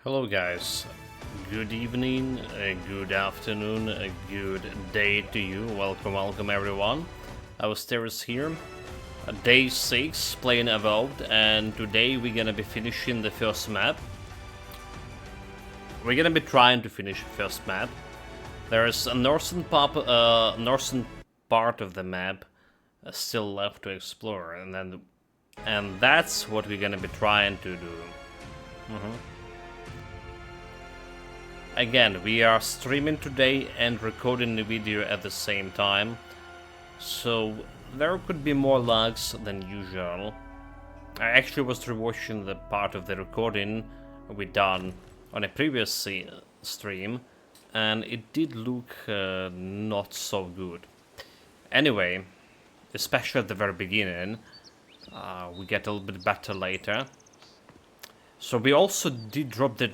Hello guys, good evening, good afternoon, a good day to you. Welcome everyone. Austeris here. Day 6 playing Avowed, and today we're gonna be finishing the first map. We're gonna be trying to finish the first map. There's a northern part of the map still left to explore, and that's what we're gonna be trying to do. Again, we are streaming today and recording the video at the same time, so there could be more lags than usual. I actually was rewatching the part of the recording we done on a previous stream, and it did look not so good. Anyway, especially at the very beginning, we get a little bit better later. So we also did drop the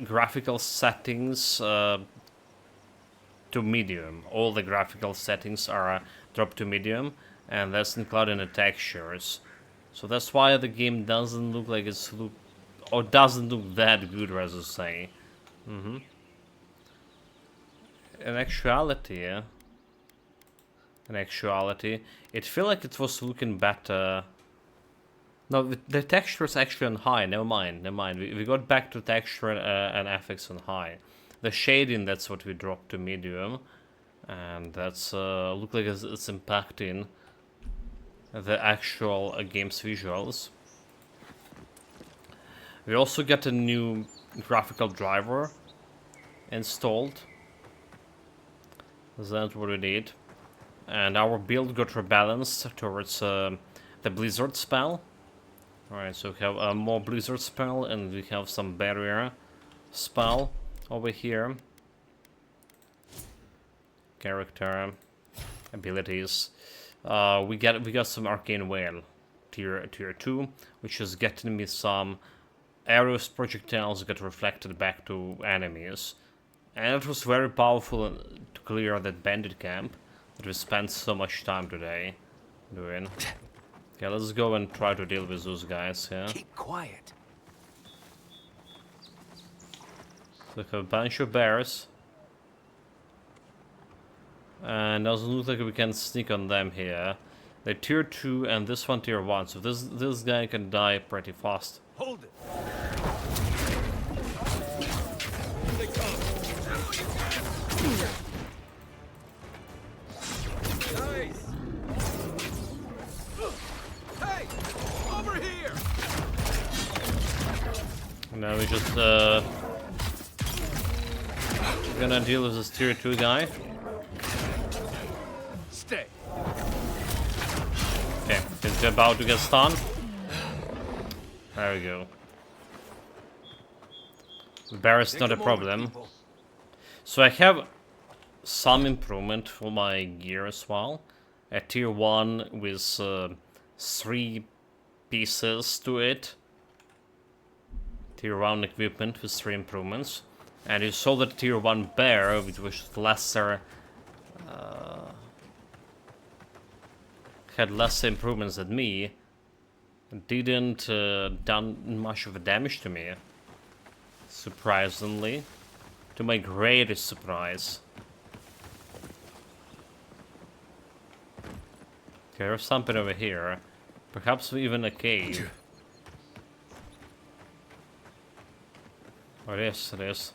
graphical settings to medium. All the graphical settings are dropped to medium, and that's including the textures. So that's why the game doesn't look like doesn't look that good, as I say. In actuality, it felt like it was looking better. No, the texture is actually on high. Never mind. We got back to texture and FX on high. The shading, that's what we dropped to medium, and that's look like it's impacting the actual game's visuals. We also got a new graphical driver installed. That's what we did, and our build got rebalanced towards the Blizzard spell. Alright, so we have a more Blizzard spell, and we have some barrier spell over here. Character abilities. We got some Arcane Whale tier 2, which is getting me some arrows projectiles that get reflected back to enemies. And it was very powerful to clear that bandit camp that we spent so much time today doing. Okay, let's go and try to deal with those guys, yeah? Keep quiet. So we have a bunch of bears. And doesn't look like we can sneak on them here. They're tier 2 and this one tier 1, so this guy can die pretty fast. Hold it. Nice. Hey, over here. Now we just gonna deal with this tier 2 guy. Stay. Okay, he's about to get stunned. There we go. Bear is not a problem. So I have some improvement for my gear as well. A tier 1 with 3 pieces to it. Tier 1 equipment with 3 improvements. And you saw that tier 1 bear, which was lesser, had less improvements than me, didn't done much of a damage to me. Surprisingly. To my greatest surprise. Okay, there's something over here. Perhaps even a cave. Oh, it is.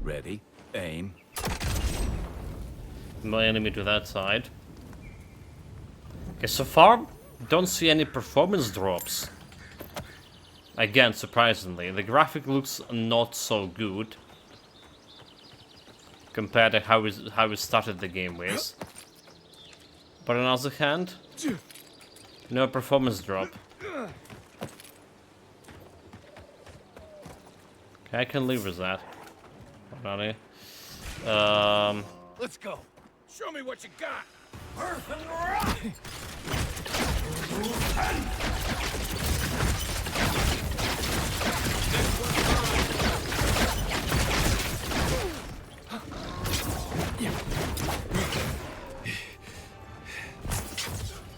Ready, aim. No enemy to that side. Okay, so far, don't see any performance drops. Again, surprisingly, the graphic looks not so good compared to how we started the game with. But on the other hand, no performance drop. Okay, I can live with that. Ronnie. Let's go. Show me what you got.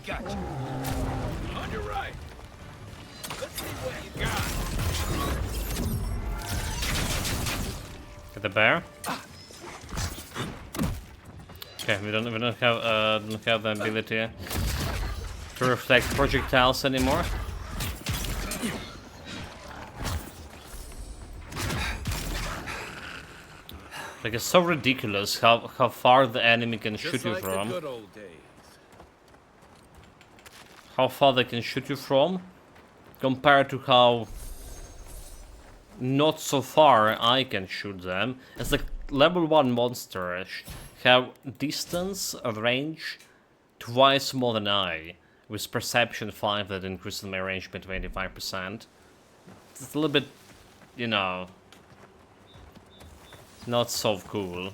Gotcha. On your right. Let's see what you got. the bear. Okay, we don't have the ability to reflect projectiles anymore. Like, it's so ridiculous how far the enemy can shoot you from. Good old days. How far they can shoot you from, compared to how not so far I can shoot them. It's like level 1 monsters have distance, range, twice more than I, with perception 5 that increases my range by 25%. It's a little bit, you know, not so cool.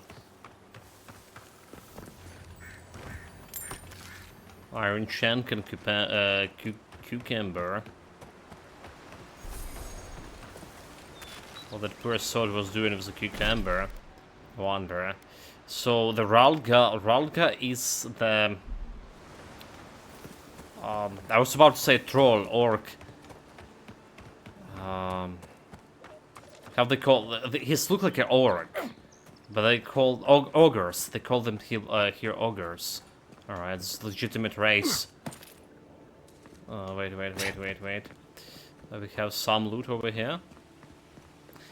Iron Shank and Cucumber. What that poor sword was doing with the cucumber. I wonder. So the Ralga is the... I was about to say troll, orc. How they call... His look like an orc. But they call... ogres. They call them here ogres. Alright, it's a legitimate race. Wait. We have some loot over here.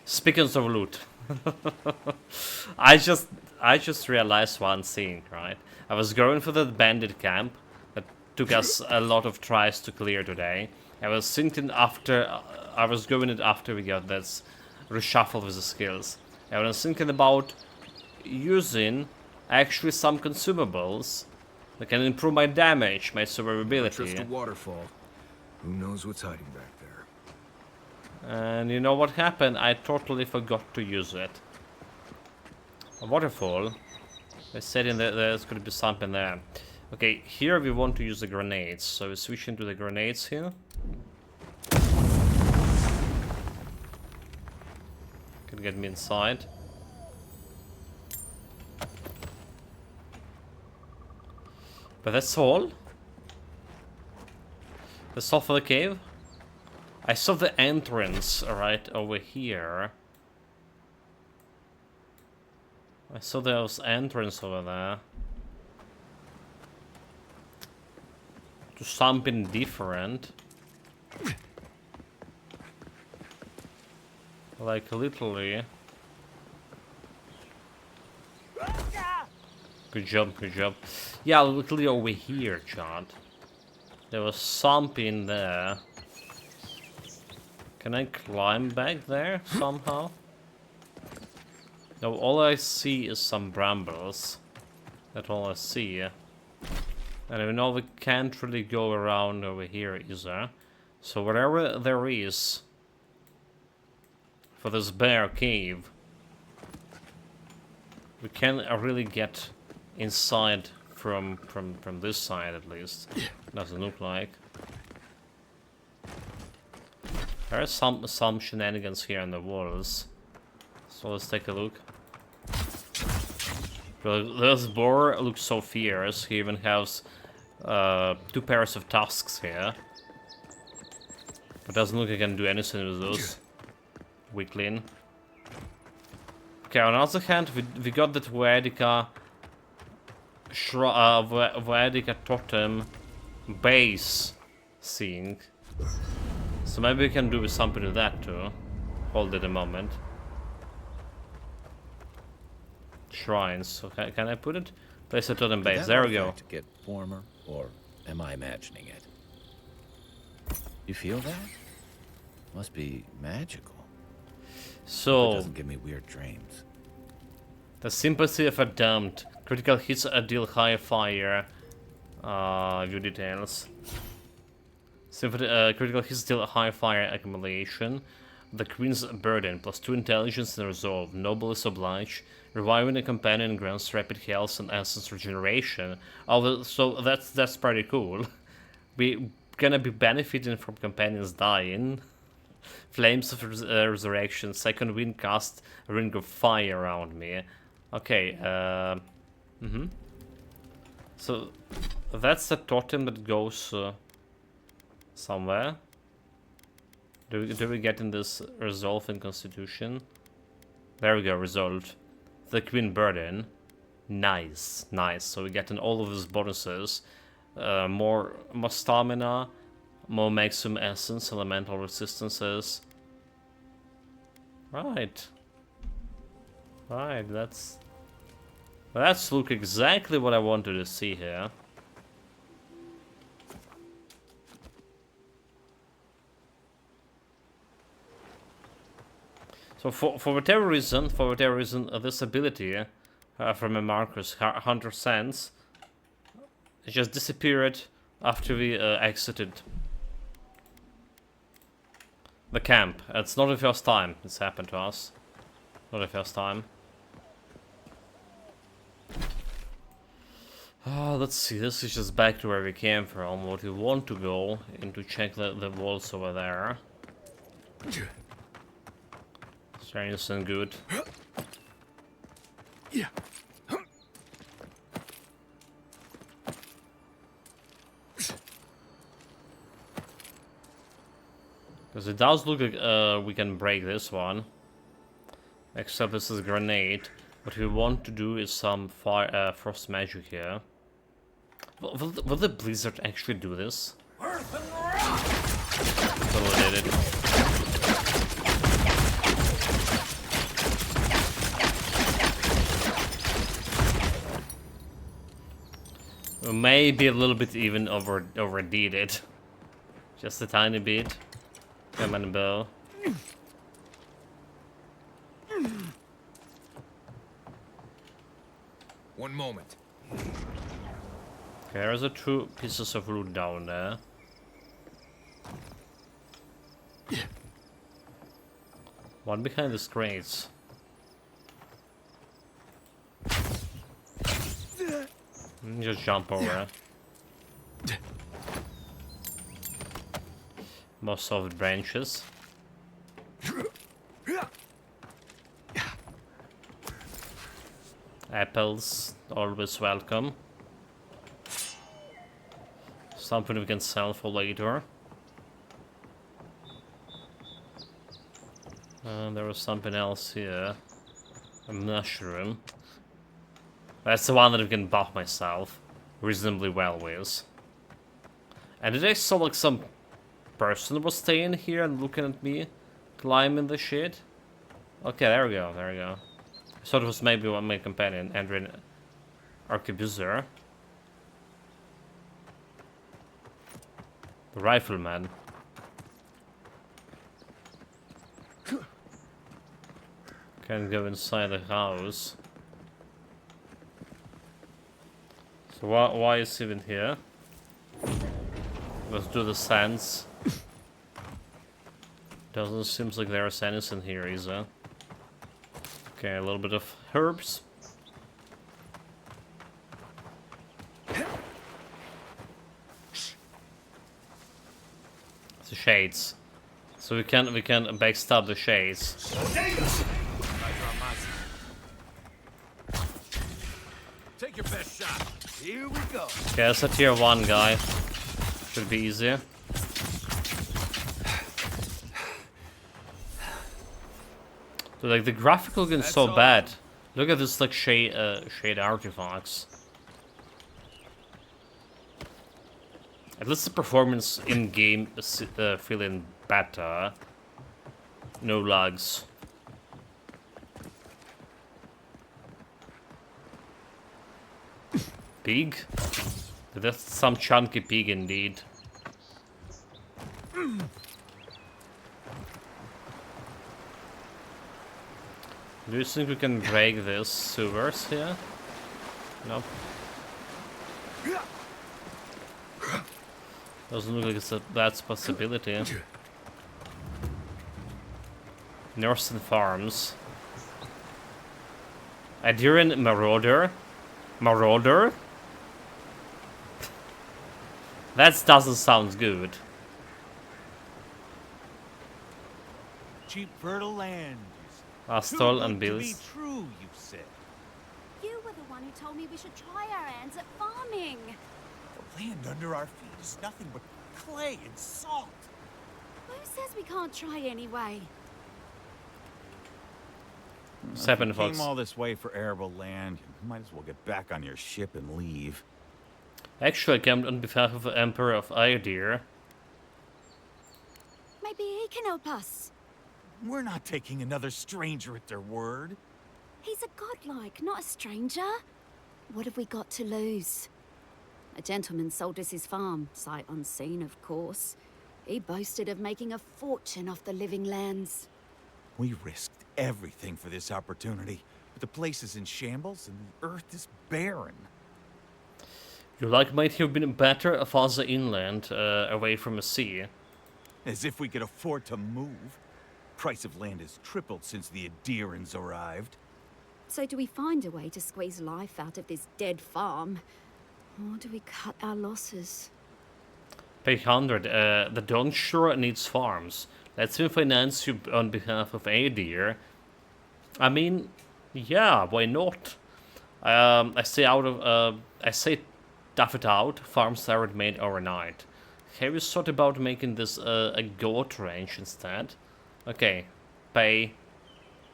Speaking of loot, I just realized one thing, right? I was going for the bandit camp that took us a lot of tries to clear today. I was thinking after I was going it after we got this reshuffle with the skills. I was thinking about using actually some consumables that can improve my damage, my survivability. Just a waterfall. Who knows what's hiding back there? And you know what happened? I totally forgot to use it. A waterfall. I said in there's going to be something there. Okay, here we want to use the grenades. So we switch into the grenades here. Can get me inside. But that's all. That's all for the cave. I saw the entrance right over here. I saw there was entrance over there. To something different. Like literally. Good job. Yeah, literally over here, Chad. There was something there. Can I climb back there somehow? No, all I see is some brambles. That's all I see. And I know we can't really go around over here either. So whatever there is for this bear cave, we can really get inside from this side at least. Doesn't look like. There are some shenanigans here in the walls. So let's take a look. This boar looks so fierce. He even has 2 pairs of tusks here. But doesn't look like I can do anything with those. Weakling. Okay, on the other hand, we got that Voedica totem base thing. So maybe we can do something with that too. Hold it a moment. Shrines. So can I put it? Place a totem base. There we go. To get warmer, or am I imagining it? You feel that? Must be magical. So it doesn't give me weird dreams. The sympathy of a damned. Critical hits deal higher fire. View details. Critical hits deal high fire accumulation. The Queen's Burden, +2 intelligence and resolve. Noble is obliged. Reviving a companion grants rapid health and essence regeneration. So that's pretty cool. We gonna be benefiting from companions dying. Flames of resurrection. Second wind cast a ring of fire around me. Okay. So that's the totem that goes somewhere. Do we get in this resolve in Constitution? There we go, resolved. The Queen Burden. Nice, nice. So we get in all of these bonuses. More stamina, more maximum essence, elemental resistances. Right. Right, that's look exactly what I wanted to see here. So for whatever reason, this ability from a Marcus Hunter Sense, it just disappeared after we exited the camp. It's not the first time it's happened to us. Not the first time. Let's see, this is just back to where we came from. What we want to go and to check the walls over there. Strange and good. Yeah. Because it does look like we can break this one. Except this is a grenade. What we want to do is some fire, frost magic here. Will the blizzard actually do this? Totally did it. Maybe a little bit even overdid it. Just a tiny bit. Come on, bow. One moment. Okay, there's 2 pieces of loot down there. One behind the crates. Just jump over. More soft branches. Apples, always welcome. Something we can sell for later. There was something else here. A mushroom. That's the one that I can buff myself reasonably well with. And did I saw like some person was staying here and looking at me climbing the shit? Okay, there we go, there we go. I thought it was maybe one of my companion, Andrew Arquebuser. The rifleman. Can't go inside the house. So why is he even here? Let's do the sands. Doesn't seem like there's anything here either. Okay, a little bit of herbs. The shades. So we can backstab the shades. Take your best shot. Here we go. Okay, that's a tier 1 guy. Should be easier. So like the graphical looking so bad. Look at this like shade artifacts. At least the performance in game is feeling better. No lags. Pig? That's some chunky pig indeed. Do you think we can break this sewers here? Nope. Doesn't look like it's that's a possibility. Northern Farms. Adherent Marauder? Marauder? That doesn't sound good. Cheap fertile land. Astol and Bills. To be true, you said. You were the one who told me we should try our hands at farming. The land under our feet is nothing but clay and salt. Who says we can't try anyway? What's If you happening, folks? came all this way for arable land, you might as well get back on your ship and leave. Actually, I came on behalf of the Emperor of Aedir. Maybe he can help us. We're not taking another stranger at their word. He's a godlike, not a stranger. What have we got to lose? A gentleman sold us his farm, sight unseen, of course. He boasted of making a fortune off the living lands. We risked everything for this opportunity, but the place is in shambles and the earth is barren. Your luck might have been better farther inland, away from the sea. As if we could afford to move. Price of land has tripled since the Adirans arrived. So do we find a way to squeeze life out of this dead farm? Or do we cut our losses? Page 100, the Dawn Shore needs farms. Let's finance you on behalf of Aedir. I mean, yeah, why not? I say tough it out, farms aren't made overnight. Have you thought about making this a goat ranch instead? Okay, pay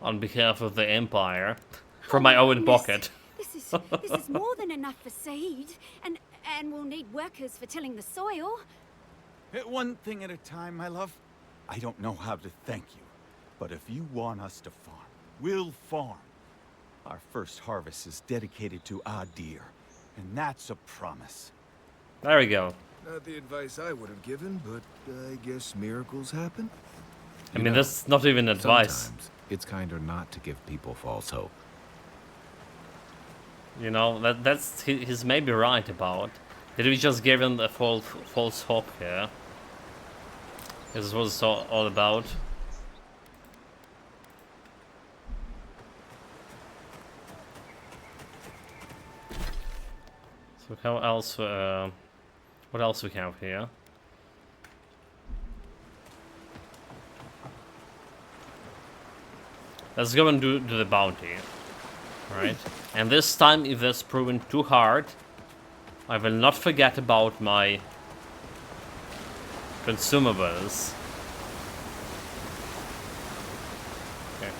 on behalf of the Empire from my own pocket. This is more than enough for seed, and we'll need workers for tilling the soil. One thing at a time, my love. I don't know how to thank you, but if you want us to farm, we'll farm. Our first harvest is dedicated to Adir, and that's a promise. There we go. Not the advice I would have given, but I guess miracles happen. I mean, that's not even advice. Sometimes it's kinder not to give people false hope. You know, he's maybe right about. Did we just give him a false hope here? This is what it's all about. So how else? What else we have here? Let's go and do the bounty. Right? And this time, if that's proven too hard, I will not forget about my consumables. Okay.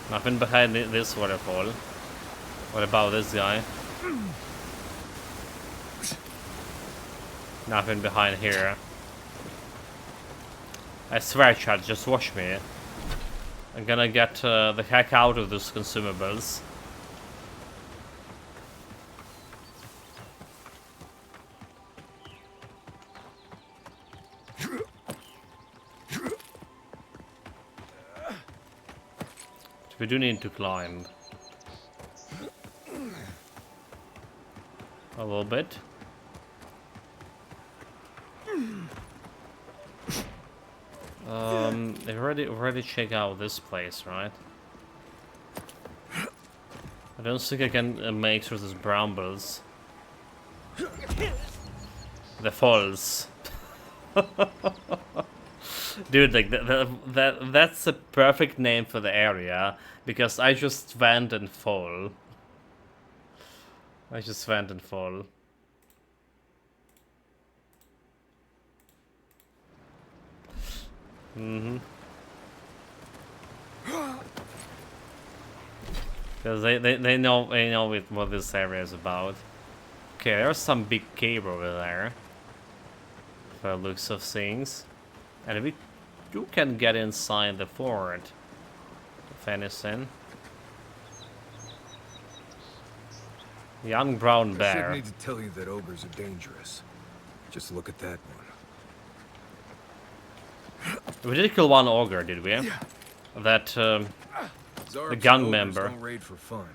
Nothing behind this waterfall. What about this guy? Nothing behind here. I swear, chat, just watch me. I'm gonna get the heck out of those consumables. We do need to climb a little bit. I've already checked out this place, right? I don't think I can make through these brambles. The falls. Dude, like that's a perfect name for the area, because I just went and fall. I just went and fall. Because they know what this area is about. Okay, there's some big cave over there. For the looks of things. And we you can get inside the fort. If anything. Young brown I bear. shouldn't need to tell you that ogres are dangerous. Just look at that one. We did kill one ogre, did we? That the gang member. Don't raid for fun.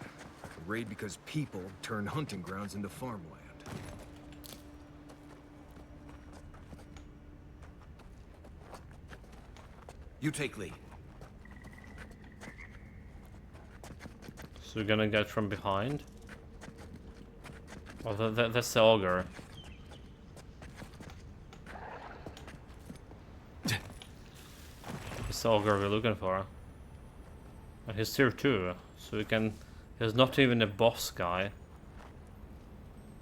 They raid because people turn hunting grounds into farmland. You take lead. So we're gonna get from behind. Oh, that's the ogre. It's the ogre we're looking for. And he's here too, so we can... He's not even a boss guy.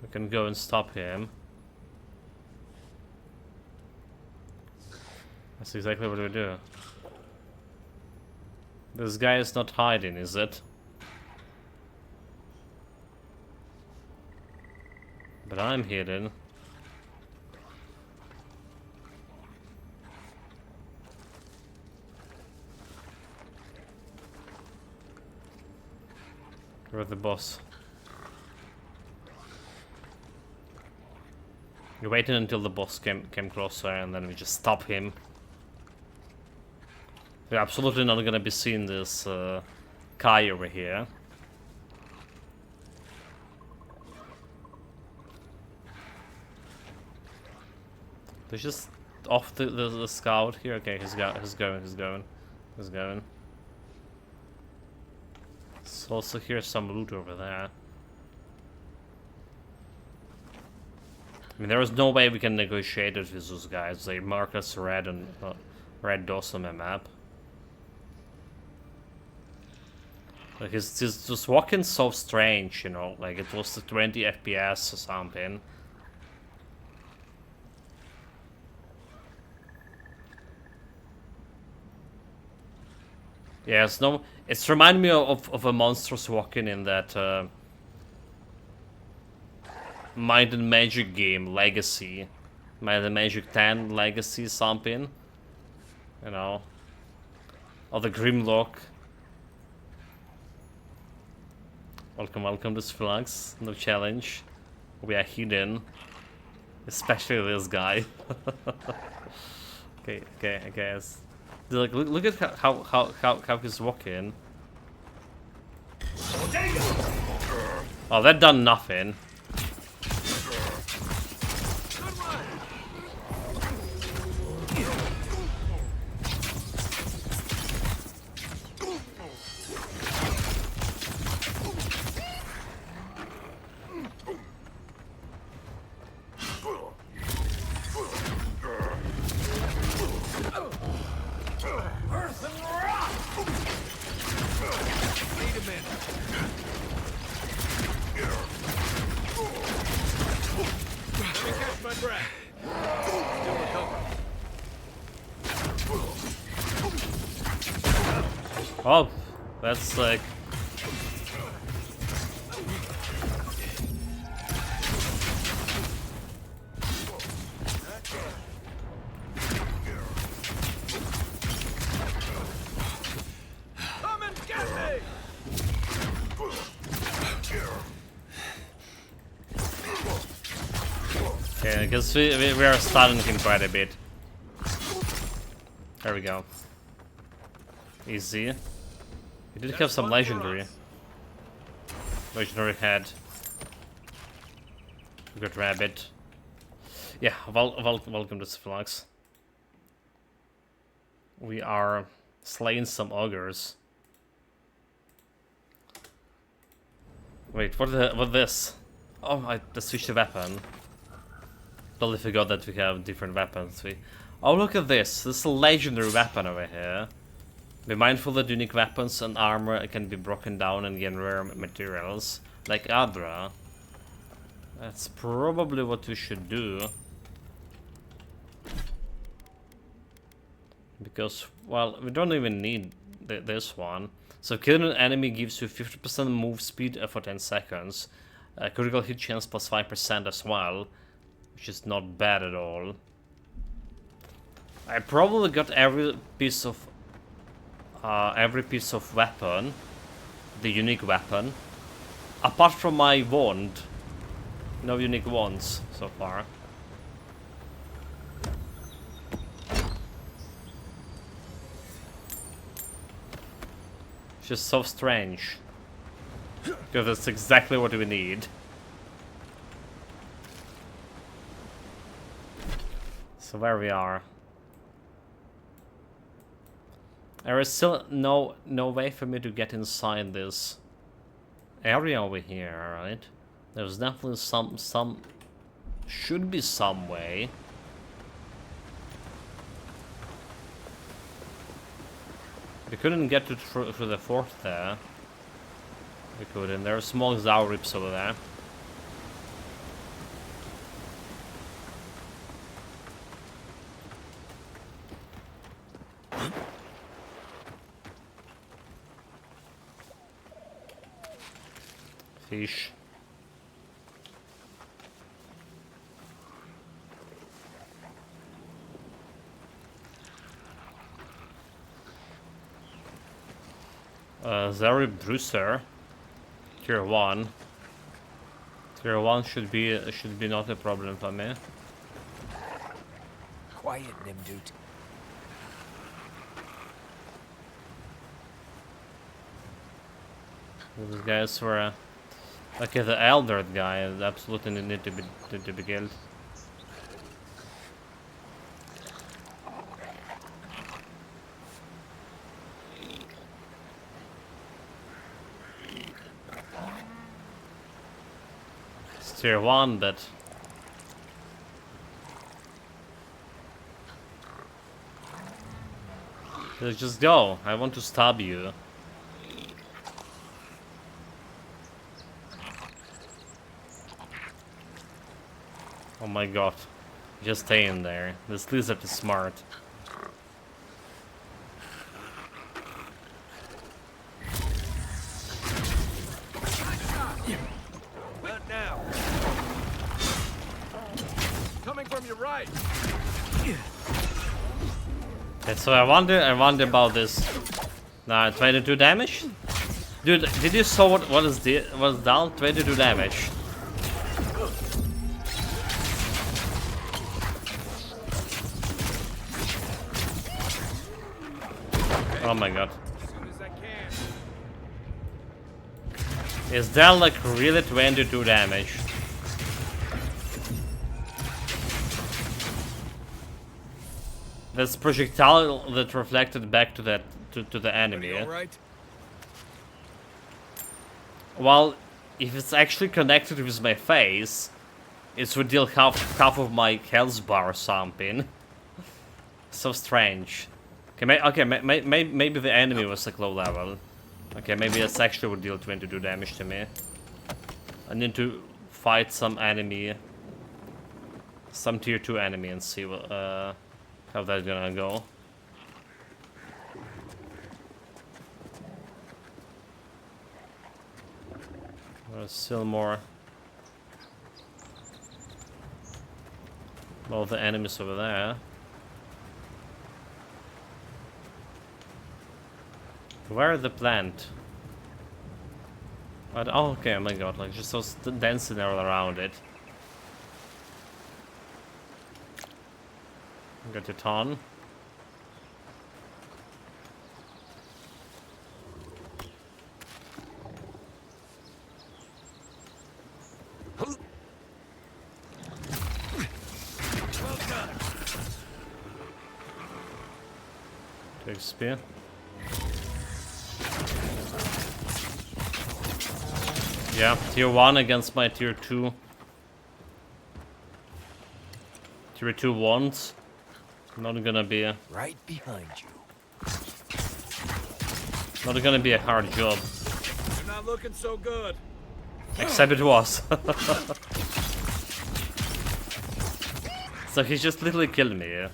We can go and stop him. That's exactly what we do. This guy is not hiding, is it? But I'm hidden. Where's the boss? We waited until the boss came closer, and then we just stop him. We're absolutely not gonna be seeing this Kai over here. There's just off the scout here. Okay, he's going. So also here's some loot over there. I mean, there is no way we can negotiate it with those guys. They mark us red and red dots on my map. Like, it's just walking so strange, you know. Like, it was the 20 FPS or something. Yeah, it's reminding me of a monstrous walking in that Might and Magic game, Legacy. Might and Magic 10 Legacy something. You know. Or the Grimlock. Welcome to Sphinx. No challenge. We are hidden. Especially this guy. Okay, I guess. Like, look at how he's walking. Oh, that done nothing. Oh, that's like... Come and get me! Okay, I guess we are stunning him quite a bit. There we go. Easy. We did have some legendary. Legendary head. We got rabbit. Yeah, welcome to Sphinx. We are slaying some ogres. Wait, what this? Oh, I switched the weapon. Totally forgot that we have different weapons. Oh, look at this. This is a legendary weapon over here. Be mindful that unique weapons and armor can be broken down and gain rare materials, like Adra. That's probably what we should do. Because, well, we don't even need this one. So killing an enemy gives you 50% move speed for 10 seconds. Critical hit chance plus 5% as well, which is not bad at all. I probably got every piece of weapon, the unique weapon, apart from my wand. No unique wands so far. It's just so strange, because that's exactly what we need. So where we are. There is still no way for me to get inside this area over here, right? There's definitely some should be some way. We couldn't get through the fort there. We couldn't. There are small Zaurips over there. Fish. Zeri Brewster, tier 1. Tier 1 should be not a problem for me. Quiet, Nimdut. These guys were okay. The elder guy absolutely need to be killed. It's tier 1, but let's just go. I want to stab you. Oh my god. Just stay in there. This lizard is smart. Not now. Coming from your right. Okay, so I wonder about this. Nah, 22 damage? Dude, did you saw what is down? 22 damage. Oh my god. As soon as I can. Is that like really 22 damage? That's projectile that reflected back to that to the enemy. All right. Well, if it's actually connected with my face, it would deal half of my health bar or something. So strange. Okay, maybe the enemy was like low level. Okay, maybe this actually would deal 22 damage to me. I need to fight some enemy, some tier 2 enemy, and see what, how that's gonna go. There's still more. All the enemies over there. Where the plant? Oh, okay, oh my god, like just so dancing all around it. Got your ton. Take spear. Yeah, tier 1 against my tier 2. Tier 2 ones. Not gonna be a, Right behind you. not gonna be a hard job. You're not looking so good. Except it was. So he just literally killed me.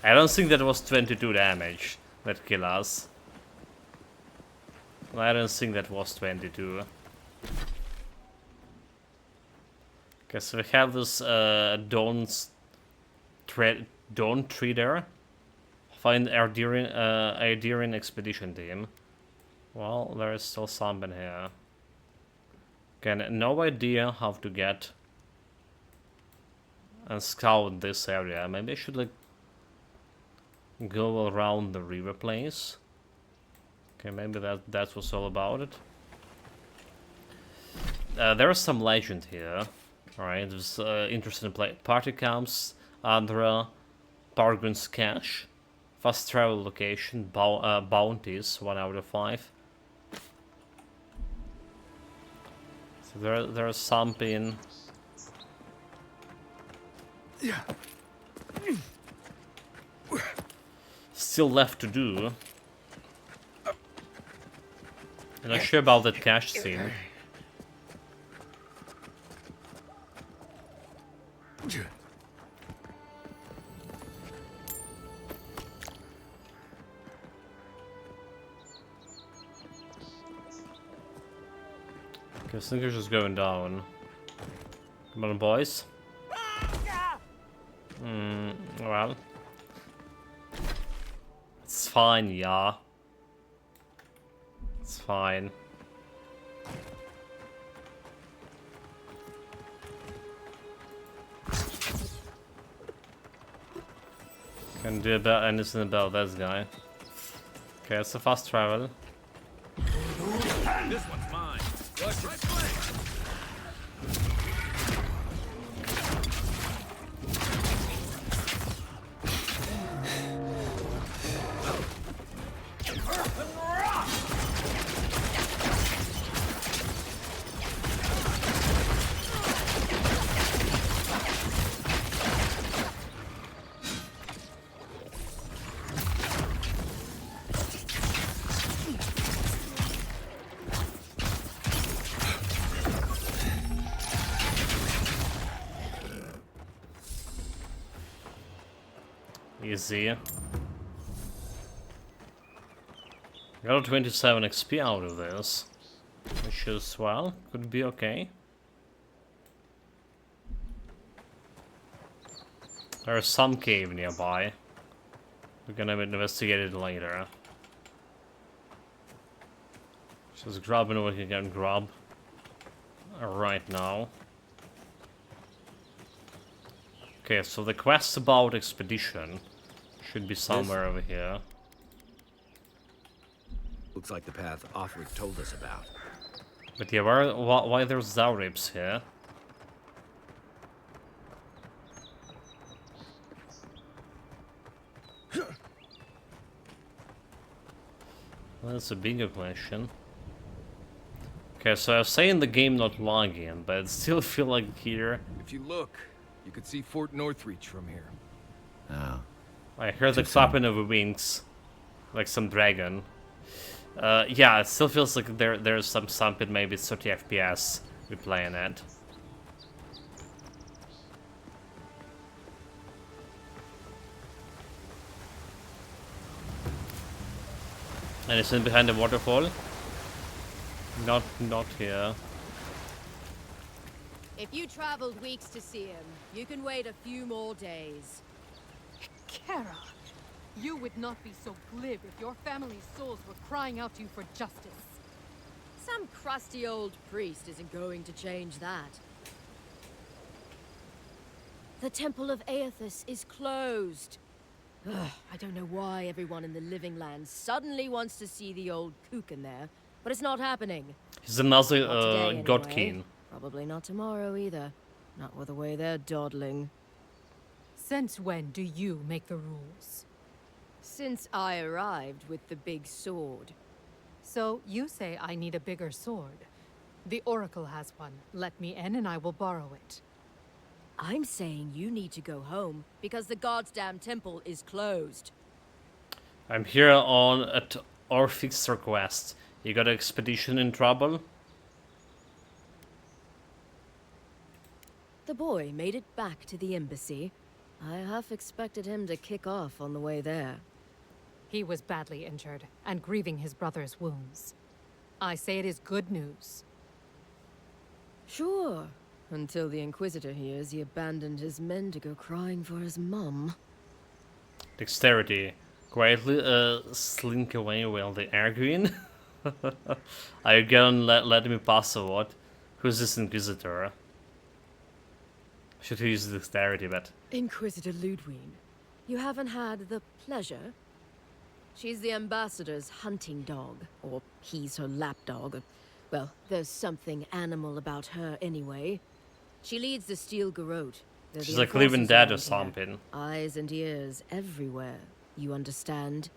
I don't think that was 22 damage that killed us. I don't think that was 22. Okay, so we have this Dawn Trader. Find Ardirian expedition team. Well, there is still something here. Okay, no idea how to get and scout this area. Maybe I should like go around the river place. Okay, maybe that's what's all about it. There is some legend here. Alright, there's interesting party camps, Andhra, Pargun's cache, fast travel location, bounties, 1 out of 5. So there's something. Still left to do. I'm not sure about that cache scene. Okay, I think it's just going down. Come on, boys. Well. It's fine, yeah. It's fine. Can do about anything about this guy. Okay, it's a fast travel. This one's mine. Watch your flank. Easy. Got 27 XP out of this, which is, well, could be okay. There's some cave nearby. We're gonna investigate it later. Just grabbing what you can grab right now. Okay, so the quest about expedition should be somewhere over here. Looks like the path Othric told us about. But yeah, why there's Zauribs here? Well, that's a bigger question. Okay, so I was saying the game not lagging, but I still feel like here. If you look, you could see Fort Northreach from here. Oh. I heard the clapping of wings, like some dragon. Yeah, it still feels like there's some something, maybe it's 30 FPS we're playing at. Anything behind the waterfall? Not here. If you traveled weeks to see him, you can wait a few more days. Kara, you would not be so glib if your family's souls were crying out to you for justice. Some crusty old priest isn't going to change that. The Temple of Aethys is closed. Ugh, I don't know why everyone in the Living Land suddenly wants to see the old kook in there, but it's not happening. He's another Not today, God anyway. King. Probably not tomorrow either. Not with the way they're dawdling. Since when do you make the rules? Since I arrived with the big sword. So you say I need a bigger sword. The Oracle has one. Let me in and I will borrow it. I'm saying you need to go home because the goddamn temple is closed. I'm here on at Orphic's request. You got an expedition in trouble? The boy made it back to the embassy. I half expected him to kick off on the way there. He was badly injured and grieving his brother's wounds. I say it is good news. Sure, until the Inquisitor hears he abandoned his men to go crying for his mum. Dexterity. Quietly slink away while they arguing. Are you gonna let me pass or what? Who's this Inquisitor? Should use dexterity, but Inquisitor Ludwine, you haven't had the pleasure? She's the ambassador's hunting dog, or he's her lapdog. Well, there's something animal about her anyway. She leads the Steel Garrote. They're she's the like living enforcers dead or around here. something. Eyes and ears everywhere, you understand?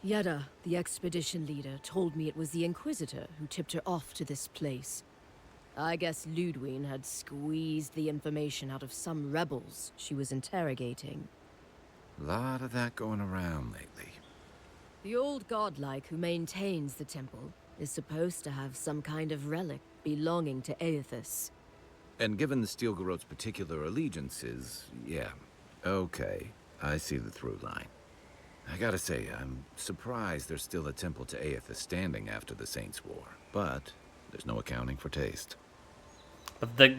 Yeda, the expedition leader, told me it was the Inquisitor who tipped her off to this place. I guess Ludwine had squeezed the information out of some rebels she was interrogating. Lot of that going around lately. The old godlike who maintains the temple is supposed to have some kind of relic belonging to Aethys. And given the Steel Garrote's particular allegiances, yeah. Okay, I see the through line. I gotta say, I'm surprised there's still a temple to Aethys standing after the Saints' War. But there's no accounting for taste. But the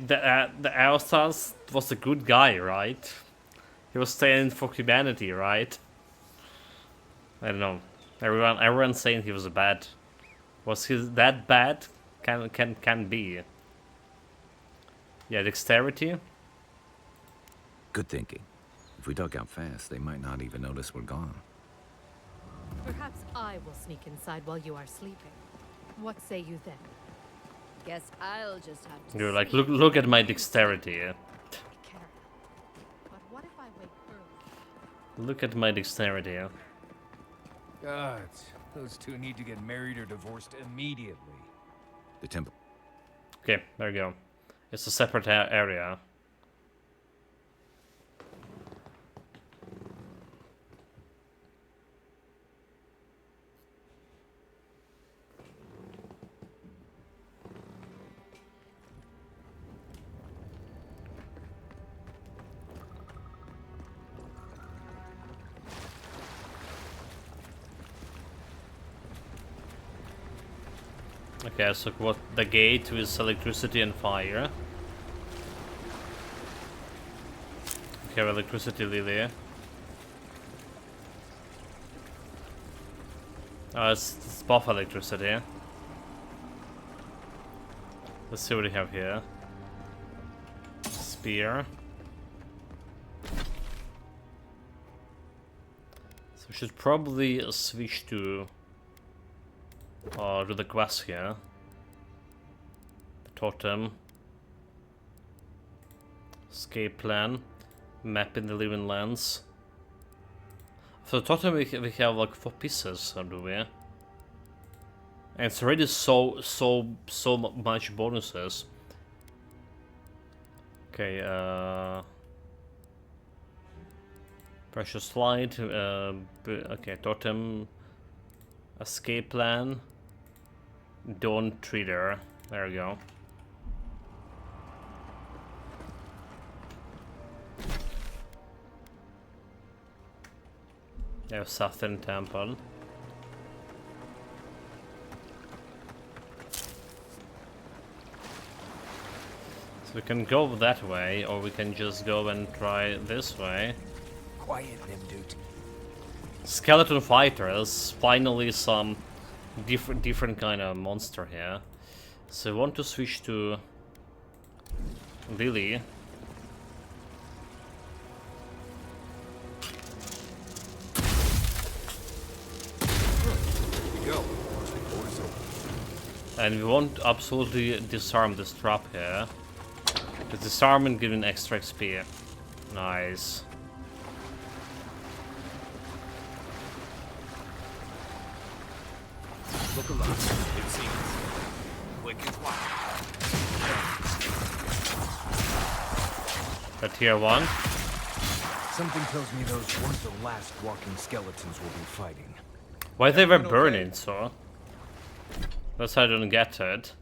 Aethys was a good guy, right? He was standing for humanity, right? I don't know. Everyone's saying he was a bad Was he that bad? Can be. Yeah, dexterity. Good thinking. If we dug out fast, they might not even notice we're gone. Perhaps I will sneak inside while you are sleeping. What say you then? Guess I'll just have to. You're like, sleep. look at my dexterity. Kara. But what if I wake early? Look at my dexterity. God, those two need to get married or divorced immediately. The temple. Okay, there you go. It's a separate area. Okay, so what the gate with electricity and fire. Okay, electricity lily. Oh, it's buff electricity. Let's see what we have here. Spear. So we should probably switch to the quest here. The totem. Escape plan. Map in the living lands. For the totem we have like 4 pieces, do we? And it's already so much bonuses. Okay, precious light, okay, totem, escape plan, dawn trader, there we go. Yeah, Southern Temple. So we can go that way, or we can just go and try this way. Quiet them, dude. Skeleton fighters, finally some different kind of monster here. So I want to switch to Lily. And we won't absolutely disarm this trap here. The disarming giving extra XP. Nice. Look alive, it seems. Quick and quiet. The tier 1. Something tells me those weren't the last walking skeletons we'll be fighting. Why they were burning so? That's how I don't get it.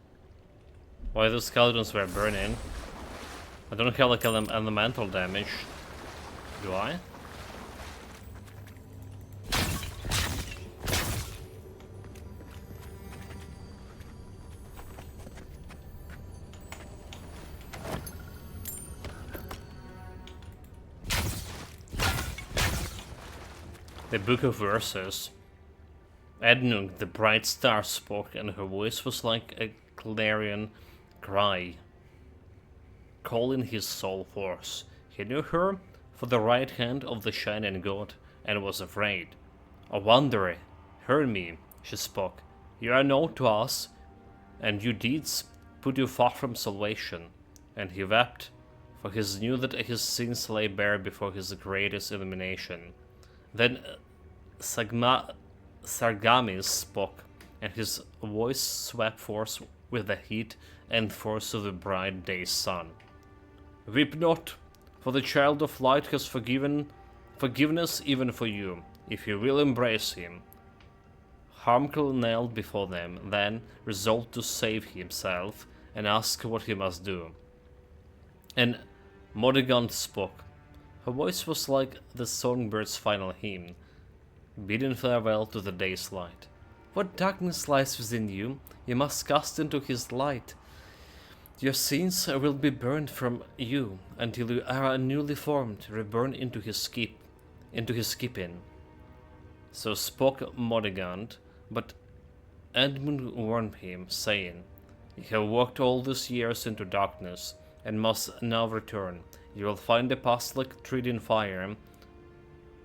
Why those skeletons were burning? I don't have like elemental damage. Do I? The Book of Verses. Ednung, the bright star, spoke, and her voice was like a clarion cry, calling his soul force. He knew her for the right hand of the shining god, and was afraid. A wanderer, hear me, she spoke. You are known to us, and your deeds put you far from salvation. And he wept, for he knew that his sins lay bare before his greatest illumination. Then Sargamis spoke, and his voice swept forth with the heat and force of the bright day's sun. Weep not, for the child of light has forgiveness even for you, if you will embrace him. Harmkel knelt before them, then resolved to save himself and ask what he must do. And Modegant spoke. Her voice was like the songbird's final hymn, bidding farewell to the day's light. What darkness lies within you, you must cast into his light. Your sins will be burned from you until you are newly formed, reborn into his keeping. So spoke Modegant, but Edmund warned him, saying, "You have walked all these years into darkness, and must now return. You will find the apostolic treading fire,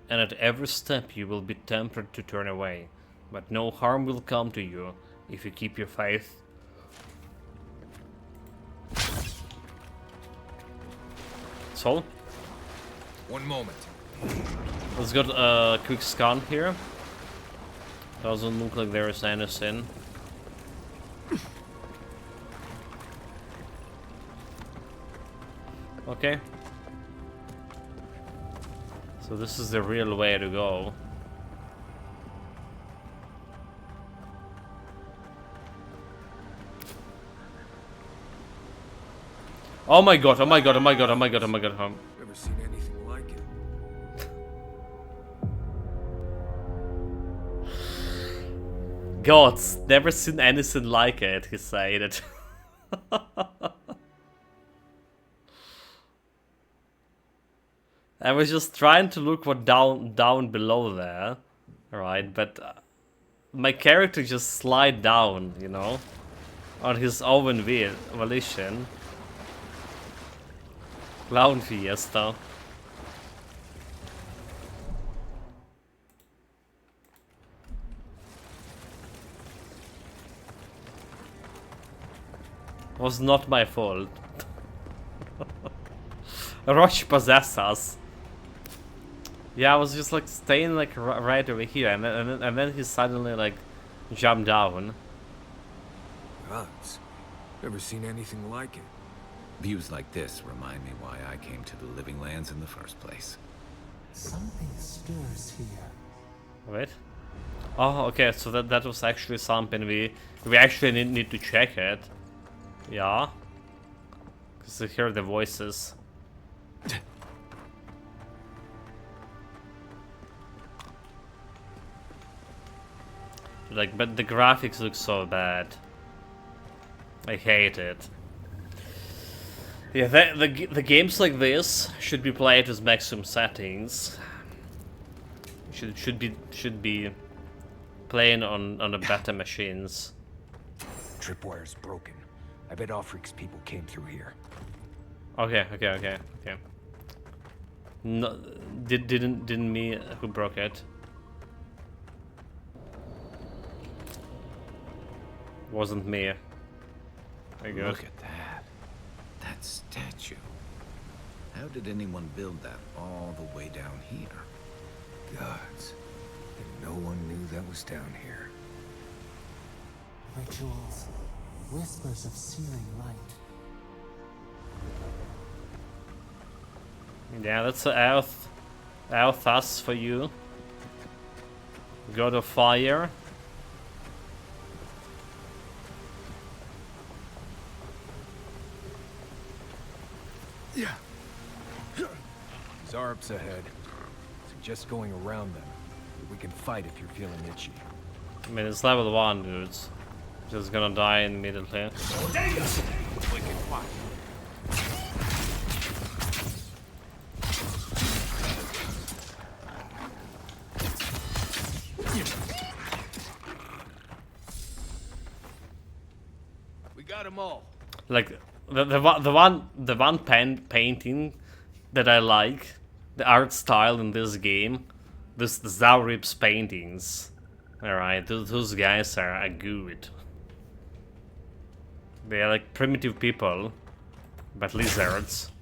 and at every step you will be tempted to turn away. But no harm will come to you if you keep your faith." So, One moment. let's get a quick scan here. Doesn't look like there is anything. Okay. So this is the real way to go. Oh my god, oh my god, oh my god, oh my god, oh my god. Never seen anything like it. Gods, never seen anything like it, he said it. I was just trying to look what down below there, right? But my character just slide down, you know, on his own volition. Clown Fiesta. Was not my fault. Roche possess us. Yeah, I was just like staying like right over here, and then he suddenly like jumped down. Gods. Never seen anything like it. Views like this remind me why I came to the Living Lands in the first place. Something stirs here. Wait. Oh, okay. So that was actually something we actually need to check it. Yeah. Because I hear the voices. Like, but the graphics look so bad. I hate it. Yeah, the games like this should be played with maximum settings. Should be playing on the better machines. Tripwire's broken. I bet Offreak's people came through here. Okay. No, didn't me who broke it. Wasn't me. Very good. Look at that. That statue. How did anyone build that all the way down here? Gods. And no one knew that was down here. Rituals. Whispers of searing light. Yeah, that's a Althas for you. God of Fire. Yeah. Zarps ahead. Suggest going around them. We can fight if you're feeling itchy. I mean, it's level 1, dudes. Just gonna die immediately. We got them all. Like the one painting that I like, the art style in this game, the Zaurip's paintings. Alright, those guys are good. They are like primitive people, but lizards.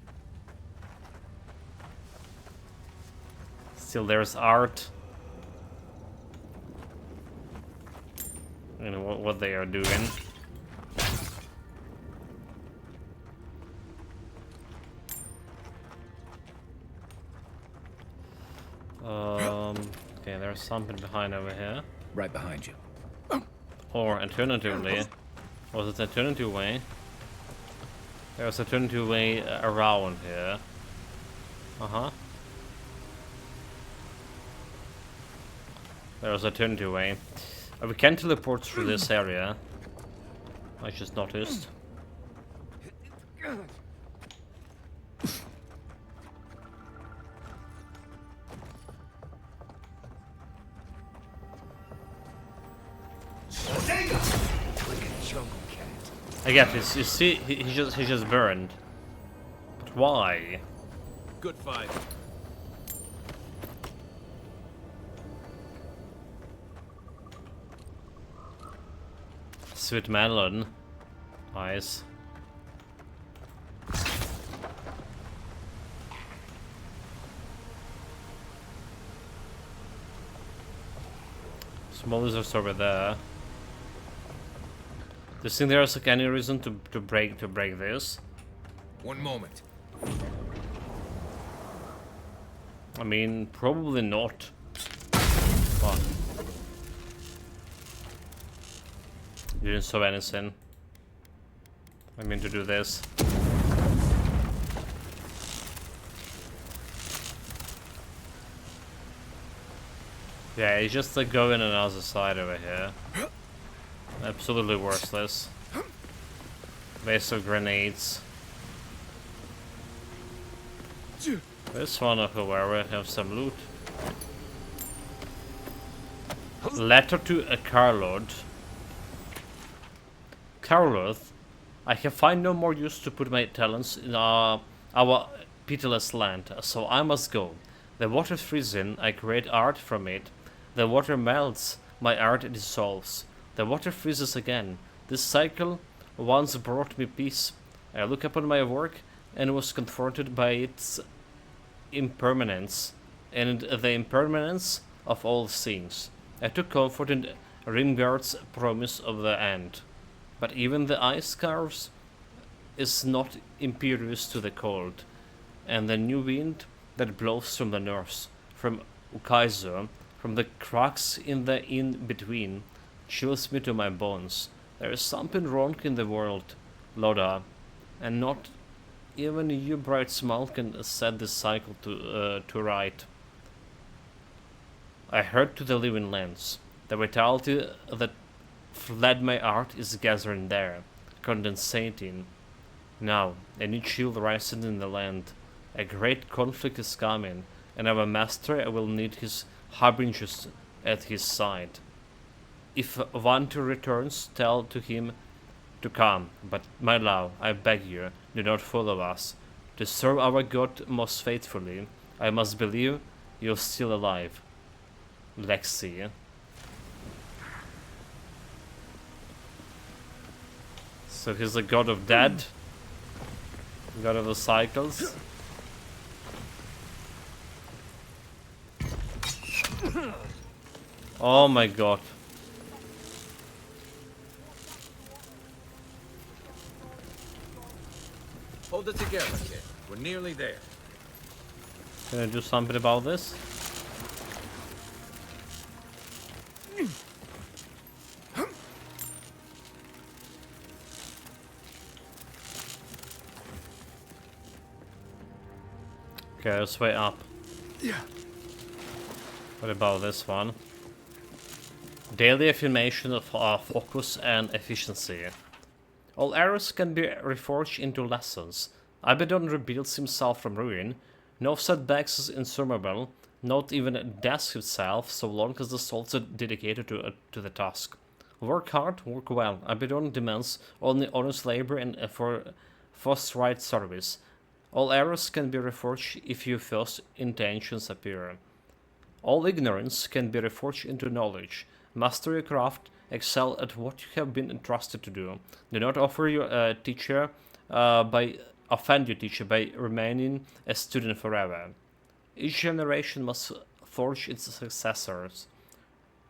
Still, there's art. You know what they are doing. Okay, there's something behind over here. Right behind you. Or alternatively, was it alternative way? There's alternative way around here. There's alternative way. We can teleport through this area. I just noticed. jungle cat. I get this. You see, he just burned. But why? Good fight. Sweet melon. Nice. Small lizards over there. Do you think there's like any reason to break this? One moment. I mean, probably not. Fuck. You didn't saw anything. I mean to do this. Yeah, he's just like going on the other side over here. Absolutely worthless. Waste of grenades. This one of whoever have some loot. Letter to a Carlord. Carlord, I can find no more use to put my talents in our pitiless land, so I must go. The water freezes, I create art from it. The water melts, my art dissolves. The water freezes again. This cycle once brought me peace. I look upon my work and was confronted by its impermanence and the impermanence of all things. I took comfort in Rimgard's promise of the end. But even the ice scarves is not impervious to the cold, and the new wind that blows from the north, from Ukaizo, from the cracks in the in-between, chills me to my bones. There is something wrong in the world, Loda, and not even you, bright smile, can set this cycle to right. I heard to the living lands. The vitality that fled my art is gathering there, condensating. Now, a new chill rises in the land. A great conflict is coming, and our master will need his harbingers at his side. If one to returns, tell to him to come, but my love, I beg you, do not follow us. To serve our God most faithfully, I must believe you're still alive. Lexi. So he's the god of dead, god of the cycles. Oh my god. Hold it together, kid. We're nearly there. Can I do something about this? Okay, let's way up. Yeah. What about this one? Daily affirmation of focus and efficiency. All errors can be reforged into lessons. Abaddon rebuilds himself from ruin. No setbacks is insurmountable, not even death itself, so long as the souls are dedicated to the task. Work hard, work well. Abaddon demands only honest labor and for forthright service. All errors can be reforged if your first intentions appear. All ignorance can be reforged into knowledge. Master your craft, excel at what you have been entrusted to do. Do not offer your teacher offend your teacher by remaining a student forever. Each generation must forge its successors.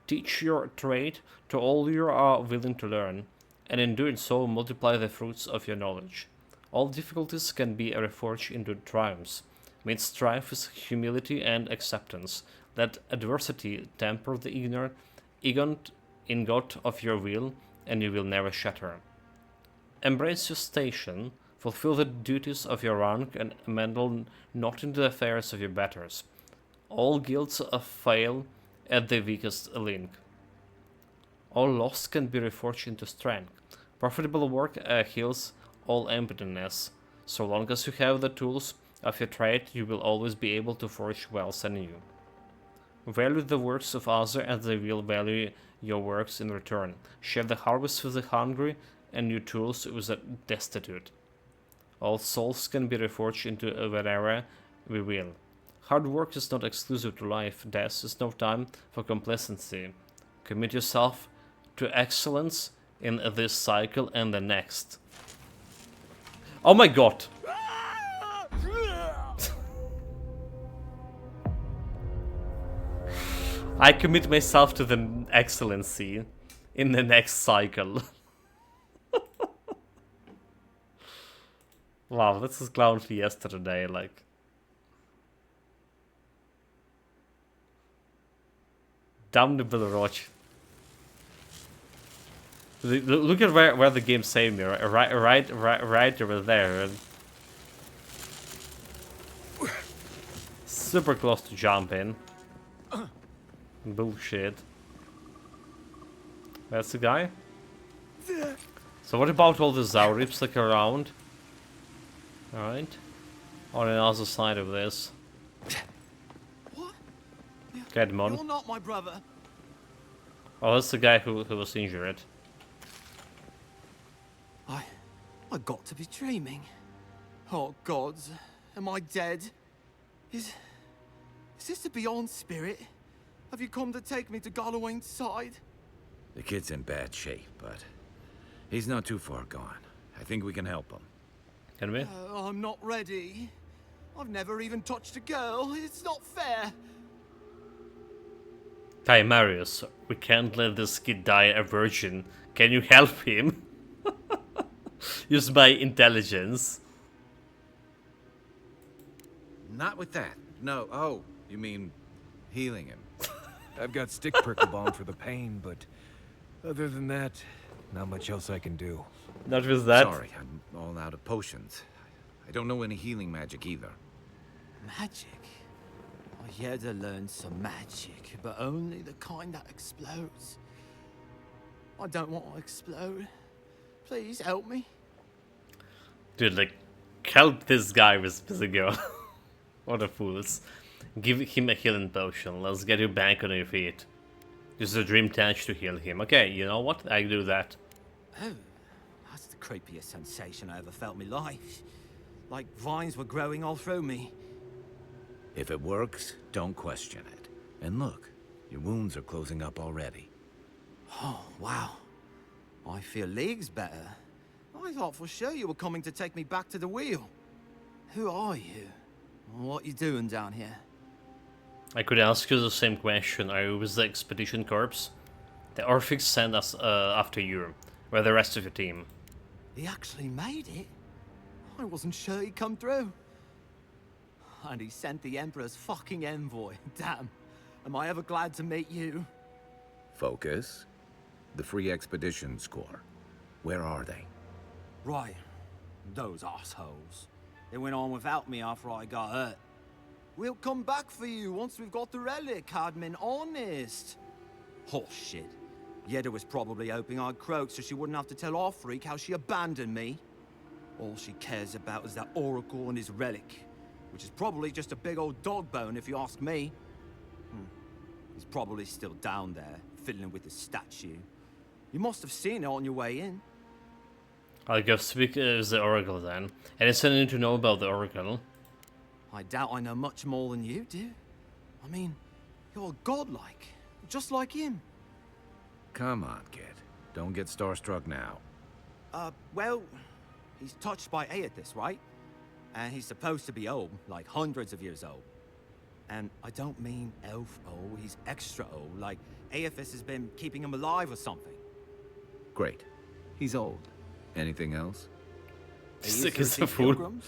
Teach your trade to all you are willing to learn, and in doing so multiply the fruits of your knowledge. All difficulties can be reforged into triumphs. Meet strive with humility and acceptance. Let adversity temper the ingot of your will, and you will never shatter. Embrace your station, fulfill the duties of your rank, and meddle not in the affairs of your betters. All guilds fail at the weakest link. All loss can be reforged into strength. Profitable work heals all emptiness. So long as you have the tools of your trade, you will always be able to forge wealth anew. Value the works of others as they will value your works in return. Share the harvest with the hungry and new tools with the destitute. All souls can be reforged into whatever we will. Hard work is not exclusive to life. Death is no time for complacency. Commit yourself to excellence in this cycle and the next. Oh my god! I commit myself to the excellency in the next cycle. Wow, this is Clown Fiesta today, like. Damn the Bilroch. Look at where the game saved me, right over there. Super close to jump in. Bullshit. That's the guy. So what about all the Zaurips like around? Alright. On the other side of this. What? Kedmon. You're not my brother. Oh, that's the guy who was injured. I got to be dreaming. Oh gods, am I dead? Is this the Beyond Spirit? Have you come to take me to Gallowayne's side? The kid's in bad shape, but he's not too far gone. I think we can help him. Can we? I'm not ready. I've never even touched a girl. It's not fair. Hey Marius, we can't let this kid die a virgin. Can you help him? Use my intelligence. Not with that. No. Oh, you mean healing him? I've got stick prickle balm for the pain, but other than that, not much else I can do. Not with that. Sorry, I'm all out of potions. I don't know any healing magic either. Magic? I had to learn some magic, but only the kind that explodes. I don't want to explode. Please help me. Dude, like, help this guy with the girl. What a fools. Give him a healing potion. Let's get you back on your feet. Use the dream touch to heal him. Okay, you know what? I do that. Oh, that's the creepiest sensation I ever felt in my life. Like vines were growing all through me. If it works, don't question it. And look, your wounds are closing up already. Oh, wow. I feel leagues better. I thought for sure you were coming to take me back to the wheel. Who are you? What you doing down here? I could ask you the same question. Are you with the Expedition Corps? The Orphics sent us after you. Where the rest of your team? He actually made it? I wasn't sure he'd come through. And he sent the Emperor's fucking envoy. Damn. Am I ever glad to meet you? Focus. The Free Expeditions Corps. Where are they? Right. Those assholes. They went on without me after I got hurt. We'll come back for you once we've got the relic, Admin. Honest. Oh, shit. Yeda was probably hoping I'd croak so she wouldn't have to tell our freak how she abandoned me. All she cares about is that Oracle and his relic, which is probably just a big old dog bone if you ask me. He's probably still down there, fiddling with the statue. You must have seen it on your way in. I'll go speak with the Oracle then. And it's something to know about the Oracle. I doubt I know much more than you do. I mean, you're godlike, just like him. Come on, kid. Don't get starstruck now. Well, he's touched by Aethys, right? And he's supposed to be old, like hundreds of years old. And I don't mean elf old, he's extra old, like Aethys has been keeping him alive or something. Great. He's old. Anything else? He used Sick to as a receive fool. pilgrims,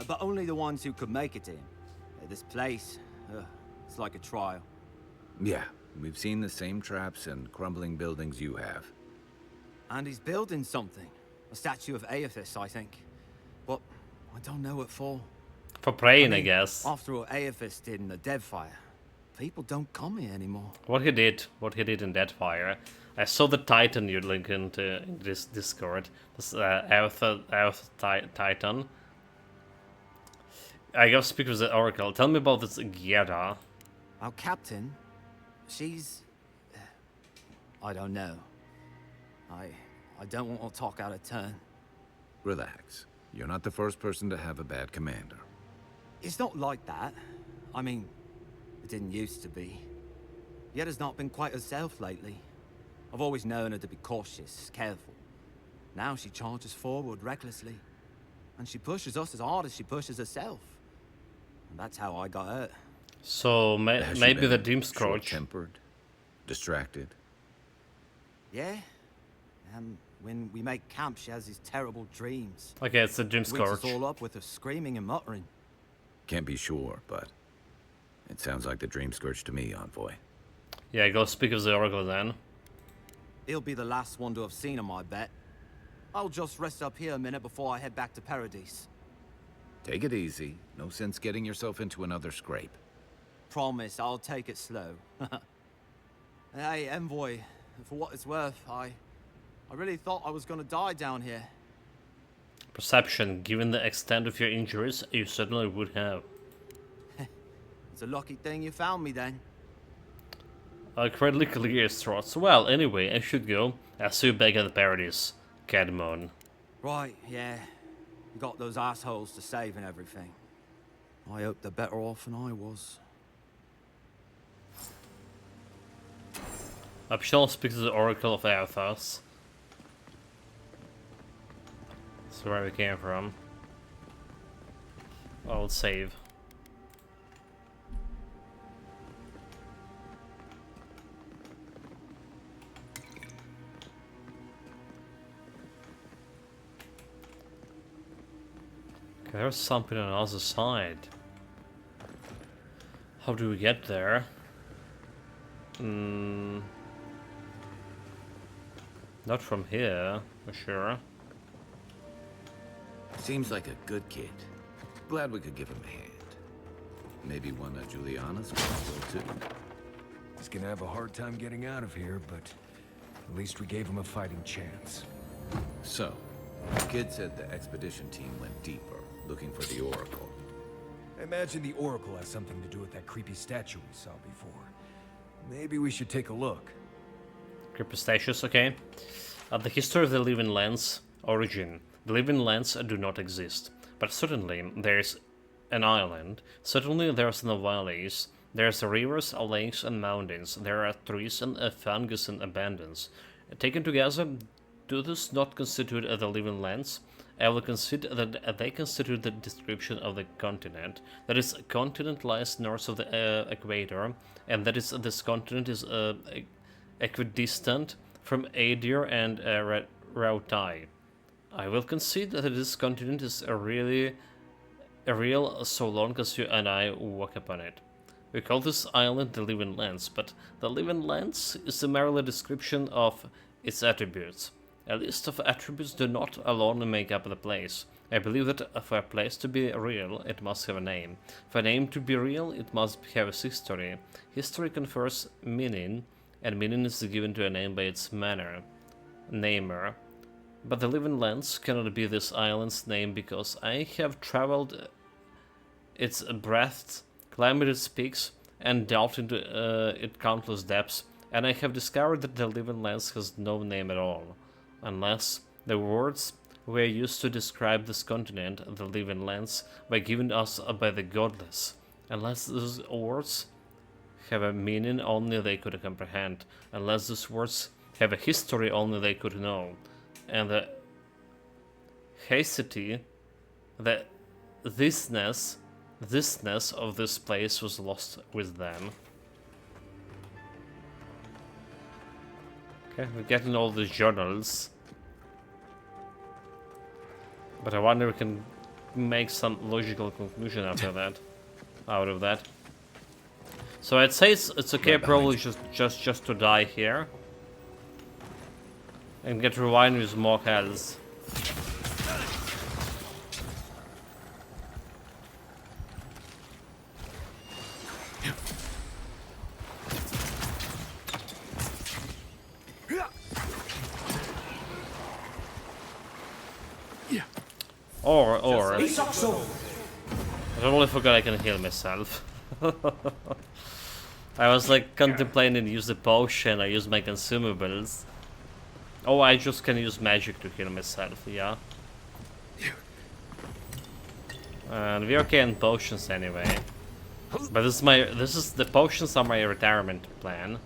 but only the ones who could make it to him. This place, it's like a trial. Yeah, we've seen the same traps and crumbling buildings you have. And he's building something. A statue of Aethys, I think. But I don't know what for. For praying, I mean, guess. After what Aethys did in the Deadfire, people don't come here anymore. What he did in Deadfire. I saw the Titan you link into in this Discord. This Earth Titan. I gotta speak with the Oracle. Tell me about this Gyera. Our captain, she's I don't know. I don't want to talk out of turn. Relax. You're not the first person to have a bad commander. It's not like that. I mean, it didn't used to be. Yetta's not been quite herself lately. I've always known her to be cautious, careful. Now she charges forward recklessly. And she pushes us as hard as she pushes herself. And that's how I got hurt. So Has she maybe the been Dream Scourge. short-tempered? Distracted? Yeah? When we make camp, she has these terrible dreams. Okay, it's the Dream Wakes Scourge. us all up with her screaming and muttering. Can't be sure, but it sounds like the Dream Scourge to me, Envoy. Yeah, go speak of the Oracle then. He'll be the last one to have seen him, I bet. I'll just rest up here a minute before I head back to Paradise. Take it easy. No sense getting yourself into another scrape. Promise, I'll take it slow. Hey, Envoy, for what it's worth, I really thought I was gonna die down here. Perception. Given the extent of your injuries, you certainly would have. It's a lucky thing you found me then. Incredibly clear thoughts. Well, anyway, I should go. I'll see you back at the Paradise, Cadmon. Right, yeah. You got those assholes to save and everything. I hope they're better off than I was. I shall speak to the Oracle of Athos. That's where we came from. I'll save. Okay, there's something on the other side. How do we get there? Not from here, for sure. Seems like a good kid. Glad we could give him a hand. Maybe one of Juliana's will too. He's gonna have a hard time getting out of here, but at least we gave him a fighting chance. So, the kid said the expedition team went deeper, looking for the Oracle. I imagine the Oracle has something to do with that creepy statue we saw before. Maybe we should take a look. Creepy statues, okay. The history of the Living Lands. Origin. The Living Lands do not exist. But certainly there's an island. Certainly there's no valleys. There's rivers, lakes and mountains. There are trees and fungus and abundance. Taken together, do this not constitute the Living Lands? I will concede that they constitute the description of the continent. That is, a continent lies north of the equator, and that is, this continent is equidistant from Adir and Rautai. I will concede that this continent is real so long as you and I walk upon it. We call this island the Living Lands, but the Living Lands is merely a description of its attributes. A list of attributes do not alone make up the place. I believe that for a place to be real, it must have a name. For a name to be real, it must have a history. History confers meaning, and meaning is given to a name by its namer. But the Living Lands cannot be this island's name because I have traveled its breadth, climbed its peaks, and delved into its countless depths, and I have discovered that the Living Lands has no name at all. Unless the words were used to describe this continent, the Living Lands, were given us by the godless. Unless those words have a meaning only they could comprehend. Unless those words have a history only they could know. And the hasty, the thisness of this place was lost with them. Okay, we're getting all these journals. But I wonder if we can make some logical conclusion after that. Out of that. So I'd say it's okay probably just to die here. And get revived with more health. Or I totally forgot I can heal myself. I was like contemplating to use the potion, I use my consumables. Oh, I just can use magic to heal myself, yeah. And we're okay on potions anyway. But the potions are my retirement plan.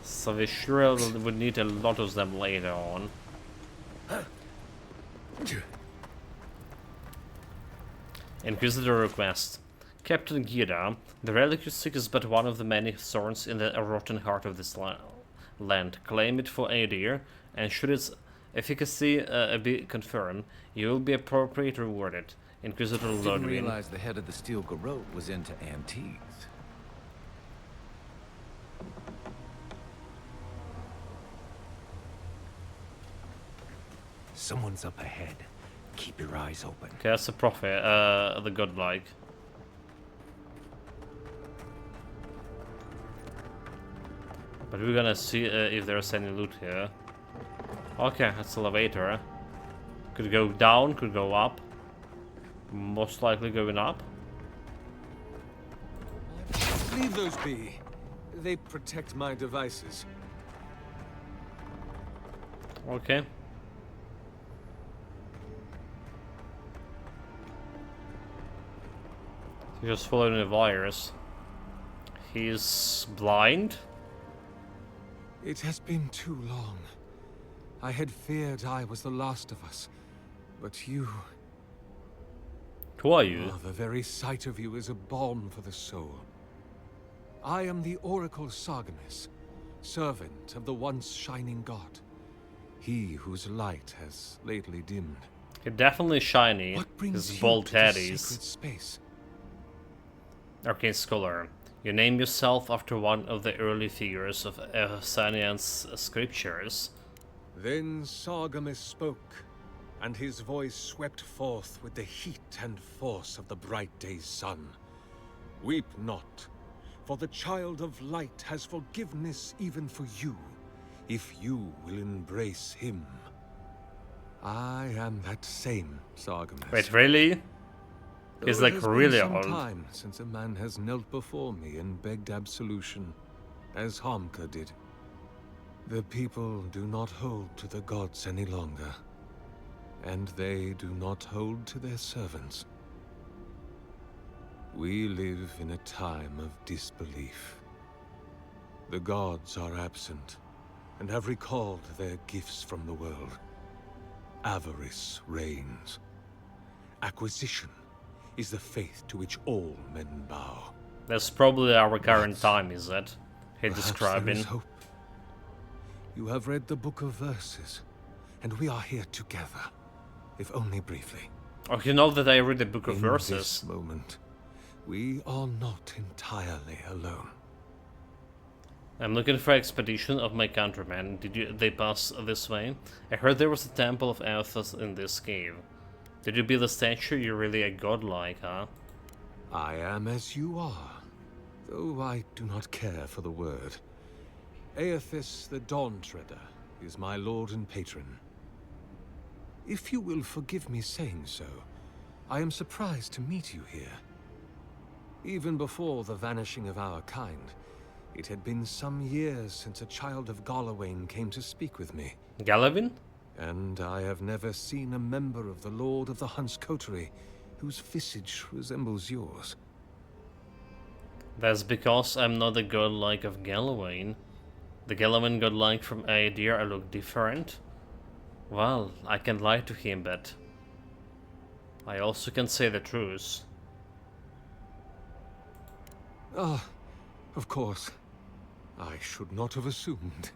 So we sure would need a lot of them later on. Inquisitor request. Captain Gira, the relic you seek is but one of the many thorns in the rotten heart of this land. Claim it for Adir, and should its efficacy be confirmed, you will be appropriately rewarded. Inquisitor Didn't Lodwin. realize the head of the Steel Garrote was into antiques. Someone's up ahead. Keep your eyes open. Okay, that's the prophet, the godlike. But we're gonna see if there's any loot here. Okay, that's elevator. Could go down, could go up. Most likely going up. Leave those be. They protect my devices. Okay. He's just following the wires. He's blind? It has been too long. I had feared I was the last of us. But you... Who are you? Oh, the very sight of you is a balm for the soul. I am the Oracle Sargenis, servant of the once shining god. He whose light has lately dimmed. You're definitely shiny. What brings His you bald to this teddies. sacred space? Arcane Scholar. You name yourself after one of the early figures of Sanian's scriptures. Then Sargemis spoke, and his voice swept forth with the heat and force of the bright day's sun. Weep not, for the child of light has forgiveness even for you, if you will embrace him. I am that same Sargemis. Wait, really? He's like really old. It has been some old. time since a man has knelt before me and begged absolution, as Hamka did. The people do not hold to the gods any longer, and they do not hold to their servants. We live in a time of disbelief. The gods are absent, and have recalled their gifts from the world. Avarice reigns. Acquisition is the faith to which all men bow. That's probably our current But time, is it? He perhaps describing. there is hope. You have read the Book of Verses, and we are here together, if only briefly. Oh, you know that I read the Book of In Verses. this moment, we are not entirely alone. I'm looking for expedition of my countrymen. They pass this way? I heard there was a temple of Athos in this cave. Did you build a statue? You're really a godlike, huh? I am as you are, though I do not care for the word. Aethys the Dawn Treader is my lord and patron. If you will forgive me saying so, I am surprised to meet you here. Even before the vanishing of our kind, it had been some years since a child of Galawain came to speak with me. Galavin? And I have never seen a member of the Lord of the Hunt's coterie whose visage resembles yours. That's because I'm not the godlike of Galawain. The Galawain godlike from Aedir, I look different. Well, I can lie to him, but I also can say the truth. Ah, of course. I should not have assumed.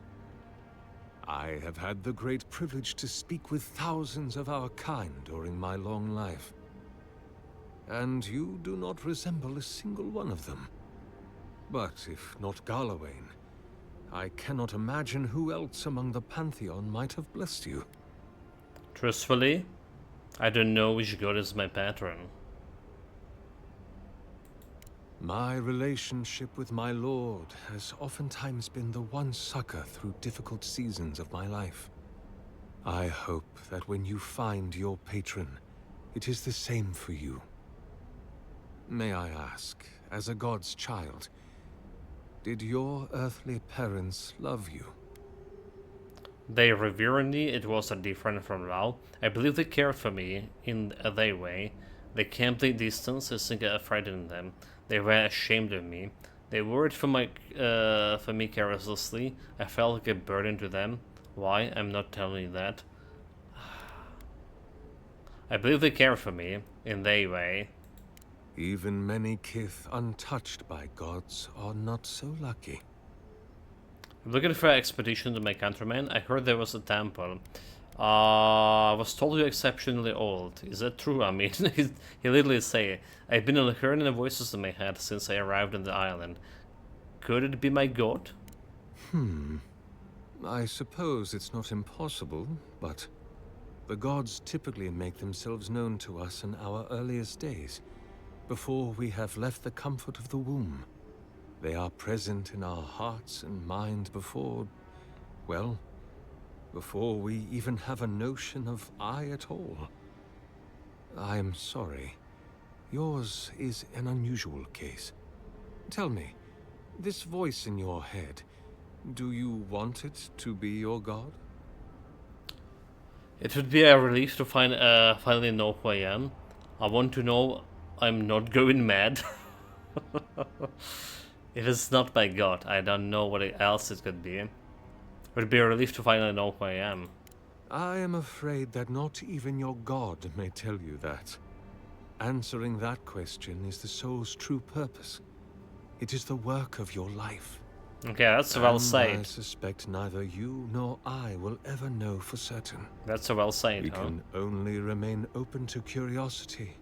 I have had the great privilege to speak with thousands of our kind during my long life. And you do not resemble a single one of them. But if not Galawain, I cannot imagine who else among the Pantheon might have blessed you. Truthfully, I don't know which god is my patron. My relationship with my lord has oftentimes been the one succor through difficult seasons of my life. I hope that when you find your patron, it is the same for you. May I ask, as a god's child, Did your earthly parents love you? They revere me, it was a different from now. I believe they cared for me in their way. They kept the distance, I think I frightened them. They were ashamed of me. They worried for me carelessly. I felt like a burden to them. Why? I'm not telling you that. I believe they cared for me in their way. Even many kith untouched by gods are not so lucky. I'm looking for an expedition to my countrymen. I heard there was a temple. I was told you're exceptionally old. Is that true? I mean, he literally say, I've been hearing the voices in my head since I arrived on the island. Could it be my god? I suppose it's not impossible, but the gods typically make themselves known to us in our earliest days, before we have left the comfort of the womb. They are present in our hearts and mind before, well, before we even have a notion of I at all. I am sorry. Yours is an unusual case. Tell me, this voice in your head, do you want it to be your god? It would be a relief to finally know who I am. I want to know I'm not going mad. If it's not my god, I don't know what else it could be. It would be a relief to finally know who I am. I am afraid that not even your god may tell you that. Answering that question is the soul's true purpose. It is the work of your life. Okay, that's well I said. suspect neither you nor I will ever know for certain. That's well said, We huh? can only remain open to curiosity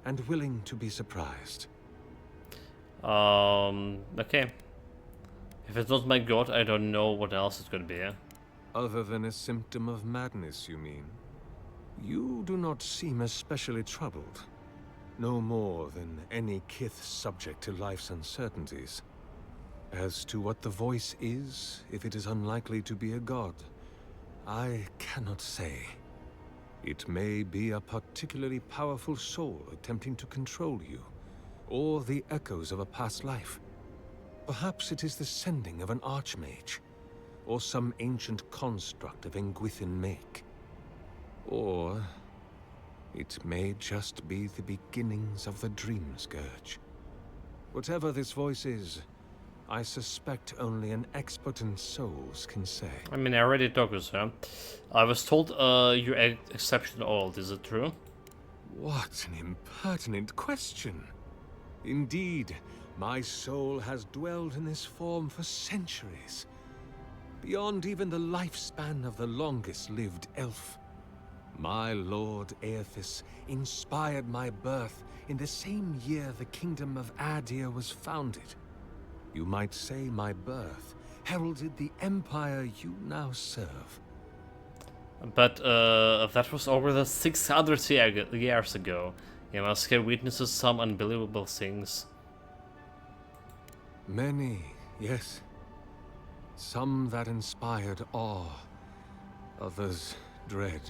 and willing to be surprised. Okay. If it's not my god, I don't know what else it could be. Other than a symptom of madness, you mean? You do not seem especially troubled. No more than any kith subject to life's uncertainties. As to what the voice is, if it is unlikely to be a god, I cannot say. It may be a particularly powerful soul attempting to control you, or the echoes of a past life. Perhaps it is the sending of an archmage, or some ancient construct of Engwithin make. Or it may just be the beginnings of the Dream Scourge. Whatever this voice is, I suspect only an expert in souls can say. I mean, I already talked with her. I was told you're exceptionally old, is it true? What an impertinent question. Indeed, my soul has dwelled in this form for centuries. Beyond even the lifespan of the longest-lived elf. My lord Aethys inspired my birth in the same year the kingdom of Adir was founded. You might say my birth heralded the empire you now serve. But that was over the 600 years ago. You must have witnessed some unbelievable things. Many, yes. Some that inspired awe, others dread.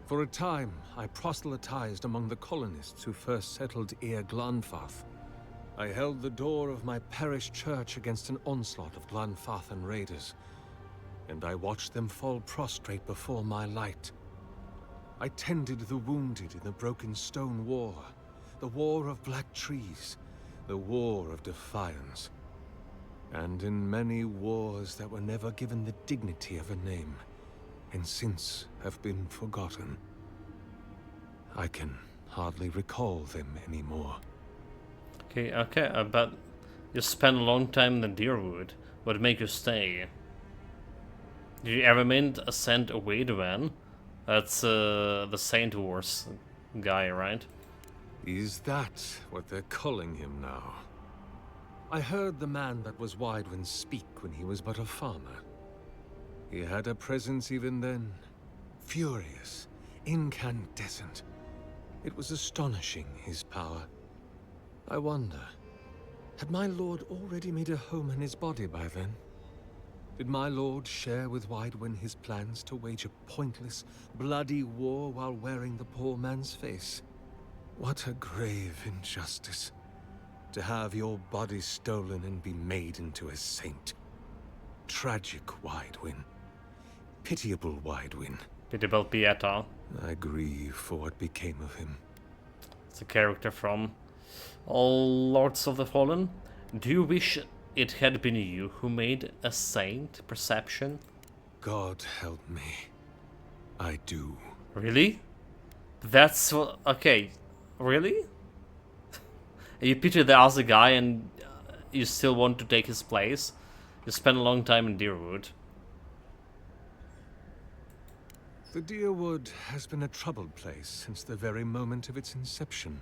For a time, I proselytized among the colonists who first settled Eir Glanfath. I held the door of my parish church against an onslaught of Glanfathan raiders, and I watched them fall prostrate before my light. I tended the wounded in the Broken Stone War, the War of Black Trees, the War of Defiance, and in many wars that were never given the dignity of a name, and since have been forgotten. I can hardly recall them anymore. Okay, but you spent a long time in the Deerwood. What made you stay? Did you ever mean to send away the van? That's the Saint Wars guy, right? Is that what they're calling him now? I heard the man that was Widewin speak when he was but a farmer. He had a presence even then. Furious, incandescent. It was astonishing, his power. I wonder, had my lord already made a home in his body by then? Did my lord share with Widewin his plans to wage a pointless, bloody war while wearing the poor man's face? What a grave injustice. To have your body stolen and be made into a saint. Tragic Widewin. Pitiable Widewin. Pitiable Pieta. I grieve for what became of him. It's a character from All Lords of the Fallen. Do you wish it had been you who made a saint, Perception? God help me. I do. Really? That's okay. Really? You pity the other guy and you still want to take his place? You spent a long time in Deerwood. The Deerwood has been a troubled place since the very moment of its inception.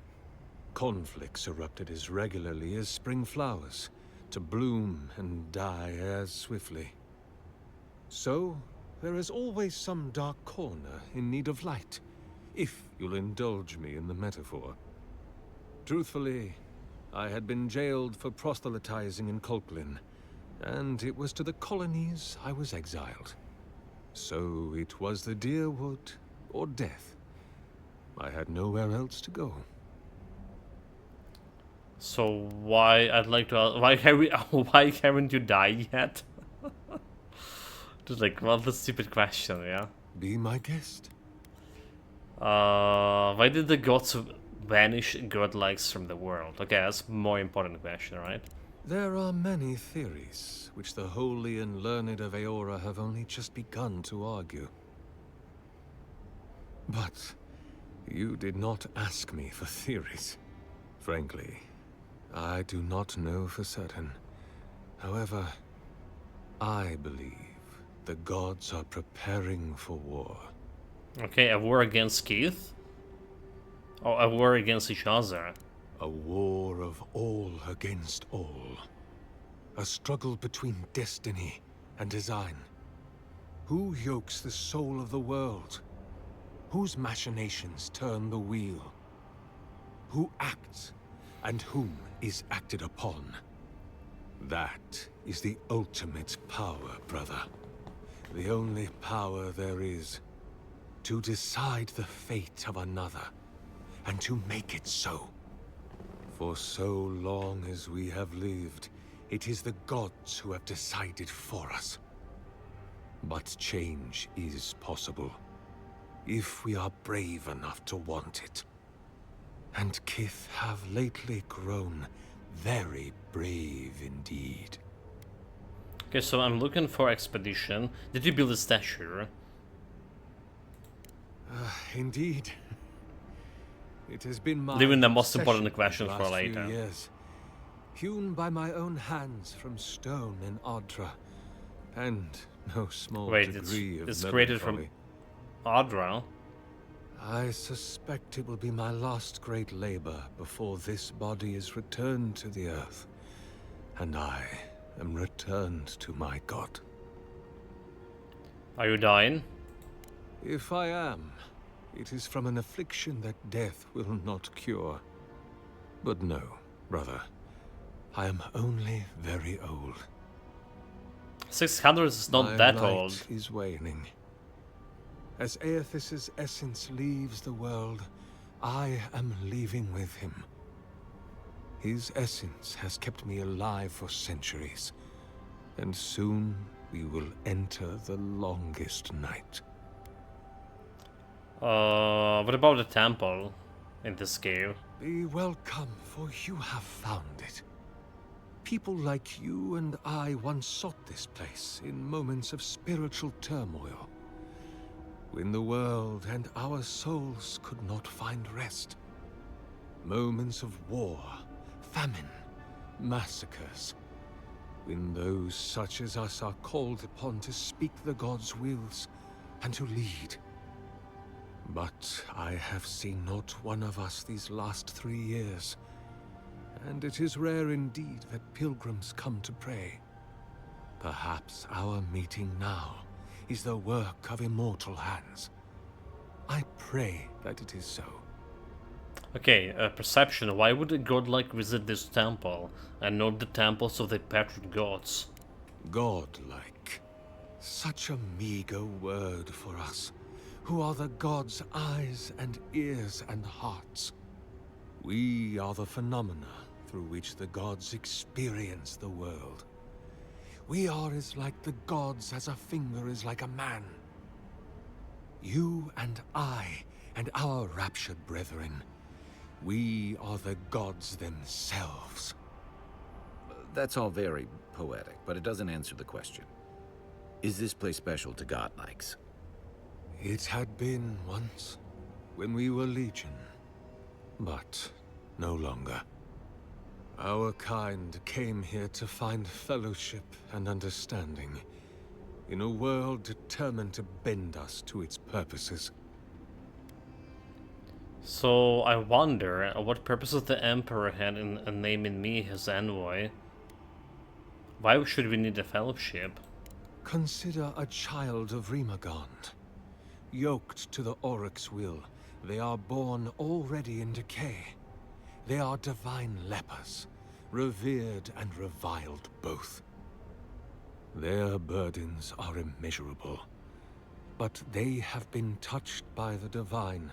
Conflicts erupted as regularly as spring flowers, to bloom and die as swiftly. So, there is always some dark corner in need of light, if you'll indulge me in the metaphor. Truthfully, I had been jailed for proselytizing in Colklin, and it was to the colonies I was exiled. So it was the Deerwood or death. I had nowhere else to go. So why, I'd like to ask, why haven't you died yet? Just like, what a stupid question, yeah? Be my guest. Why did the gods banish godlikes from the world? Okay, that's a more important question, right? There are many theories, which the holy and learned of Eora have only just begun to argue. But you did not ask me for theories. Frankly, I do not know for certain. However, I believe the gods are preparing for war. Okay, a war against Keith? Or a war against each other? A war of all against all. A struggle between destiny and design. Who yokes the soul of the world? Whose machinations turn the wheel? Who acts and whom is acted upon? That is the ultimate power, brother. The only power there is. To decide the fate of another, and to make it so. For so long as we have lived, it is the gods who have decided for us. But change is possible, if we are brave enough to want it. And Kith have lately grown very brave indeed. Okay, so I'm looking for expedition. Did you build a statue? Indeed. It has been my Leaving the most obsession important question the for last later. few years. Hewn by my own hands from stone in Ardra, and no small Wait, degree of it's created from melancholy. Ardra? I suspect it will be my last great labor before this body is returned to the earth, and I am returned to my god. Are you dying? If I am, it is from an affliction that death will not cure. But no, brother. I am only very old. 600 is not My that light old. is waning. As Aethys' essence leaves the world, I am leaving with him. His essence has kept me alive for centuries, and soon we will enter the longest night. What about the temple in this cave? Be welcome, for you have found it. People like you and I once sought this place in moments of spiritual turmoil, when the world and our souls could not find rest. Moments of war, famine, massacres, when those such as us are called upon to speak the gods' wills and to lead. But I have seen not one of us these last 3 years, and it is rare indeed that pilgrims come to pray. Perhaps our meeting now is the work of immortal hands. I pray that it is so. Okay, perception. Why would a godlike visit this temple and not the temples of the patron gods? Godlike. Such a meager word for us, who are the gods' eyes and ears and hearts. We are the phenomena through which the gods experience the world. We are as like the gods as a finger is like a man. You and I, and our raptured brethren, we are the gods themselves. That's all very poetic, but it doesn't answer the question. Is this place special to godlikes? It had been once, when we were legion, but no longer. Our kind came here to find fellowship and understanding, in a world determined to bend us to its purposes. So I wonder what purposes the Emperor had in naming me his envoy. Why should we need a fellowship? Consider a child of Rimagond. Yoked to the Oryx's will, they are born already in decay. They are divine lepers, revered and reviled both. Their burdens are immeasurable, but they have been touched by the divine,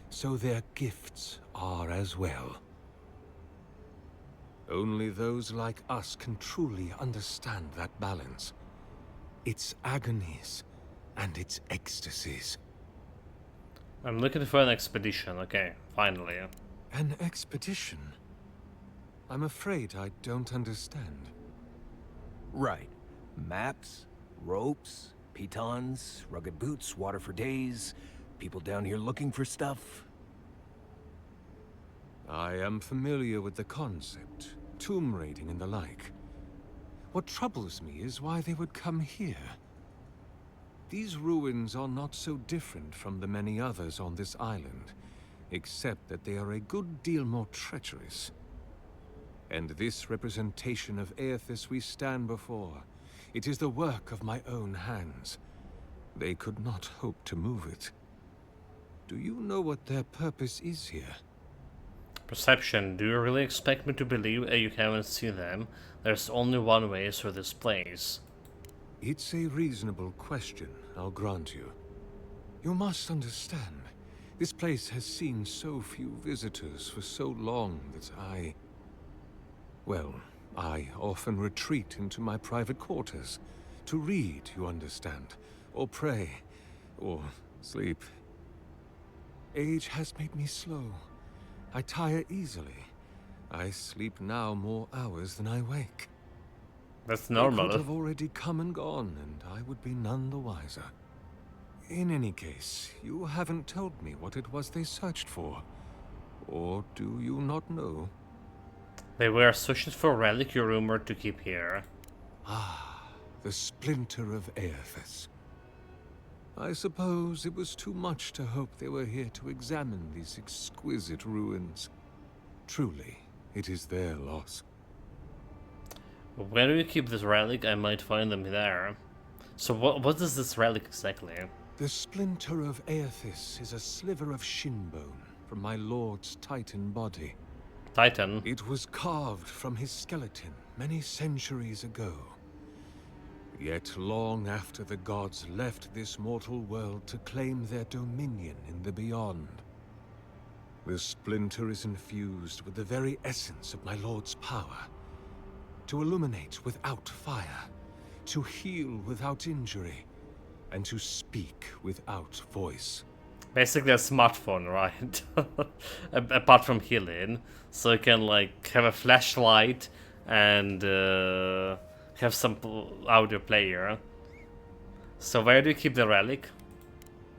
so their gifts are as well. Only those like us can truly understand that balance, its agonies and its ecstasies. I'm looking for an expedition. Okay, finally. An expedition? I'm afraid I don't understand. Right. Maps, ropes, pitons, rugged boots, water for days, people down here looking for stuff. I am familiar with the concept, tomb raiding and the like. What troubles me is why they would come here. These ruins are not so different from the many others on this island, except that they are a good deal more treacherous. And this representation of Aethys we stand before, it is the work of my own hands. They could not hope to move it. Do you know what their purpose is here? Perception. Do you really expect me to believe you haven't seen them? There's only one way through this place. It's a reasonable question, I'll grant you. You must understand, this place has seen so few visitors for so long that well, I often retreat into my private quarters. To read, you understand, or pray, or sleep. Age has made me slow. I tire easily. I sleep now more hours than I wake. That's They normal. could have already come and gone, and I would be none the wiser. In any case, you haven't told me what it was they searched for. Or do you not know? They were searching for a relic you're rumored to keep here. Ah, the splinter of Aethys. I suppose it was too much to hope they were here to examine these exquisite ruins. Truly, it is their loss. Where do you keep this relic? I might find them there. So what is this relic exactly? The splinter of Aethys is a sliver of shin bone from my lord's Titan body. Titan? It was carved from his skeleton many centuries ago. Yet long after the gods left this mortal world to claim their dominion in the beyond. The splinter is infused with the very essence of my lord's power. To illuminate without fire, to heal without injury, and to speak without voice. Basically a smartphone, right? Apart from healing. So you can like have a flashlight and have some audio player. So where do you keep the relic?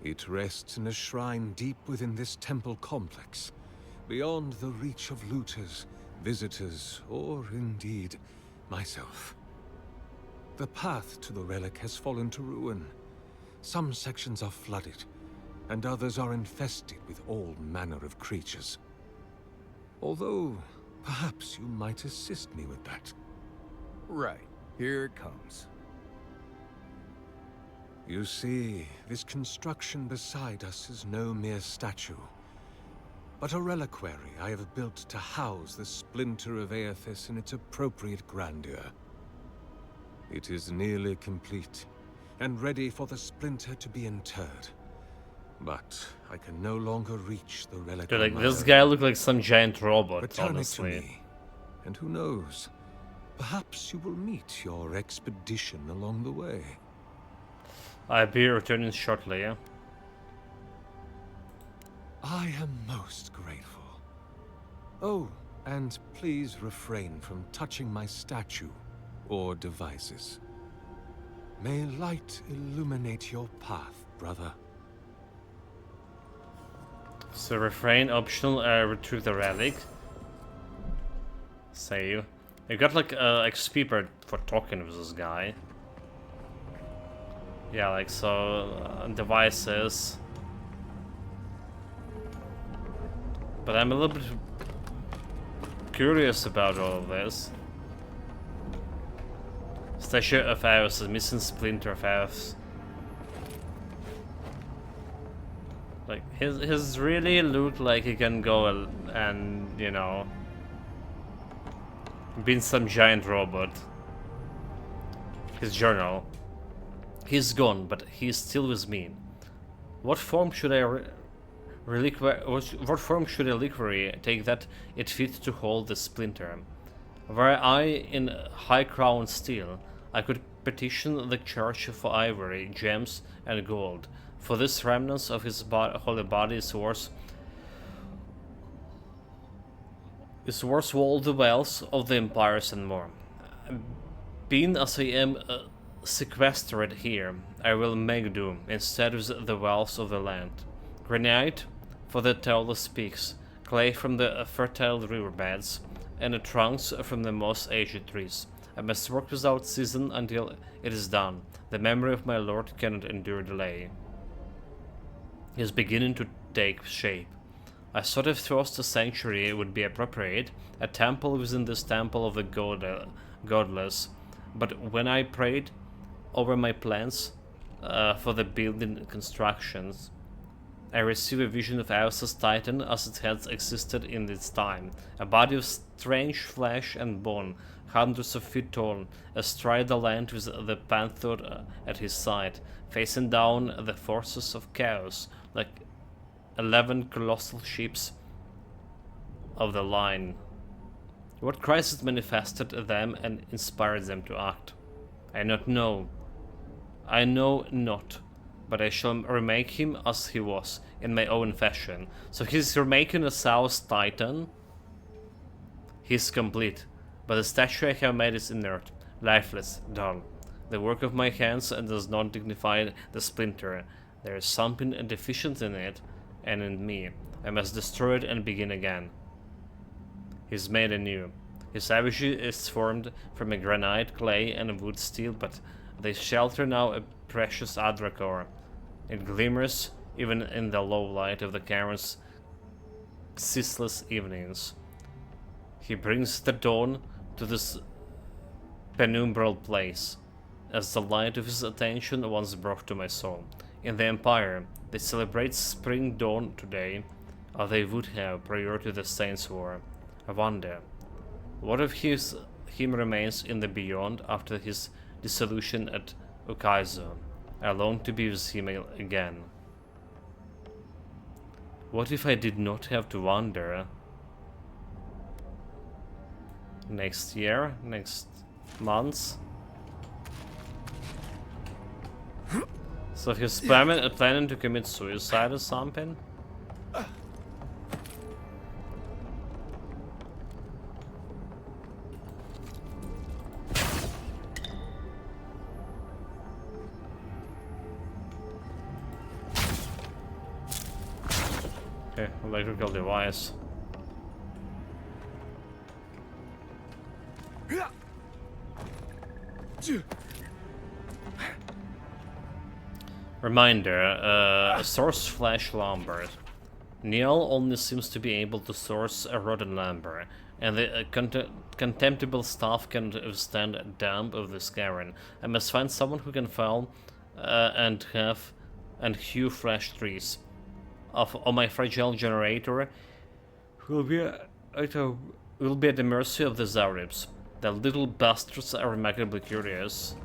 It rests in a shrine deep within this temple complex, beyond the reach of looters, visitors, or indeed, myself. The path to the relic has fallen to ruin. Some sections are flooded, and others are infested with all manner of creatures. Although, perhaps you might assist me with that. Right. Here it comes. You see, this construction beside us is no mere statue, but a reliquary I have built to house the splinter of Aethys in its appropriate grandeur. It is nearly complete, and ready for the splinter to be interred. But I can no longer reach the relic. Dude, like this guy looked like some giant robot, Return honestly. it to me, And who knows, perhaps you will meet your expedition along the way. I'll be returning shortly, yeah? I am most grateful. Oh, and please refrain from touching my statue or devices. May light illuminate your path, brother. So refrain, optional, retrieve the relic. Save. You got like XP for talking with this guy. Yeah, like so devices. But I'm a little bit curious about all of this. Statue of Avowed, a missing splinter of Avowed. Like, his really look like he can go and, you know, be some giant robot. His journal. He's gone, but he's still with me. What form should what form should a reliquary take that it fits to hold the splinter? Were I in high crown steel, I could petition the church for ivory, gems, and gold. For this remnants of his holy body is worth all the wealth of the empires and more. Being as I am sequestered here, I will make do instead of the wealth of the land. Granite for the tallest peaks, clay from the fertile riverbeds, and the trunks from the most aged trees. I must work without season until it is done. The memory of my lord cannot endure delay. He is beginning to take shape. I thought if first a sanctuary would be appropriate, a temple within this temple of the godless. But when I prayed over my plans for the building constructions, I received a vision of Aos's Titan as it had existed in its time. A body of strange flesh and bone, hundreds of feet tall, astride the land with the panther at his side, facing down the forces of chaos, like 11 colossal ships of the line. What crisis manifested them and inspired them to act? I know not, but I shall remake him as he was, in my own fashion. So he's remaking a South Titan. He's complete, but the statue I have made is inert, lifeless, dull. The work of my hands does not dignify the splinter. There is something deficient in it, and in me. I must destroy it and begin again. He's made anew. His effigy is formed from a granite, clay, and wood steel, but they shelter now a precious Adracore. It glimmers even in the low light of the cavern's ceaseless evenings. He brings the dawn to this penumbral place, as the light of his attention once brought to my soul. In the Empire, they celebrate spring dawn today, or they would have prior to the Saints' War. I wonder, what if him remains in the beyond after his dissolution at Ukaizo? I long to be with him again. What if I did not have to wander? Next year? Next month? So he's planning to commit suicide or something? Okay, electrical device. Reminder, source flash lumber. Neil only seems to be able to source a rotten lumber, and the contemptible stuff can withstand damp of this cavern. I must find someone who can fell and hew fresh trees. On my fragile generator will be at the mercy of the Zaribs. The little bastards are remarkably curious.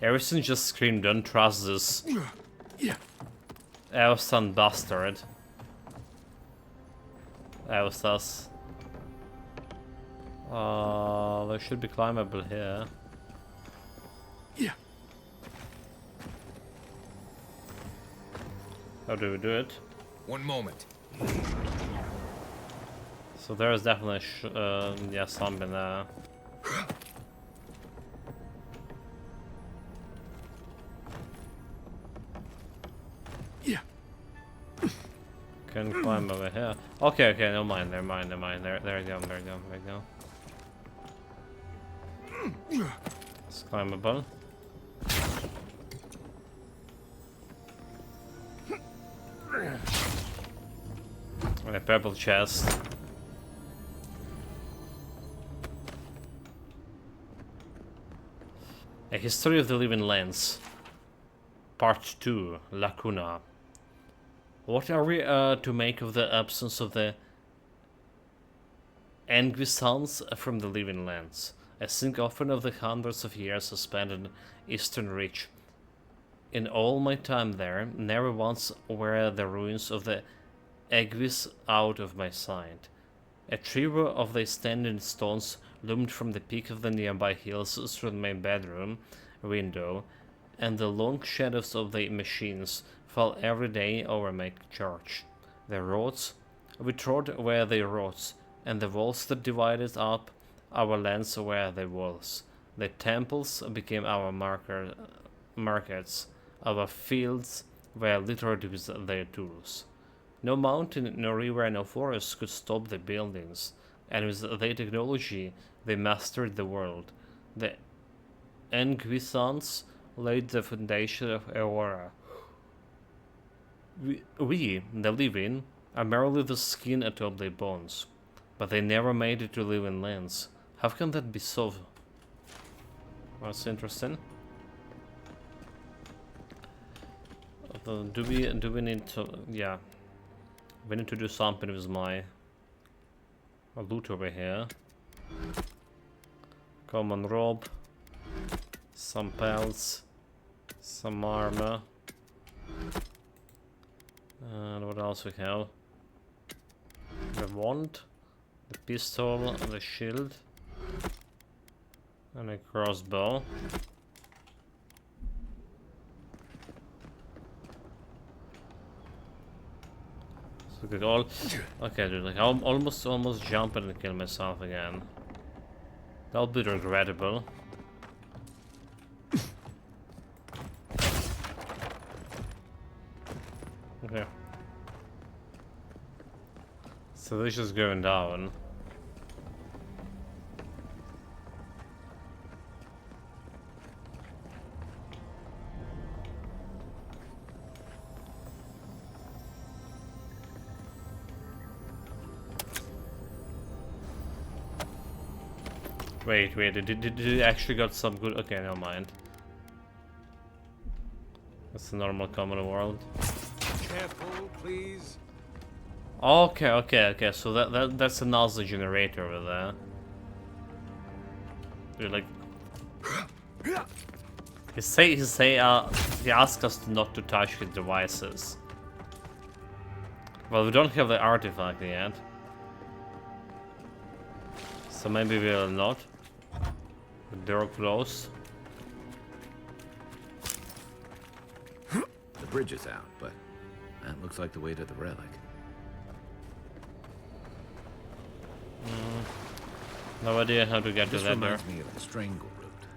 Everything just screamed, don't trust this Elfson bastard. Elfsas. They should be climbable here. How do we do it? One moment. So there is definitely yeah, something there. Can climb over here. Okay, never mind. There you go, there you go. It's climbable. And a purple chest. A History of the Living Lands. Part 2, Lacuna. What are we to make of the absence of the Anguissans from the Living Lands? I think often of the hundreds of years spent in Eastern Reach. In all my time there, never once were the ruins of the Aegwis out of my sight. A trio of the standing stones loomed from the peak of the nearby hills through my bedroom window, and the long shadows of the machines fell every day over my church. The roads we trod were the roads, and the walls that divided up our lands were the walls. The temples became our markets. Our fields were littered with their tools. No mountain, no river, no forest could stop the buildings, and with their technology they mastered the world. The Anguissans laid the foundation of Aurora. We, the living, are merely the skin atop their bones, but they never made it to living lands. How can that be so? That's interesting. Do we need to? Yeah, we need to do something with my loot over here. Common robe, some pelts, some armor. And what else we have? The wand, the pistol, the shield, and a crossbow. So we could all... Okay, dude, like I'll almost jump and kill myself again. That'll be regrettable. Okay. So this is going down. Wait, did it actually got some good... Okay, never mind. That's the normal common world. Careful, please. Okay, so that's a nozzle generator over there. Dude, like... He asked us not to touch his devices. Well, we don't have the artifact yet. So maybe we'll not. The door closed. The bridge is out, but that looks like the way to the relic. No idea how to get to This that door. reminds me of the strangle route.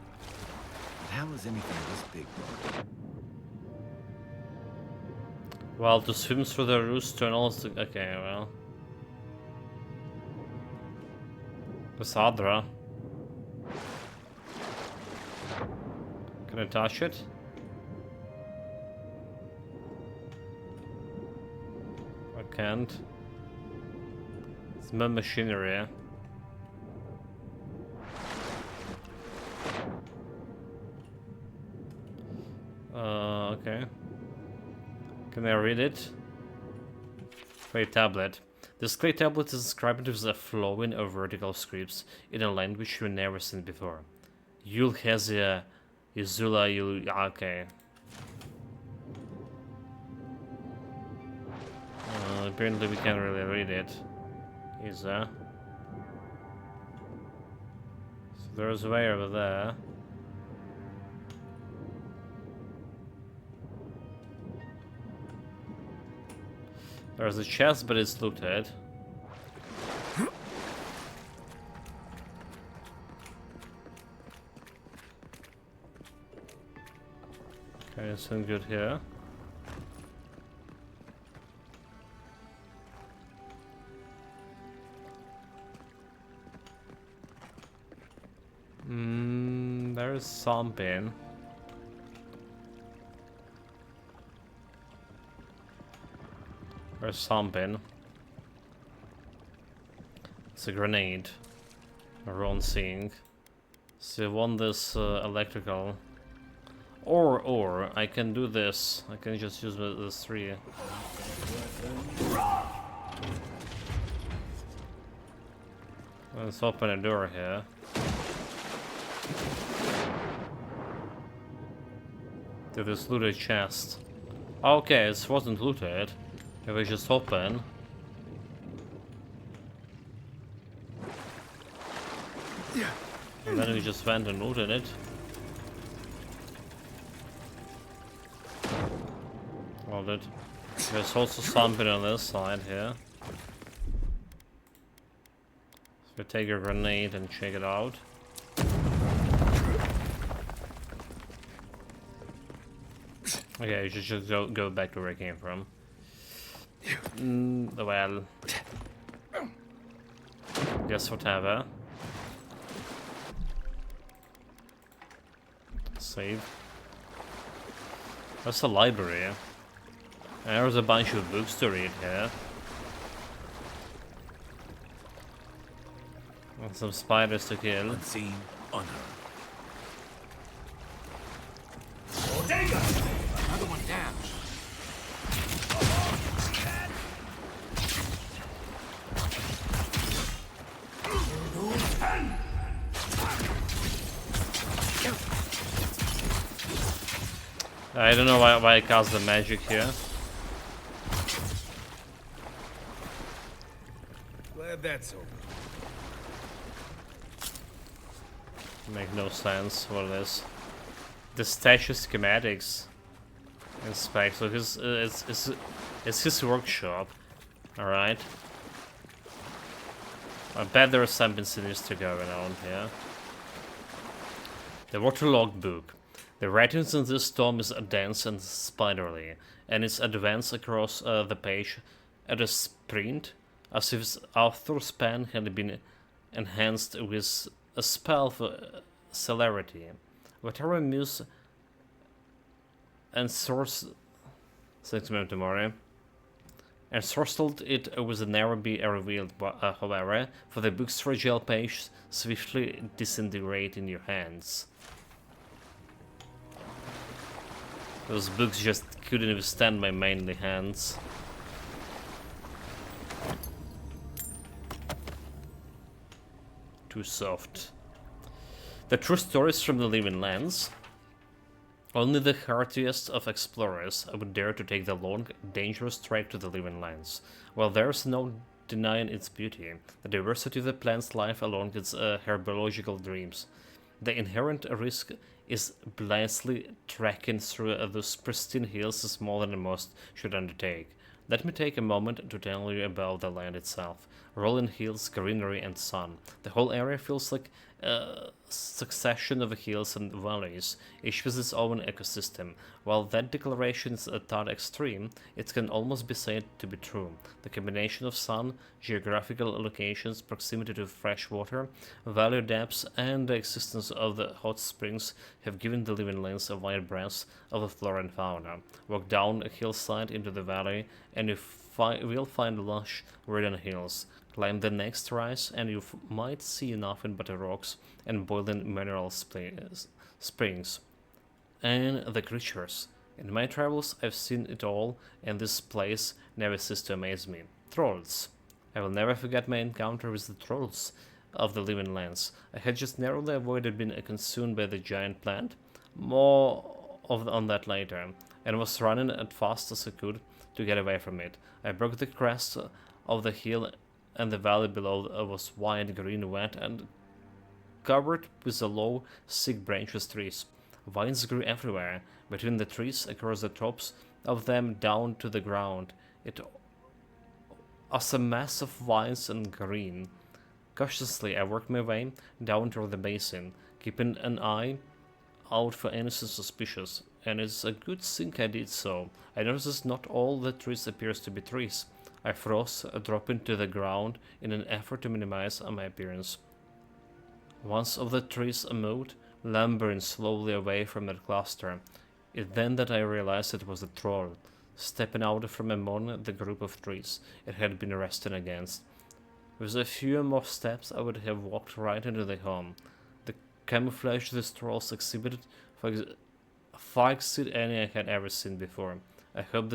But how is anything this big broken? Well, to swim through the roost tunnels... Okay, well... Cassandra. Can I touch it? I can't. It's my machinery. Okay. Can I read it? Clay tablet. This clay tablet is inscribed with the flowing or vertical scripts in a language you've never seen before. Yul Hezia Izula, okay. Apparently we can't really read it. Is there? So there's a way over there. There's a chest, but it's looted. Okay, it's some good here. There's something. There's something. It's a grenade. We're seeing. So I want this electrical. Or I can do this. I can just use this 3. Let's open a door here. To this looted chest. Okay, it wasn't looted. It was just open. And then we just went and looted it. Well, there's also something on this side here. So we take a grenade and check it out. Okay, you should just go back to where I came from. Well, guess whatever. Save. That's a library. There's a bunch of books to read here. And some spiders to kill. Unseen, unheard. Another one down. I don't know why I cast the magic here. Glad that's over. Make no sense what it is. The statue schematics. Inspect. So it's his workshop. Alright. I bet there's something sinister going on here. The waterlogged book. The writings in this tome is dense and spiderly, and its advance across the page at a sprint, as if its author's pen had been enhanced with a spell for celerity. Whatever muse and source tomorrow. And sorcelled it would never be revealed, however, for the book's fragile page swiftly disintegrate in your hands. Those books just couldn't withstand my manly hands. Too soft. The true stories from the living lands. Only the heartiest of explorers would dare to take the long, dangerous trek to the living lands. While there's no denying its beauty, the diversity of the plant's life along its herbological dreams. The inherent risk is blindly trekking through those pristine hills is more than most should undertake. Let me take a moment to tell you about the land itself. Rolling hills, greenery and sun. The whole area feels like a succession of hills and valleys, each with its own ecosystem. While that declaration is a tad extreme, it can almost be said to be true. The combination of sun, geographical locations, proximity to fresh water, valley depths, and the existence of the hot springs have given the living lands a wide breadth of the flora and fauna. Walk down a hillside into the valley, and you will find lush, verdant hills. Climb the next rise, and you might see nothing but rocks and boiling mineral springs. And the creatures. In my travels, I've seen it all, and this place never ceases to amaze me. Trolls. I will never forget my encounter with the trolls of the living lands. I had just narrowly avoided being consumed by the giant plant. More on that later, and was running as fast as I could to get away from it. I broke the crest of the hill, and the valley below was wide, green, wet, and covered with the low, thick branchless trees. Vines grew everywhere, between the trees, across the tops of them, down to the ground. It was a mass of vines and green. Cautiously, I worked my way down toward the basin, keeping an eye out for anything suspicious, and it's a good thing I did so. I noticed not all the trees appears to be trees. I froze, dropping to the ground in an effort to minimize my appearance. Once of the trees moved, lumbering slowly away from their cluster. It then that I realized it was a troll, stepping out from among the group of trees it had been resting against. With a few more steps I would have walked right into the home. The camouflage these trolls exhibited far exceeded any I had ever seen before. I hope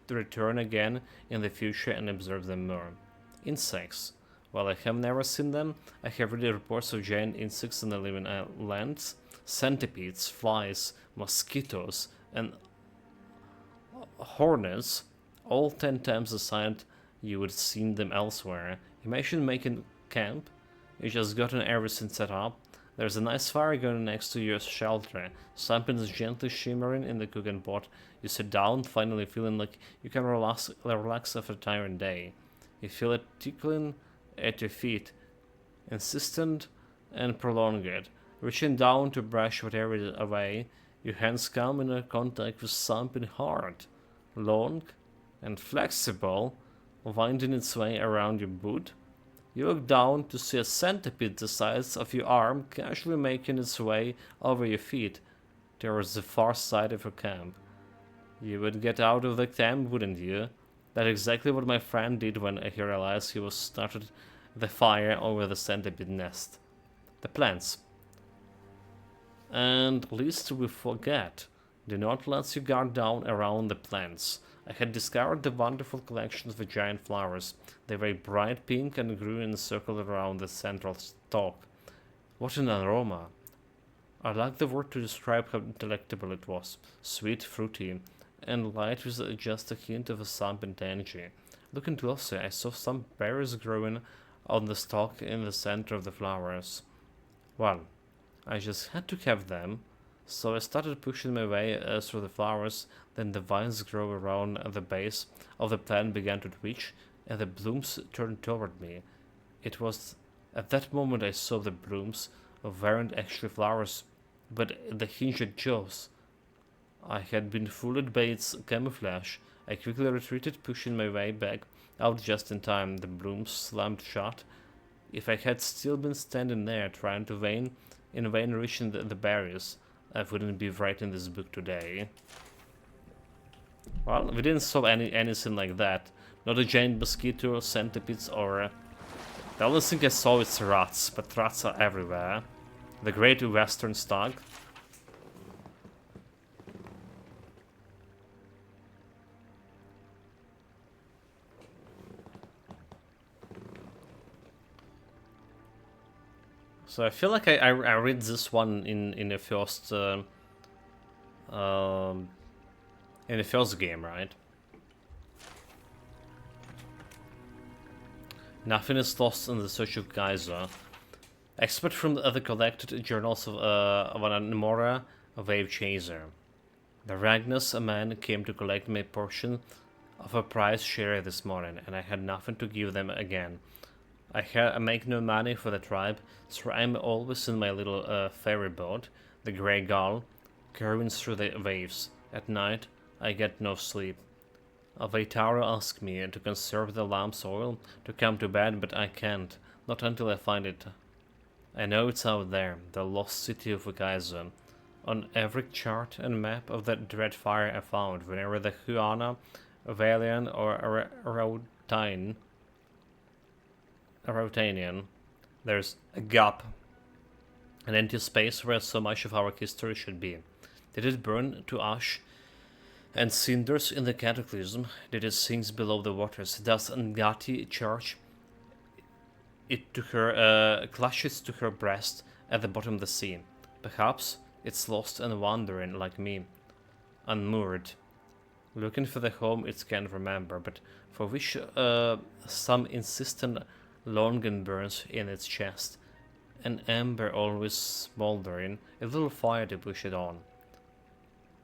to return again in the future and observe them more. Insects. While I have never seen them, I have read reports of giant insects in the living lands, centipedes, flies, mosquitoes, and hornets, all 10 times the size you would seen them elsewhere. Imagine making camp. You just gotten everything set up. There's a nice fire going next to your shelter. Something is gently shimmering in the cooking pot. You sit down, finally feeling like you can relax after a tiring day. You feel it tickling at your feet, insistent and prolonged. Reaching down to brush whatever is away, your hands come in contact with something hard, long, and flexible, winding its way around your boot. You look down to see a centipede the size of your arm casually making its way over your feet towards the far side of your camp. You would get out of the camp, wouldn't you? That's exactly what my friend did when he realized he was started the fire over the centipede nest. The plants. And lest we forget, do not let your guard down around the plants. I had discovered the wonderful collection of giant flowers. They were bright pink and grew in a circle around the central stalk. What an aroma! I lack the word to describe how delectable it was. Sweet, fruity, and light with just a hint of something tangy. Looking closer, I saw some berries growing on the stalk in the center of the flowers. Well, I just had to have them, so I started pushing my way through the flowers. Then the vines grew around the base of the plant, began to twitch, and the blooms turned toward me. It was at that moment I saw the blooms weren't actually flowers, but the hinged jaws. I had been fooled by its camouflage. I quickly retreated, pushing my way back out just in time. The blooms slammed shut. If I had still been standing there, trying to in vain reaching the berries, I wouldn't be writing this book today. Well, we didn't solve anything like that. Not a giant mosquito, centipedes, or... The only thing I saw is rats, but rats are everywhere. The great western stag. So I feel like I read this one in the first game, right? Nothing is lost in the search of Geyser. Expert from the collected journals of an Amora, a wave chaser. The Ragnus, a man, came to collect my portion of a prize share this morning, and I had nothing to give them again. I make no money for the tribe, so I'm always in my little ferry boat, the Grey Gull, curving through the waves. At night, I get no sleep. Vaitaro asked me to conserve the lamp's oil to come to bed, but I can't, not until I find it. I know it's out there, the lost city of Geyser. On every chart and map of that dread fire I found, whenever the Huana, Valian, or Rotanian, there's a gap, an empty space where so much of our history should be. Did it burn to ash and cinders in the cataclysm? Did it sink below the waters? Does Ngati charge it to her, clutches to her breast at the bottom of the sea? Perhaps It's lost and wandering like me, unmoored, looking for the home it can't remember, but for which some insistent longing burns in its chest, an ember always smoldering, a little fire to push it on.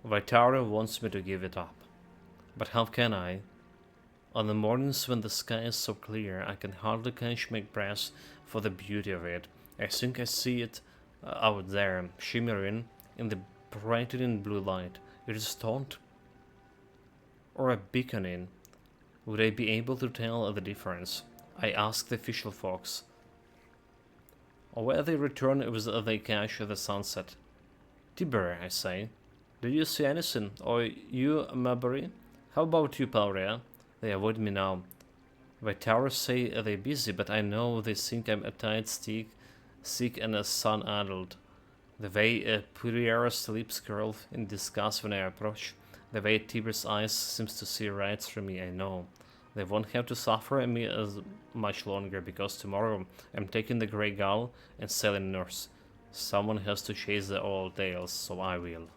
Vaitara wants me to give it up, but how can I? On the mornings when the sky is so clear, I can hardly catch my breath for the beauty of it. I think I see it out there, shimmering in the brightening blue light. It is taunt or a beaconing. Would I be able to tell the difference? I asked the official folks. Or where they return with they catch the sunset. Tibber, I say. Do you see anything? Or you, Mabry? How about you, Pauria? They avoid me now. Vaitara say they're busy, but I know they think I'm a tight stick, sick and a sun-addled. The way Puriera's lips curl in disgust when I approach, the way Tiber's eyes seems to see right through me, I know. They won't have to suffer me as much longer, because tomorrow I'm taking the Grey Gull and sailing north. Someone has to chase the old tales, so I will.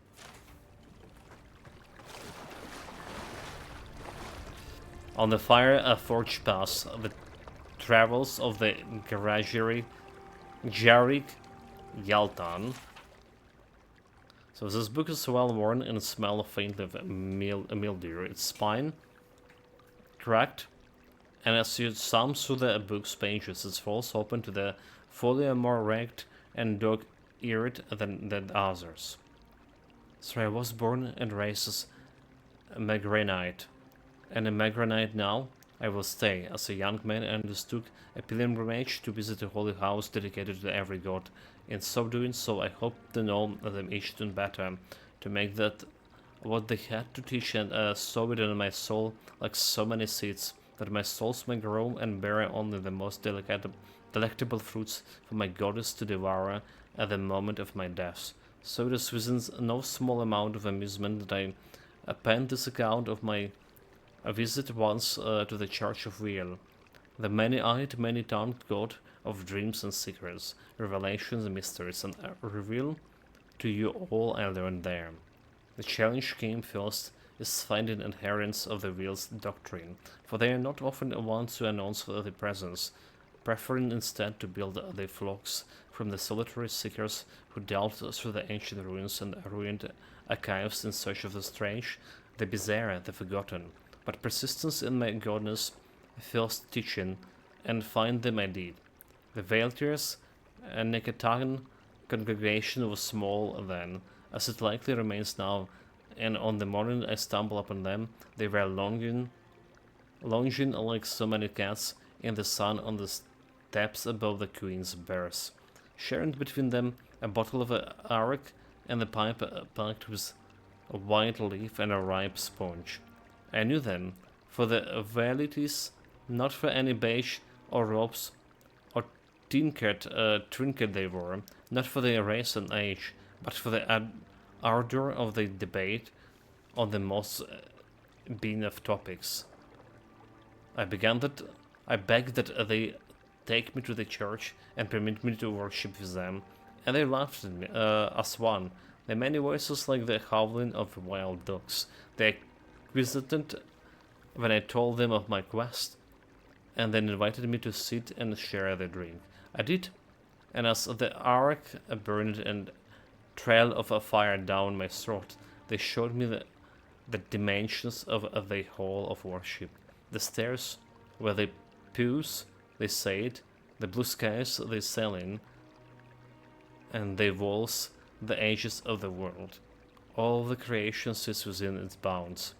On the Fire Forge Pass, the travels of the Garajiri Jarik Yaltan. So this book is well worn and smells faintly of mildew. Its spine cracked, and as you thumb through the book's pages, it falls open to the folio more ragged and dog-eared than others. So I was born and raised as a Magranite, and a Magranite now I will stay. As a young man, I undertook a pilgrimage to visit a holy house dedicated to every god. In so doing, I hope to know them each tune better, to make that what they had to teach and sow it in my soul like so many seeds, that my souls may grow and bear only the most delectable fruits for my goddess to devour at the moment of my death. So it is within no small amount of amusement that I append this account of my visit once to the Church of Wheel, the many-eyed, many-tongued god of dreams and secrets, revelations and mysteries, and reveal to you all I learned there. The challenge came first is finding adherents of the Wheel's doctrine, for they are not often the ones to announce their presence, preferring instead to build their flocks from the solitary seekers who delved through the ancient ruins and ruined archives in search of the strange, the bizarre, the forgotten. But persistence in my goddess first teaching, and find them I did. The Vailtiers and Nekatagan congregation was small then, as it likely remains now, and on the morning I stumbled upon them, they were lounging like so many cats in the sun on the steps above the Queen's berth, sharing between them a bottle of arak and the pipe packed with a white leaf and a ripe sponge. I knew them for the vanities, not for any beige or robes or trinket they wore, not for their race and age, but for the ardor of the debate on the most bean of topics. I begged that they take me to the church and permit me to worship with them, and they laughed at me as one. Their many voices like the howling of wild dogs. They visited when I told them of my quest, and then invited me to sit and share their drink. I did, and as the ark burned and trail of a fire down my throat, they showed me the dimensions of the hall of worship. The stairs were the pews they sat, the blue skies they sail in, and the walls the ages of the world. All the creation sits within its bounds.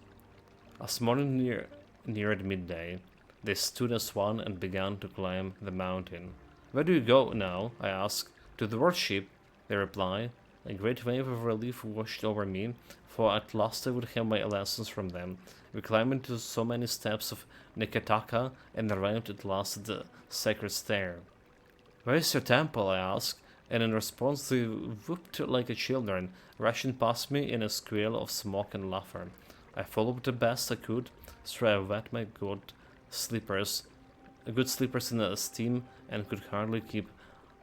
As morning neared midday, they stood as one and began to climb the mountain. Where do you go now? I asked. To the worship, they reply. A great wave of relief washed over me, for at last I would have my lessons from them. We climbed into so many steps of Nekataka and arrived at last at the sacred stair. Where is your temple? I asked, and in response they whooped like children, rushing past me in a squeal of smoke and laughter. I followed the best I could, so I wet my good slippers in the steam, and could hardly keep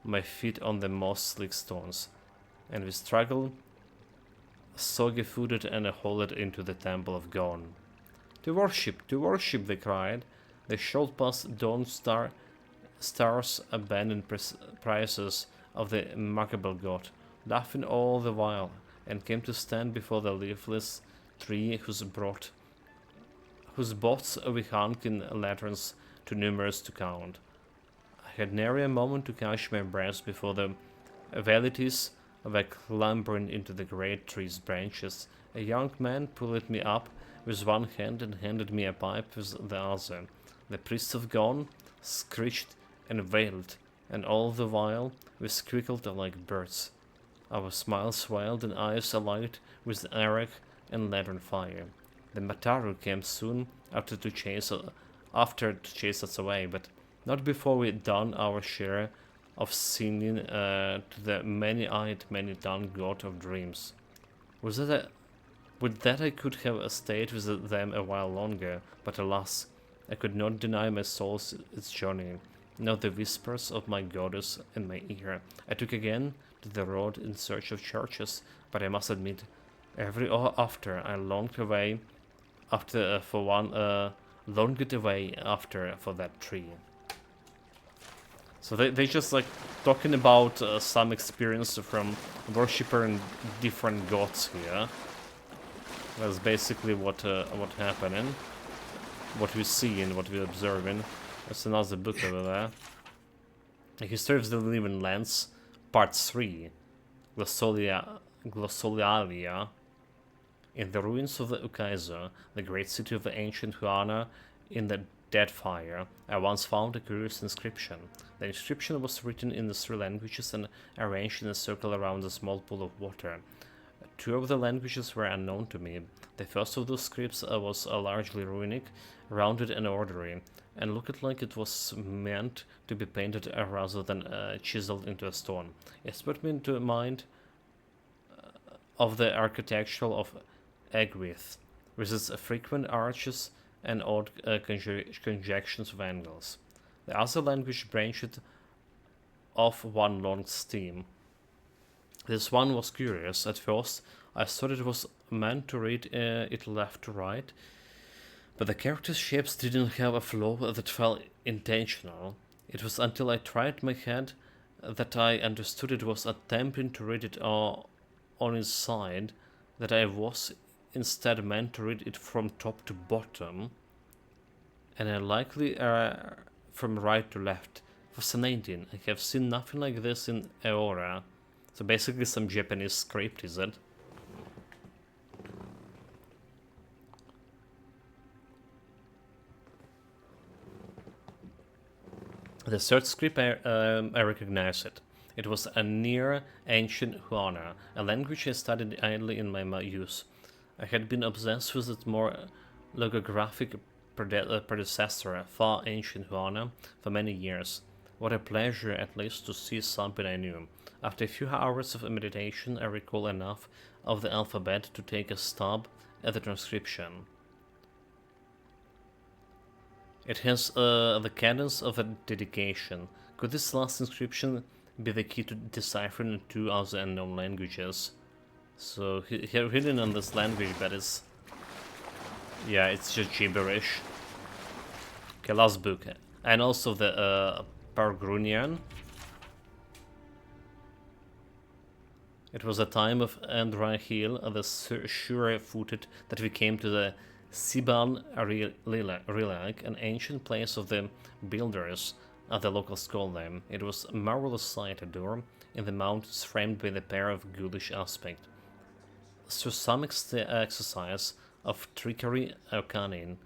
my feet on the moss-slick stones. and we struggled, soggy-footed and hauled into the Temple of Gon. To worship, they cried. They showed past dawn stars abandoned prices of the remarkable god, laughing all the while, and came to stand before the leafless tree whose boughs we hung in lanterns too numerous to count. I had nary a moment to catch my breath before the velities were clambering into the great tree's branches. A young man pulled me up with one hand and handed me a pipe with the other. The priests of Gon screeched and wailed, and all the while we squeaked like birds. Our smiles wild and eyes alight with arrow and lantern fire. The Mataru came soon after to chase us away, but not before we'd done our share of singing to the many-eyed, many-tongued god of dreams. With that I could have stayed with them a while longer, but alas, I could not deny my soul its journey, not the whispers of my goddess in my ear. I took again to the road in search of churches, but I must admit, every after I longed away after for that tree. So they just like talking about some experience from worshipping different gods here. That's basically what happening, what we see and what we're observing. There's another book over there. The History of the Living Lands, Part 3, Glossolalia. In the ruins of the Ukaizo, the great city of the ancient Huana in the Dead Fire, I once found a curious inscription. The inscription was written in the 3 languages and arranged in a circle around a small pool of water. 2 of the languages were unknown to me. The first of those scripts was largely runic, rounded and orderly, and looked like it was meant to be painted rather than chiseled into a stone. It put me into mind of the architecture of Egwith, with its frequent arches and odd conjunctions of angles. The other language branched off one long stem. This one was curious. At first, I thought it was meant to read it left to right, but the characters' shapes didn't have a flow that felt intentional. It was until I tried my head that I understood it was attempting to read it on its side, that I was instead meant to read it from top to bottom, and I likely from right to left. Fascinating. I have seen nothing like this in Eora. So basically some Japanese script, is it? The third script, I recognize it. It was a near ancient Huana, a language I studied idly in my youth. I had been obsessed with its more logographic predecessor, far ancient Huana, for many years. What a pleasure, at least, to see something I knew. After a few hours of meditation, I recall enough of the alphabet to take a stab at the transcription. It has the cadence of a dedication. Could this last inscription be the key to deciphering the 2 other unknown languages? So, here written in this language, but it's... yeah, it's just gibberish. Okay, last book. And also the Pargrunian. It was a time of Andrahil, the sure-footed, that we came to the Siban Rilag, an ancient place of the builders, as the locals call them. It was a marvelous sight, a door in the mountains framed by the pair of ghoulish aspect. Through some exercise of trickery or cunning,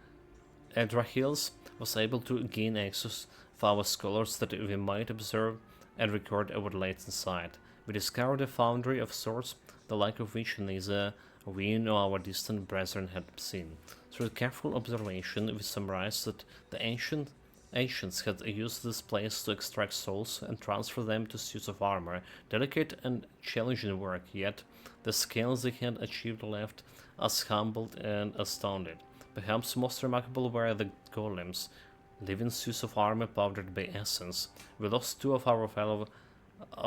Andrahils was able to gain access for our scholars that we might observe and record our latent sight. We discovered a foundry of sorts, the like of which neither we nor our distant brethren had seen. Through careful observation, we summarized that the ancients had used this place to extract souls and transfer them to suits of armor, delicate and challenging work, yet the scales they had achieved left us humbled and astounded. Perhaps most remarkable were the golems, living suits of armor powdered by essence. We lost 2 of our fellow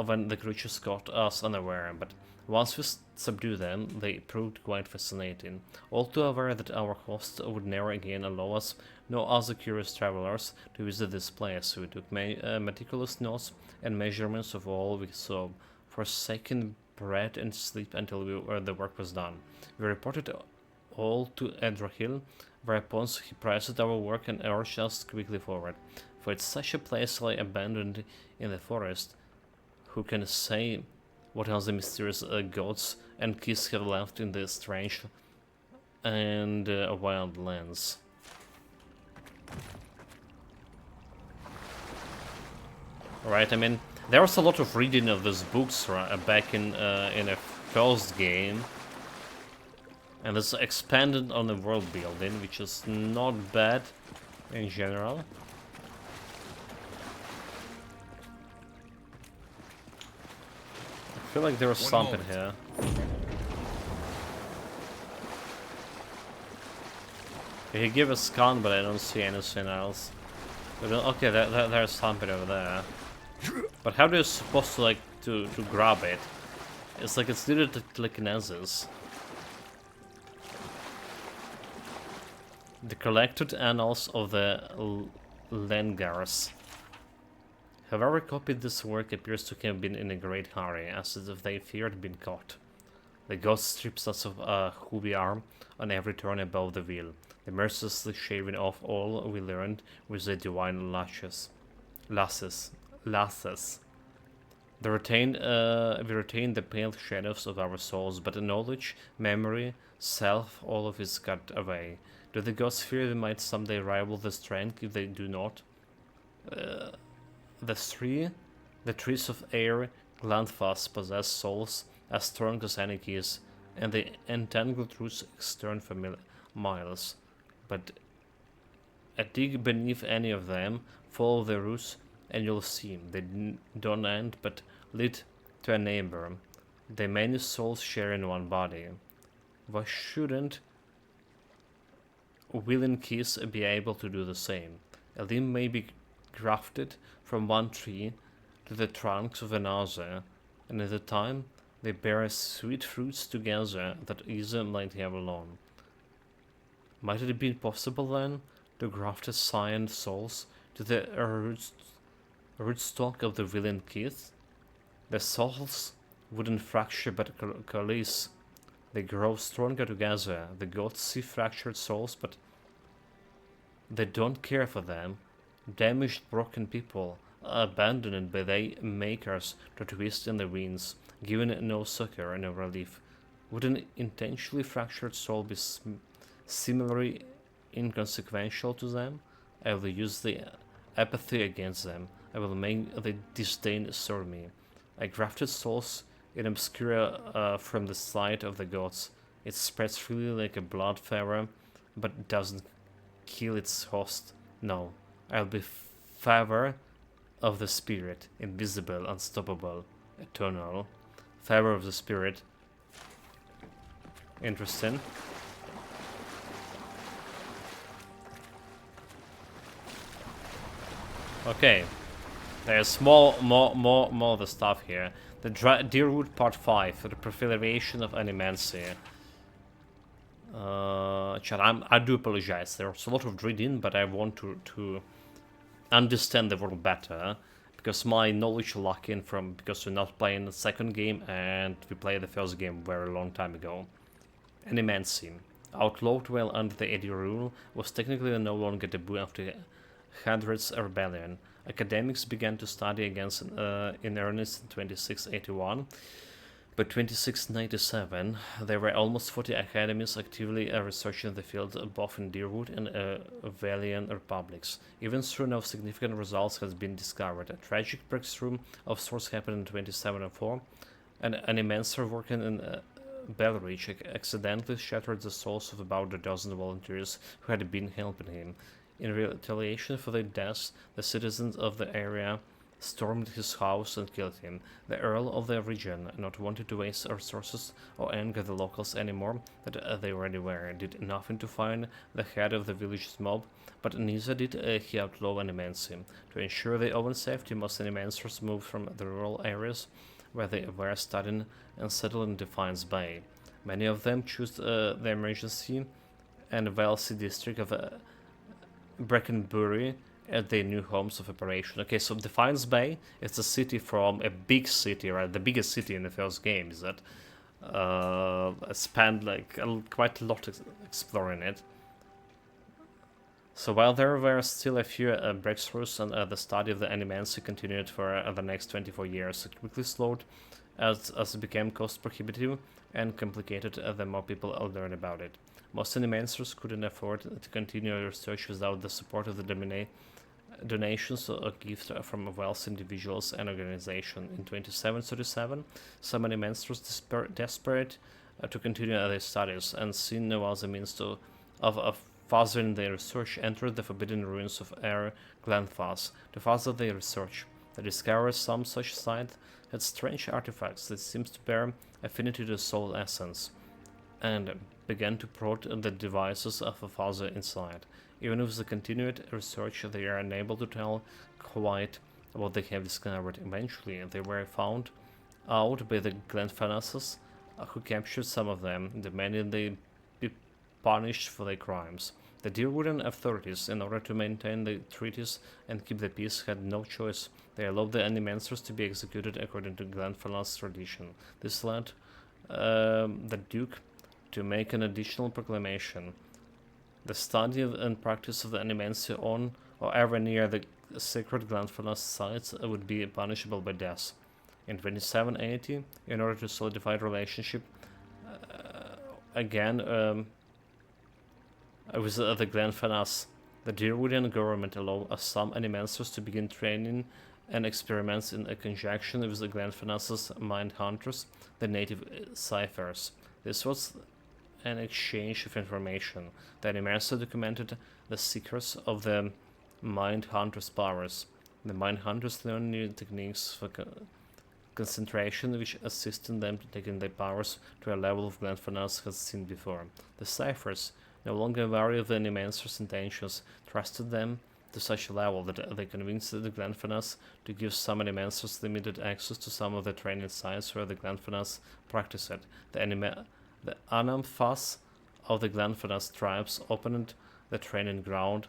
when the creatures caught us unaware, but once we subdued them, they proved quite fascinating. All too aware that our host would never again allow us, nor other curious travelers, to visit this place, we took meticulous notes and measurements of all we saw, forsaking bread and sleep until the work was done. We reported all to Edrahil, whereupon he prized our work and urged us quickly forward. For it's such a place lay abandoned in the forest. Who can say what else the mysterious gods and keys have left in the strange and wild lands? Right, I mean, there was a lot of reading of these books back in a first game, and it's expanded on the world building, which is not bad in general. I feel like there was something here. He gave a scan, but I don't see anything else. Okay, there's something over there. But how do you supposed to, like, to grab it? It's like it's needed to telekinesis. The collected annals of the Lengars. Whoever copied this work appears to have been in a great hurry, as if they feared being caught. The god strips us of who we are on every turn above the wheel, the mercilessly shaving off all we learned with the divine lashes. We retain the pale shadows of our souls, but the knowledge, memory, self, all of is cut away. Do the gods fear we might someday rival the strength if they do not? The trees of air, Glanthfast possess souls as strong as any keys, and the entangled roots extend for miles. But dig beneath any of them, follow the roots, and you'll see they don't end but lead to a neighbor. The many souls share in one body. Why shouldn't willing keys be able to do the same? A limb may be grafted from one tree to the trunks of another, and at the time they bear sweet fruits together that either might have alone. Might it be possible then to graft a scion souls to the rootstock of the villain Keith? The souls wouldn't fracture but coalesce. They grow stronger together. The gods see fractured souls, but they don't care for them. Damaged, broken people, abandoned by their makers to twist in the winds, given no succor and no relief. Would an intentionally fractured soul be similarly inconsequential to them? I will use the apathy against them. I will make the disdain serve me. I grafted souls in obscura from the sight of the gods. It spreads freely like a blood fever, but doesn't kill its host. No, I'll be favor of the spirit, invisible, unstoppable, eternal. Favor of the spirit. Interesting. Okay, there's more of the stuff here. The Deerwood Part 5, the proliferation of animancy. Chat, I do apologize. There's a lot of reading, but I want to understand the world better, because my knowledge lacking from because we're not playing the second game and we played the first game very long time ago. Animancy, outlawed while under the Eddie rule, was technically no longer taboo after Hadred's rebellion. Academics began to study against in earnest in 2681. By 2697, there were almost 40 academies actively researching the field, both in Deerwood and Valian republics. Even though no significant results has been discovered, a tragic breakthrough of sorts happened in 2704. An immense working in Belridge accidentally shattered the souls of about a dozen volunteers who had been helping him. In retaliation for their deaths, the citizens of the area stormed his house and killed him. The Earl of the region, not wanting to waste resources or anger the locals anymore that they already were, did nothing to find the head of the village's mob, but neither did he outlaw animancy. To ensure their own safety, most animancers moved from the rural areas where they were studying and settled in Defiance Bay. Many of them chose the emergency and wealthy district of Breckenbury at their new homes of operation. Okay, so Defiance Bay is a city from a big city, right? The biggest city in the first game is that. I spent like quite a lot exploring it. So while there were still a few breakthroughs and the study of the animancy continued for the next 24 years, it quickly slowed as it became cost prohibitive and complicated the more people learned about it. Most animancers couldn't afford to continue research without the support of the donations or gifts from wealthy individuals and organizations. In 2737, some animancers desperate to continue their studies and seeing no other means of furthering their research entered the forbidden ruins of Air Glenfas. To further their research, they discovered some such site had strange artifacts that seemed to bear affinity to the soul essence, and began to prod the devices of a father inside. Even with the continued research, they are unable to tell quite what they have discovered. Eventually, they were found out by the Glenfanases, who captured some of them, demanding they be punished for their crimes. The Deerwooden authorities, in order to maintain the treaties and keep the peace, had no choice. They allowed the animancers to be executed according to Glenfana's tradition. This led the Duke to make an additional proclamation. The study and practice of the animancy on or ever near the sacred Glenfanas sites would be punishable by death. In 2780, in order to solidify the relationship again with the Glenfanas, the Deerwoodian government allowed some animancers to begin training and experiments in conjunction with the Glenfanas' mind hunters, the native ciphers. This was an exchange of information. The animator documented the secrets of the mind hunters' powers. The mind hunters learned new techniques for concentration, which assisted them to taking their powers to a level of Glenfanas had seen before. The ciphers, no longer wary of the animator's intentions, trusted them to such a level that they convinced the Glenfanas to give some animators limited access to some of the training sites where the Glenfanas practiced it. The Anamphas of the Glenfanas tribes opened the training ground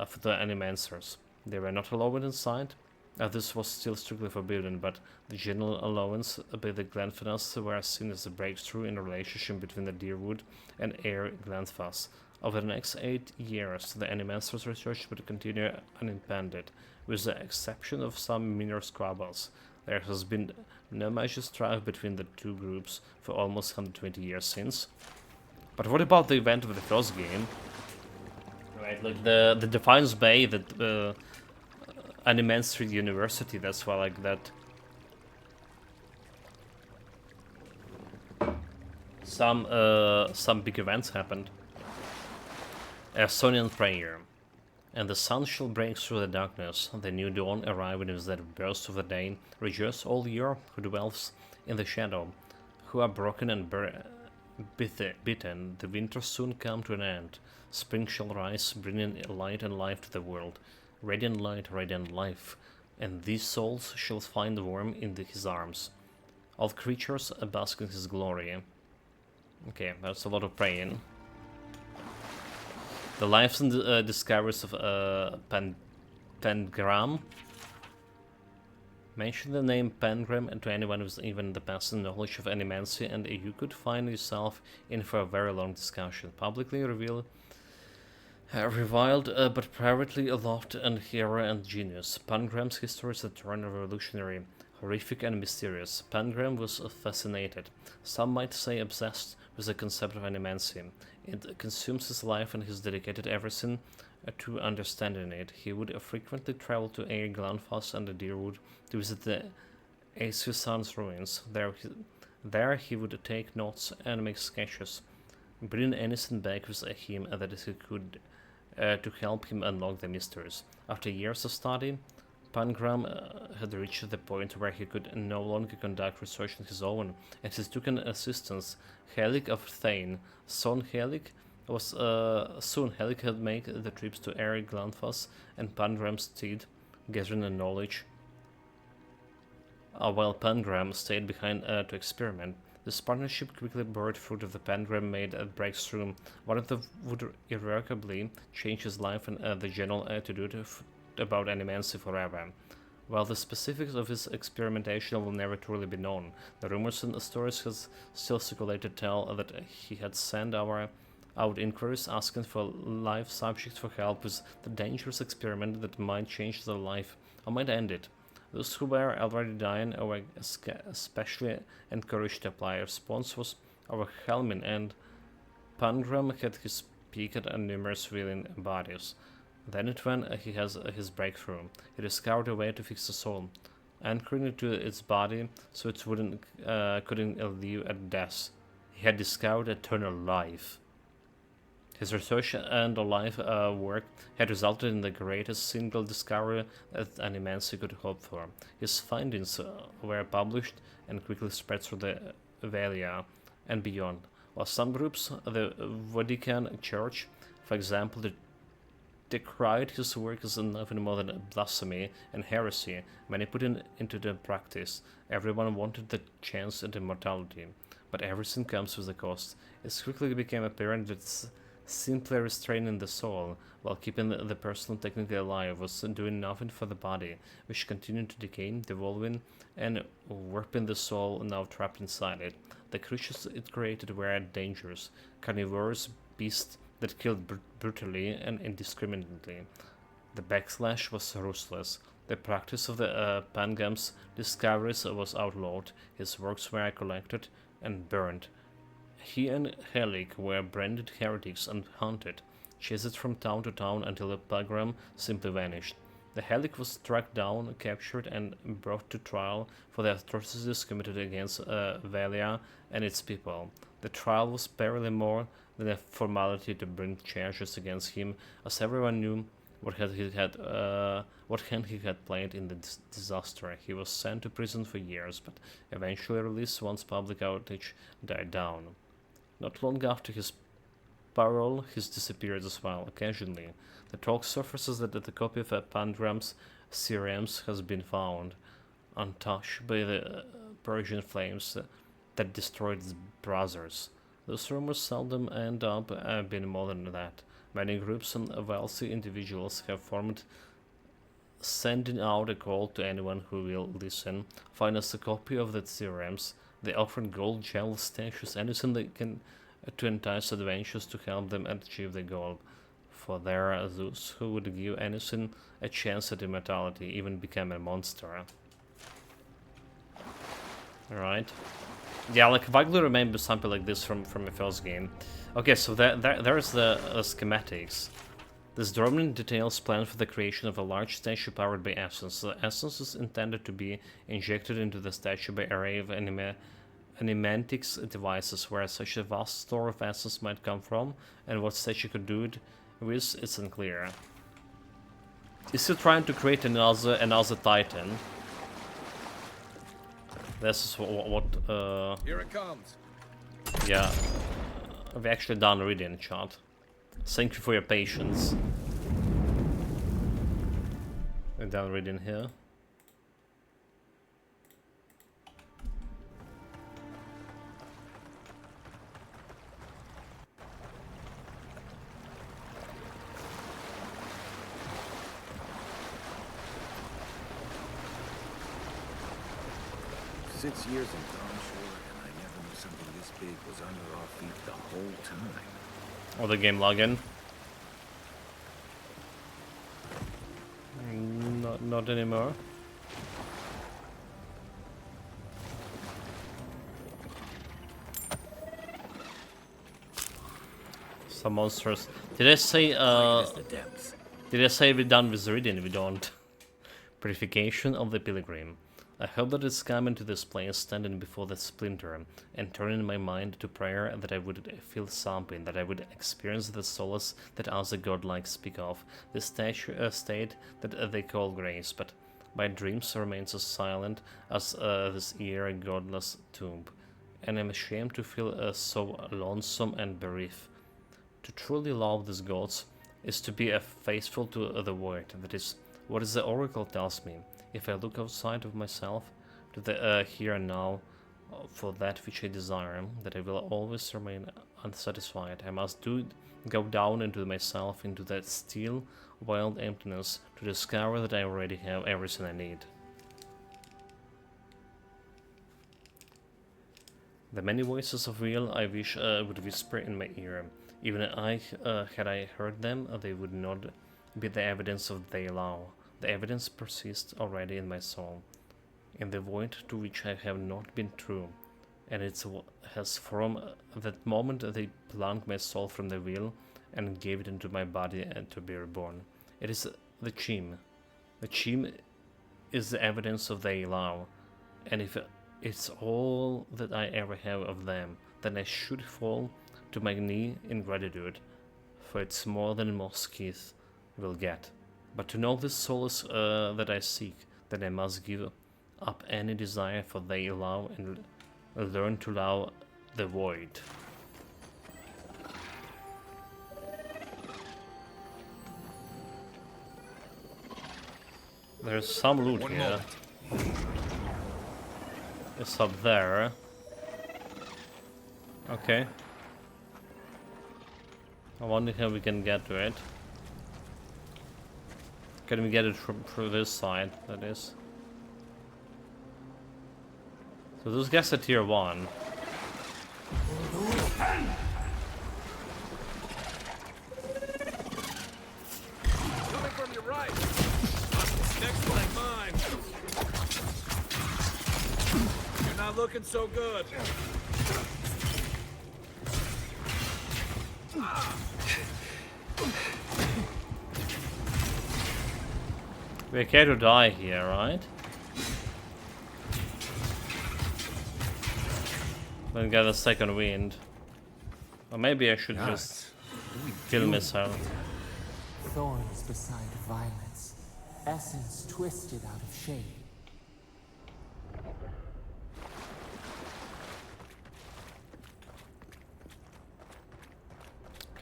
for the animancers. They were not allowed inside. This was still strictly forbidden, but the general allowance by the Glenfanas were seen as a breakthrough in the relationship between the Deerwood and Air Glenfas. Over the next 8 years, the animancers' research would continue unimpeded, with the exception of some minor squabbles. There has been no major strife between the two groups for almost 120 years since. But what about the event of the first game? Right, like the Defiance Bay, the Animancery University, that's why like that. Some big events happened. A Sonian prayer. And the sun shall break through the darkness, the new dawn arriving with that burst of the day. Rejoice all year who dwells in the shadow, who are broken and bitten. The winter soon come to an end. Spring shall rise, bringing light and life to the world. Radiant light, radiant life, and these souls shall find warmth in his arms. All creatures bask in his glory. Okay, that's a lot of praying. The lives and discoveries of Pengram. Mention the name Pengram to anyone with even the passing knowledge of animancy, and you could find yourself in for a very long discussion. Publicly revealed, reviled, but privately loved and hero and genius. Pangram's history is a turn revolutionary, horrific and mysterious. Pangram was fascinated, some might say obsessed, with the concept of animancy. It consumes his life and he's dedicated everything to understanding it. He would frequently travel to Air Glenfas and the Deerwood to visit the Aesusan's ruins. There he would take notes and make sketches, bringing anything back with him that he could to help him unlock the mysteries. After years of study, Pangram had reached the point where he could no longer conduct research on his own, and he took an assistant, Helig of Thane. Soon Helig had made the trips to Eric Glanfass and Pangram's steed, gathering the knowledge, while Pangram stayed behind to experiment. This partnership quickly bore fruit of the Pangram made a breakthrough, one of them would irrevocably change his life and the general attitude about animancy forever. While the specifics of his experimentation will never truly be known, the rumors and the stories has still circulated tell that he had sent out inquiries asking for live subjects for help with the dangerous experiment that might change their life or might end it. Those who were already dying were especially encouraged to apply. Response was overwhelming, and Pangram had his peek at numerous willing bodies. Then it when he has his breakthrough. He discovered a way to fix the soul, anchoring it to its body so it couldn't live at death. He had discovered eternal life. His research and life work had resulted in the greatest single discovery that Animancy could hope for. His findings were published and quickly spread through the Valia and beyond. While some groups, the Vatican Church, for example, decried his work as nothing more than blasphemy and heresy, many put it into the practice. Everyone wanted the chance at immortality, but everything comes with a cost. It quickly became apparent that simply restraining the soul, while keeping the person technically alive, was doing nothing for the body, which continued to decay, devolving and warping the soul now trapped inside it. The creatures it created were dangerous, carnivorous beasts that killed brutally and indiscriminately. The backslash was ruthless. The practice of the Pangam's discoveries was outlawed, his works were collected and burned. He and Helig were branded heretics and hunted, chased from town to town until the Pangram simply vanished. The Helig was tracked down, captured, and brought to trial for the atrocities committed against Valia and its people. The trial was barely more than a formality to bring charges against him, as everyone knew what hand he had played in the disaster. He was sent to prison for years, but eventually released once public outrage died down. Not long after his parole, he disappeared as well, occasionally. The talk surfaces that the copy of Pangram's theorems has been found, untouched by the Persian flames that destroyed his brothers. Those rumors seldom end up being more than that. Many groups and wealthy individuals have formed, sending out a call to anyone who will listen. Find us a copy of the theorems. They offer gold, jewels, statues, anything they can to entice adventurers to help them achieve the goal. For there are those who would give anything a chance at immortality, even become a monster. Alright. Yeah, like vaguely remember something like this from the first game. Okay, so there's the schematics. This drawing details plan for the creation of a large statue powered by essence. The essence is intended to be injected into the statue by an array of animantics devices, where such a vast store of essence might come from, and what statue could do it with, it's unclear. Is he trying to create another Titan? This is what Here it comes. Yeah, I've actually done reading, chat. Thank you for your patience. I'm done reading here. Six years in Shore, and I never knew something this big was under our feet the whole time. Or the game login. Not anymore. Some monsters. Did I say did I say we're done with reading? We don't. Purification of the Pilgrim. I hope that it's coming to this place, standing before the splinter, and turning my mind to prayer, that I would feel something, that I would experience the solace that other godlike speak of, the state that they call grace. But My dreams remains as silent as this eerie, godless tomb, and I'm ashamed to feel so lonesome and bereft. To truly love these gods is to be faithful to the void. That is what is the oracle tells me. If I look outside of myself, to the here and now, for that which I desire, that I will always remain unsatisfied. I must go down into myself, into that still, wild emptiness, to discover that I already have everything I need. The many voices of will I wish would whisper in my ear. Even had I heard them, they would not be the evidence of their law. The evidence persists already in my soul, in the void to which I have not been true, and it has from that moment they plucked my soul from the will and gave it into my body and to be reborn. It is the chim. The chim is the evidence of their law, and if it's all that I ever have of them, then I should fall to my knee in gratitude, for it's more than most Keith will get. But to know this solace that I seek, then I must give up any desire for they love and learn to love the void. There's some loot here. It's up there. Okay. I wonder how we can get to it. Can we get it from through this side, that is? So those guys are tier 1. Coming from your right. Next one, mine. You're not looking so good. We're okay to die here, right? Then get a second wind. Or maybe I should just kill myself. Thorns beside violets, essence twisted out of shape.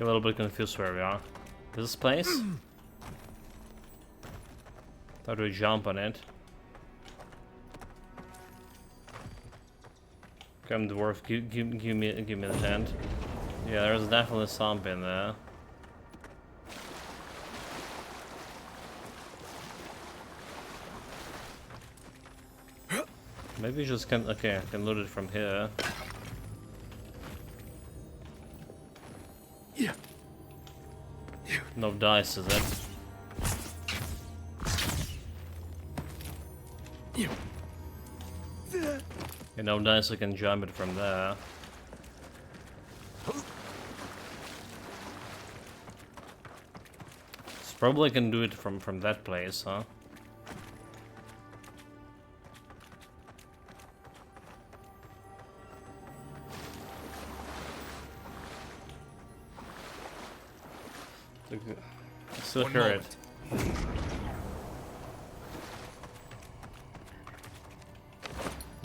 A little bit confused where we are. This place? How do we jump on it? Come dwarf, give me the hand. Yeah, there's definitely something there. Maybe just can I can loot it from here. Yeah. No dice, is it? You know, dice I can jump it from there. So probably can do it from that place, huh? Still hear it.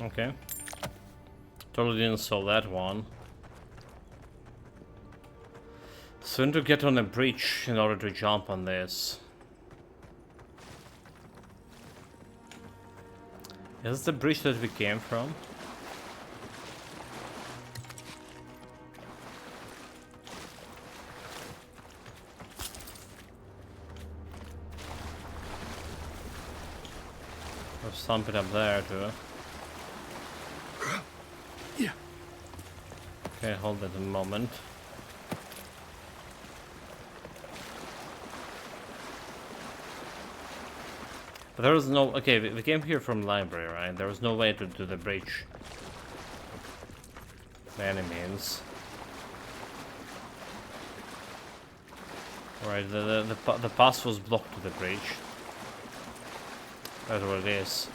Okay. Totally didn't solve that one. So I need to get on a bridge in order to jump on this. Is this the bridge that we came from? There's something up there too. Okay, hold that a moment. But there was no... Okay, we came here from library, right? There was no way to do the bridge. By any means. Right, the pass was blocked to the bridge. That's what it is.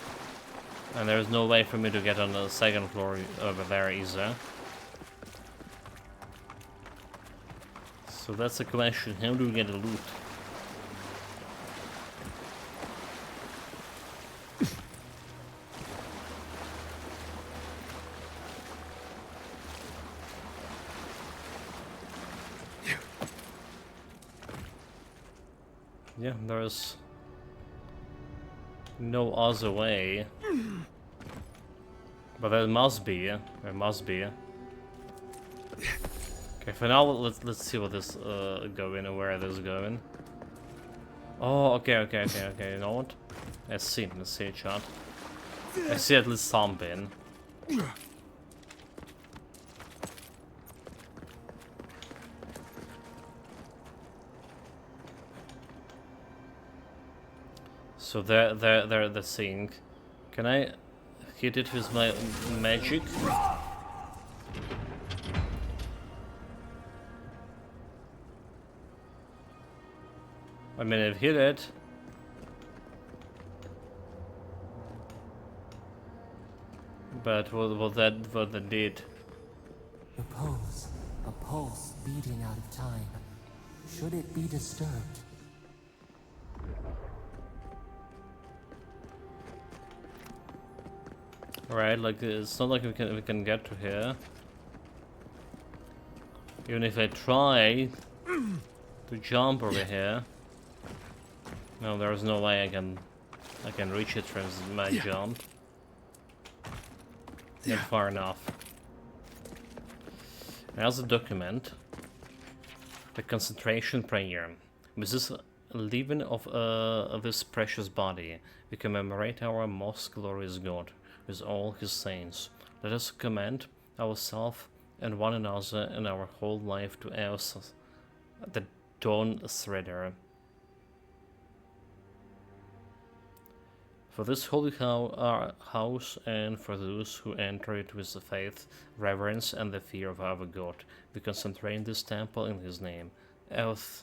And there's no way for me to get on the second floor over there either. So that's the question, how do we get the loot? Yeah, there's no other way. But there must be, yeah? There must be. Okay, for now let's see what this going and where this is going. Oh, okay. You know what? Let's see a chat. I see at least something. So they're the thing. Can I hit it with my magic? I mean, I've hit it. But what that did? The a pulse beating out of time. Should it be disturbed? Right, like it's not like we can get to here. Even if I try to jump over here, no, there's no way I can reach it from my jump. Not far enough. There's a document. The concentration prayer. With this leaving of this precious body, we commemorate our most glorious God with all his saints. Let us commend ourselves and one another and our whole life to us, the Dawn Threader. For this holy house and for those who enter it with the faith, reverence, and the fear of our God, we concentrate this temple in his name. Earth,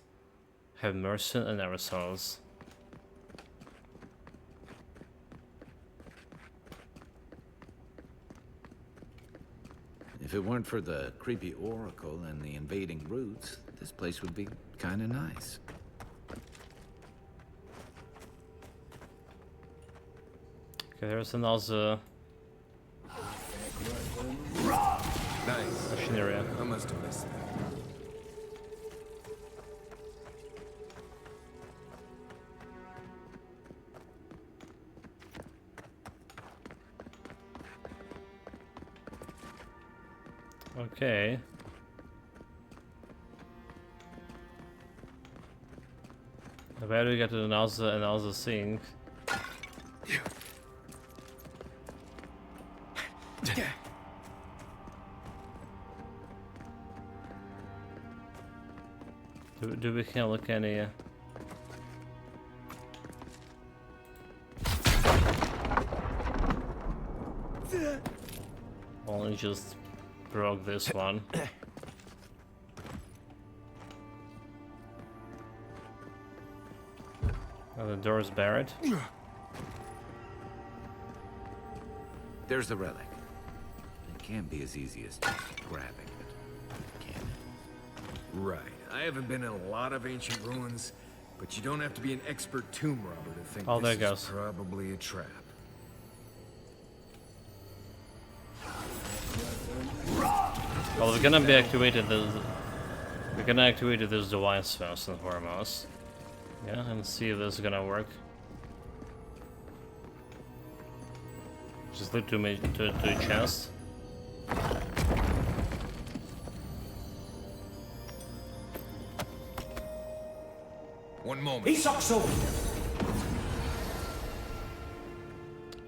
have mercy on our souls. If it weren't for the creepy oracle and the invading roots, this place would be kinda nice. Okay, there's another Nice. mission area. I must have missed that. Okay. Where do we get to another thing? Do we have like any? Only just broke this one. Oh, the door's barred. There's the relic. It can't be as easy as just grabbing it, can it? Right. I haven't been in a lot of ancient ruins, but you don't have to be an expert tomb robber to think Oh, there this it goes. is probably a trap. Well, we're gonna activate this device first and foremost. Yeah, and see if this is gonna work. Just look to me to the chest. One moment.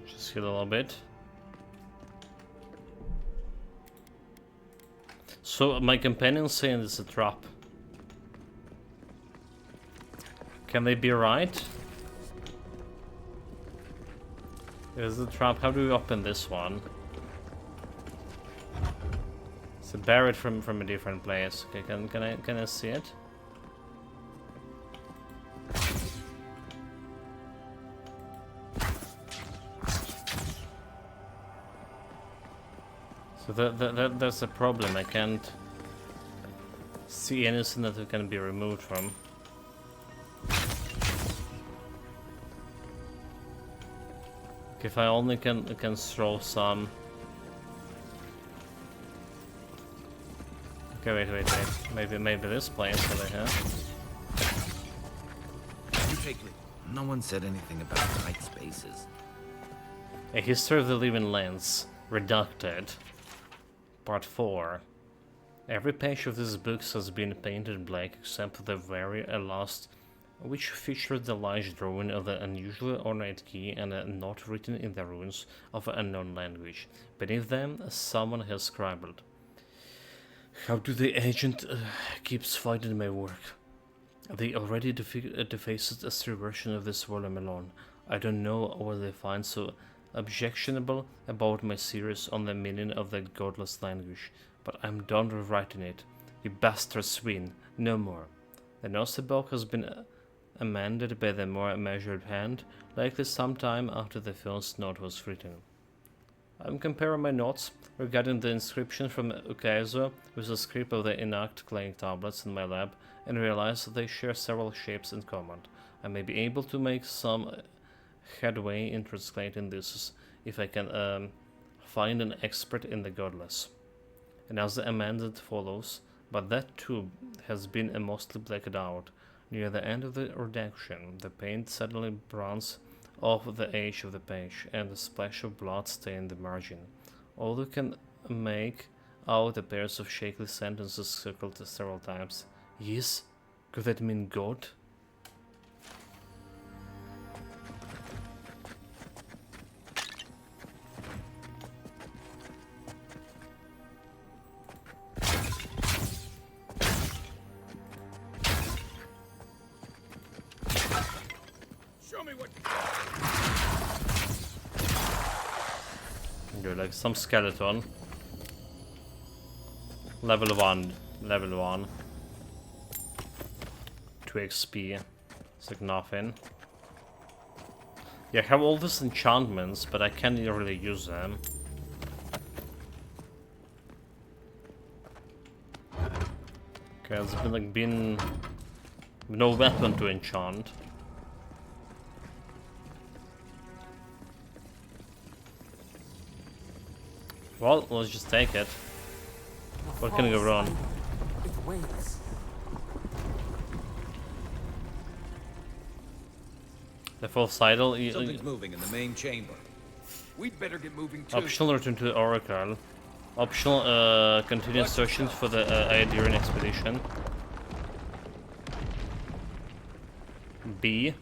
Just hit a little bit. So my companion's saying it's a trap. Can they be right? Is it a trap? How do we open this one? It's buried from a different place. Okay, can I see it? So that's a problem. I can't see anything that it can be removed from. If I only can throw some. Okay, wait. Maybe this place over here. take lead. No one said anything about tight spaces. A History of the Living Lands, Redacted, Part 4. Every page of this book has been painted black except the very last, which featured the large drawing of the unusually ornate key and a note written in the runes of an unknown language. Beneath them, someone has scribbled. How do the agent keeps finding my work? They already defaced a true version of this volume alone. I don't know what they find so objectionable about my series on the meaning of the godless language, but I'm done rewriting it. You bastard swine, no more. The Nosebok has been amended by the more measured hand, likely sometime after the film's note was written. I'm comparing my notes regarding the inscription from Ukaizo with the script of the Inact clay tablets in my lab and realize that they share several shapes in common. I may be able to make some headway in translating this if I can find an expert in the godless. And as the amended follows, but that too has been mostly blacked out. Near the end of the redaction, the paint suddenly browns off the edge of the page, and a splash of blood stained the margin. All you can make out a pair of shaky sentences circled several times. Yes? Could that mean God? Good, like some skeleton. Level 1. 2 XP. It's like nothing. Yeah, I have all these enchantments, but I can't really use them. Okay, there's been no weapon to enchant. Well, let's just take it. What can go wrong? It waits. The false idol. Something's moving in the main chamber. We'd better get moving too. Optional return to the Oracle. Optional continue searching for the Aediran expedition. B.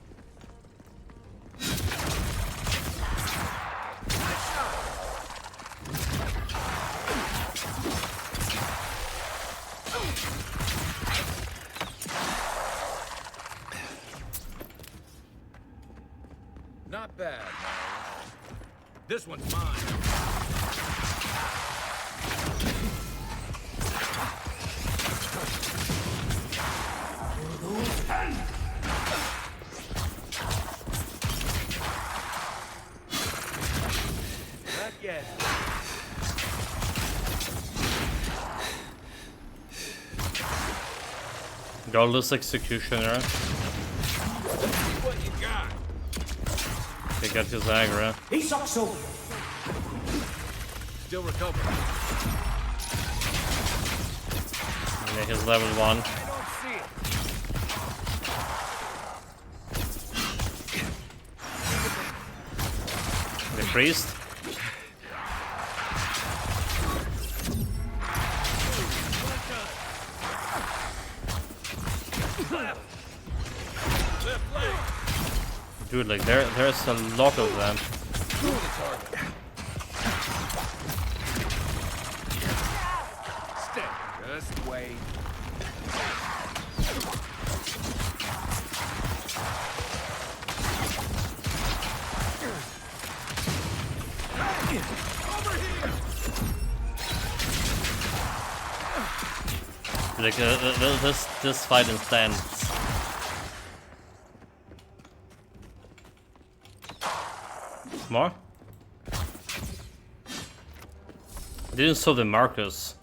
Not bad. This one's mine. Not yet. Godless Executioner. What you got? They got his aggro. Still recovering. Yeah, he's level 1. I don't see it. The priest. Dude, like there's a lot of them. Stay. Just wait. Like this fight is tense. More? I didn't saw the Marcus.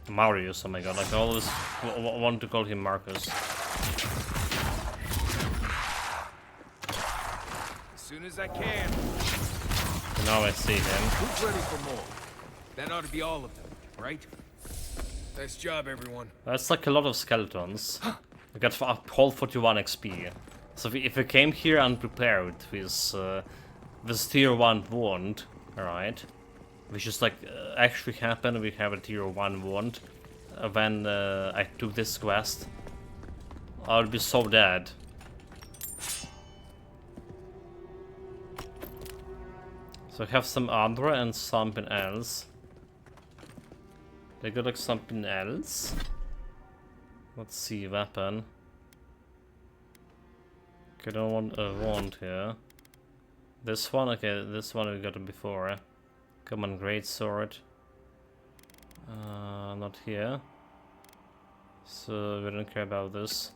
Marius, oh my god, like I always want to call him Marcus. As soon as I can. So now I see him. Who's ready for more? That ought to be all of them, right? Nice job, everyone. That's like a lot of skeletons. I got whole 41 XP. So if we came here unprepared with this tier 1 wand, alright, which is like actually happened, we have a tier 1 wand when I took this quest, I would be so dead. So I have some other and something else. They got like something else. Let's see, weapon. Okay, don't want a wand here. This one, okay, this one we got before. Come on, great sword. Not here. So we don't care about this.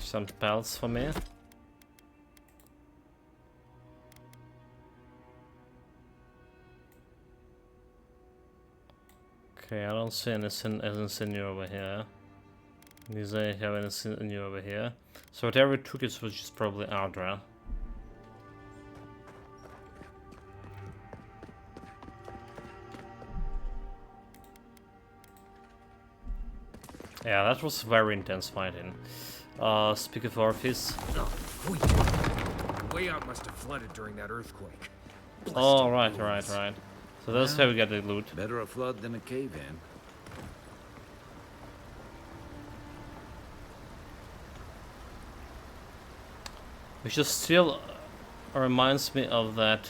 Some pelts for me. Okay, I don't see anything new over here. These I have anything new over here. So whatever we took it was just probably Ardra. Yeah, that was very intense fighting. Speak of Orpheus. Way out must have flooded during that earthquake. Oh, right. So that's how we get the loot. Better a flood than a cave-in. Which just still reminds me of that.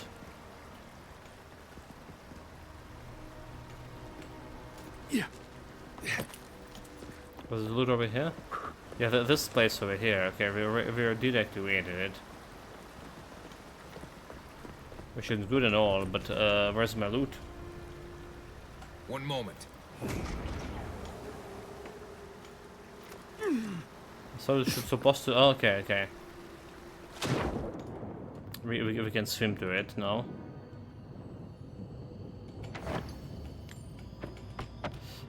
Yeah. Was the loot over here? Yeah, this place over here. Okay, we deactivated it. Which is good and all, but where's my loot? One moment. So it's supposed to. Oh, okay. We can swim to it now.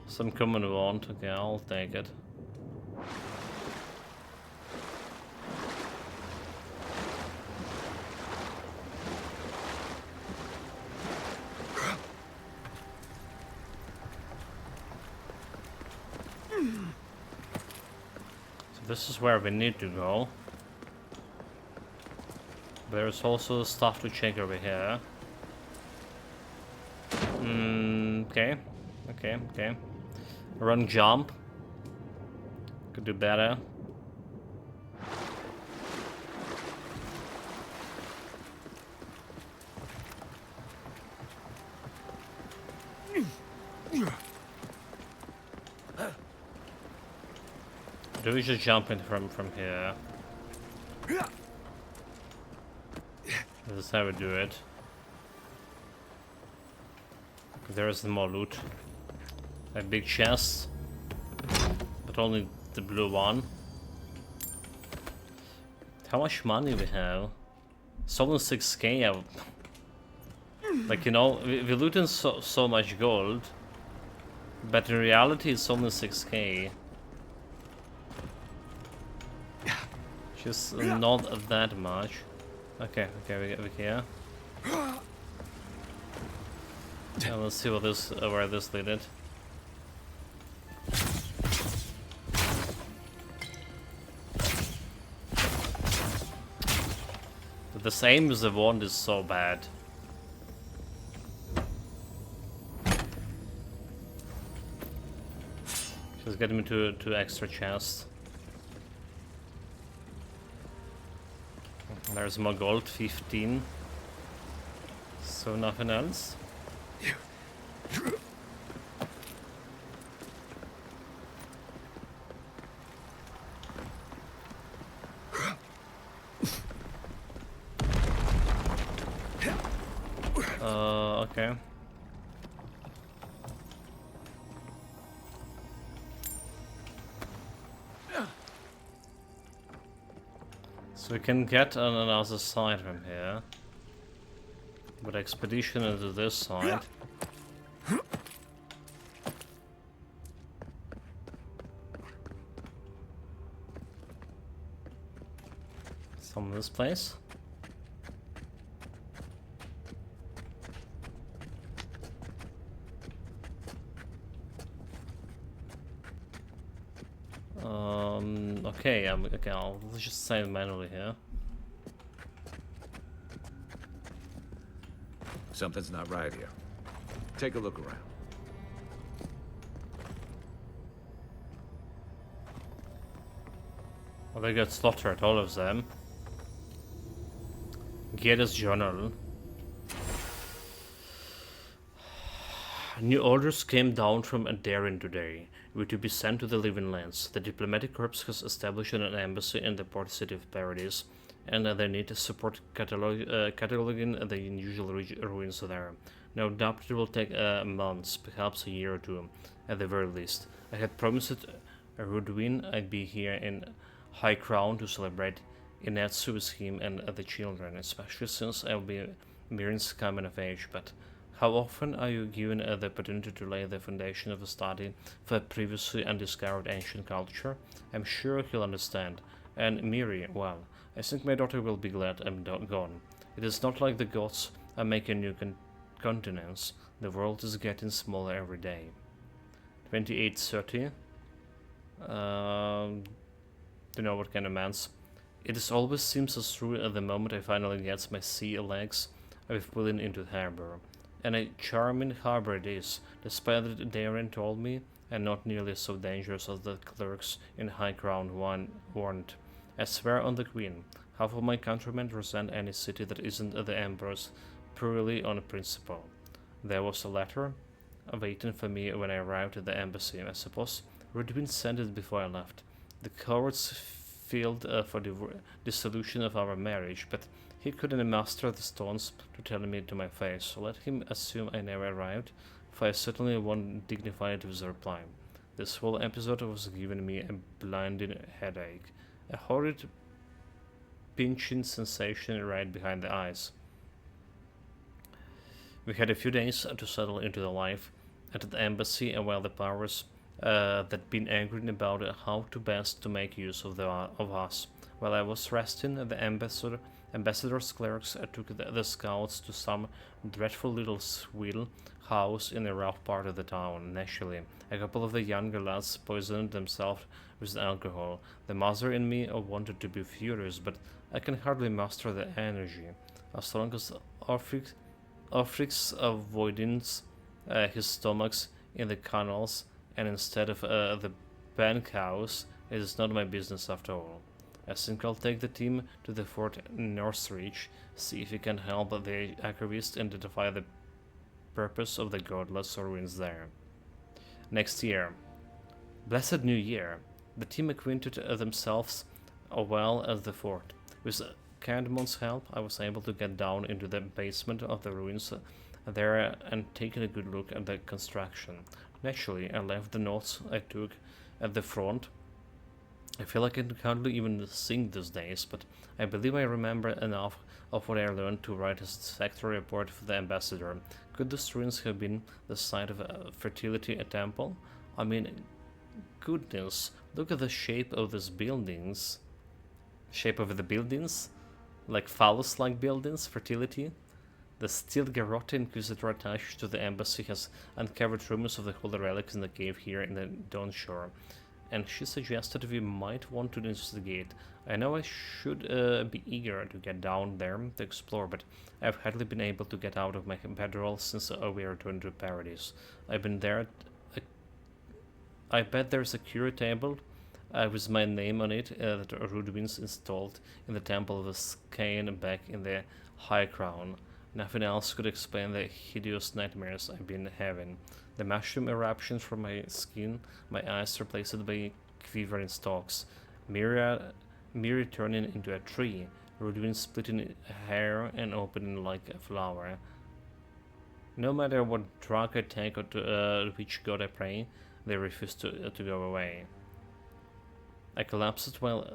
Some common wand. Okay, I'll take it. So this is where we need to go. There's also stuff to check over here. Okay. Run, jump. Could do better. Do we just jump in from here? This is how we do it. There is more loot. A big chest, but only the blue one. How much money we have? It's only 6k. Like, you know, we looted so much gold, but in reality it's only 6k. Just not that much. Okay, we here. Yeah, let's see what this where this led it. But the same as the wand is so bad. Just get me to extra chests. There's more gold, 15. So nothing else. Okay. So we can get on another side from here. But expedition into this side. From this place. Okay, okay, let's just save manually here. Something's not right here. Take a look around. Well, they got slaughtered, all of them. Geda's journal. New orders came down from Darin today. We were to be sent to the Living Lands. The diplomatic corps has established an embassy in the port city of Paradise, and they need to support cataloging the unusual ruins there. No doubt it will take months, perhaps a year or two, at the very least. I had promised Rudwin I'd be here in High Crown to celebrate Inetsu with him and the children, especially since I'll be Mirin's coming of age, but how often are you given the opportunity to lay the foundation of a study for a previously undiscovered ancient culture? I'm sure he'll understand. And Miri, well, I think my daughter will be glad I'm gone. It is not like the gods are making new continents. The world is getting smaller every day. 2830. Don't know what kind of man's. It is always seems as true at the moment I finally gets my sea legs with pulling into the harbor. And a charming harbor it is, despite that Darren told me, and not nearly so dangerous as the clerks in High Crown warned. I swear on the Queen, half of my countrymen resent any city that isn't the Emperor's purely on principle. There was a letter waiting for me when I arrived at the embassy. I suppose Rudwin sent it before I left. The cowards filed for the dissolution of our marriage, but he couldn't master the stones to tell me to my face, so let him assume I never arrived, for I certainly won't dignify it with a reply. This whole episode was giving me a blinding headache, a horrid pinching sensation right behind the eyes. We had a few days to settle into the life at the embassy, and while the powers that been angry about how to best to make use of us, while I was resting, the ambassador's clerks took the scouts to some dreadful little swill house in a rough part of the town. Naturally, a couple of the younger lads poisoned themselves with alcohol. The mother in me wanted to be furious, but I can hardly master the energy. As long as Orfrix avoiding his stomachs in the canals, and instead of the bankhouse, it is not my business after all. I think I'll take the team to the Fort Northreach, see if we can help the archivist identify the purpose of the godless ruins there. Next year. Blessed New Year. The team acquainted themselves well at the fort. With Candmon's help, I was able to get down into the basement of the ruins there and take a good look at the construction. Naturally, I left the notes I took at the front. I feel like I can hardly even sing these days, but I believe I remember enough of what I learned to write a satisfactory report for the ambassador. Could the ruins have been the site of a fertility temple? I mean, goodness, look at the shape of these buildings. Shape of the buildings? Like phallus-like buildings, fertility? The steel garrote inquisitor attached to the embassy has uncovered rumors of the holy relics in the cave here in the Dawn Shore, and she suggested we might want to investigate. I know I should be eager to get down there to explore, but I've hardly been able to get out of my bedroll since we returned to Paradise. I've been there. I bet there's a cure table with my name on it that Rudwin's installed in the temple of the Skane back in the High Crown. Nothing else could explain the hideous nightmares I've been having. The mushroom eruptions from my skin, my eyes replaced by quivering stalks, Miri turning into a tree, Rudwin splitting hair and opening like a flower. No matter what drug I take or to which god I pray, they refuse to go away. I collapsed while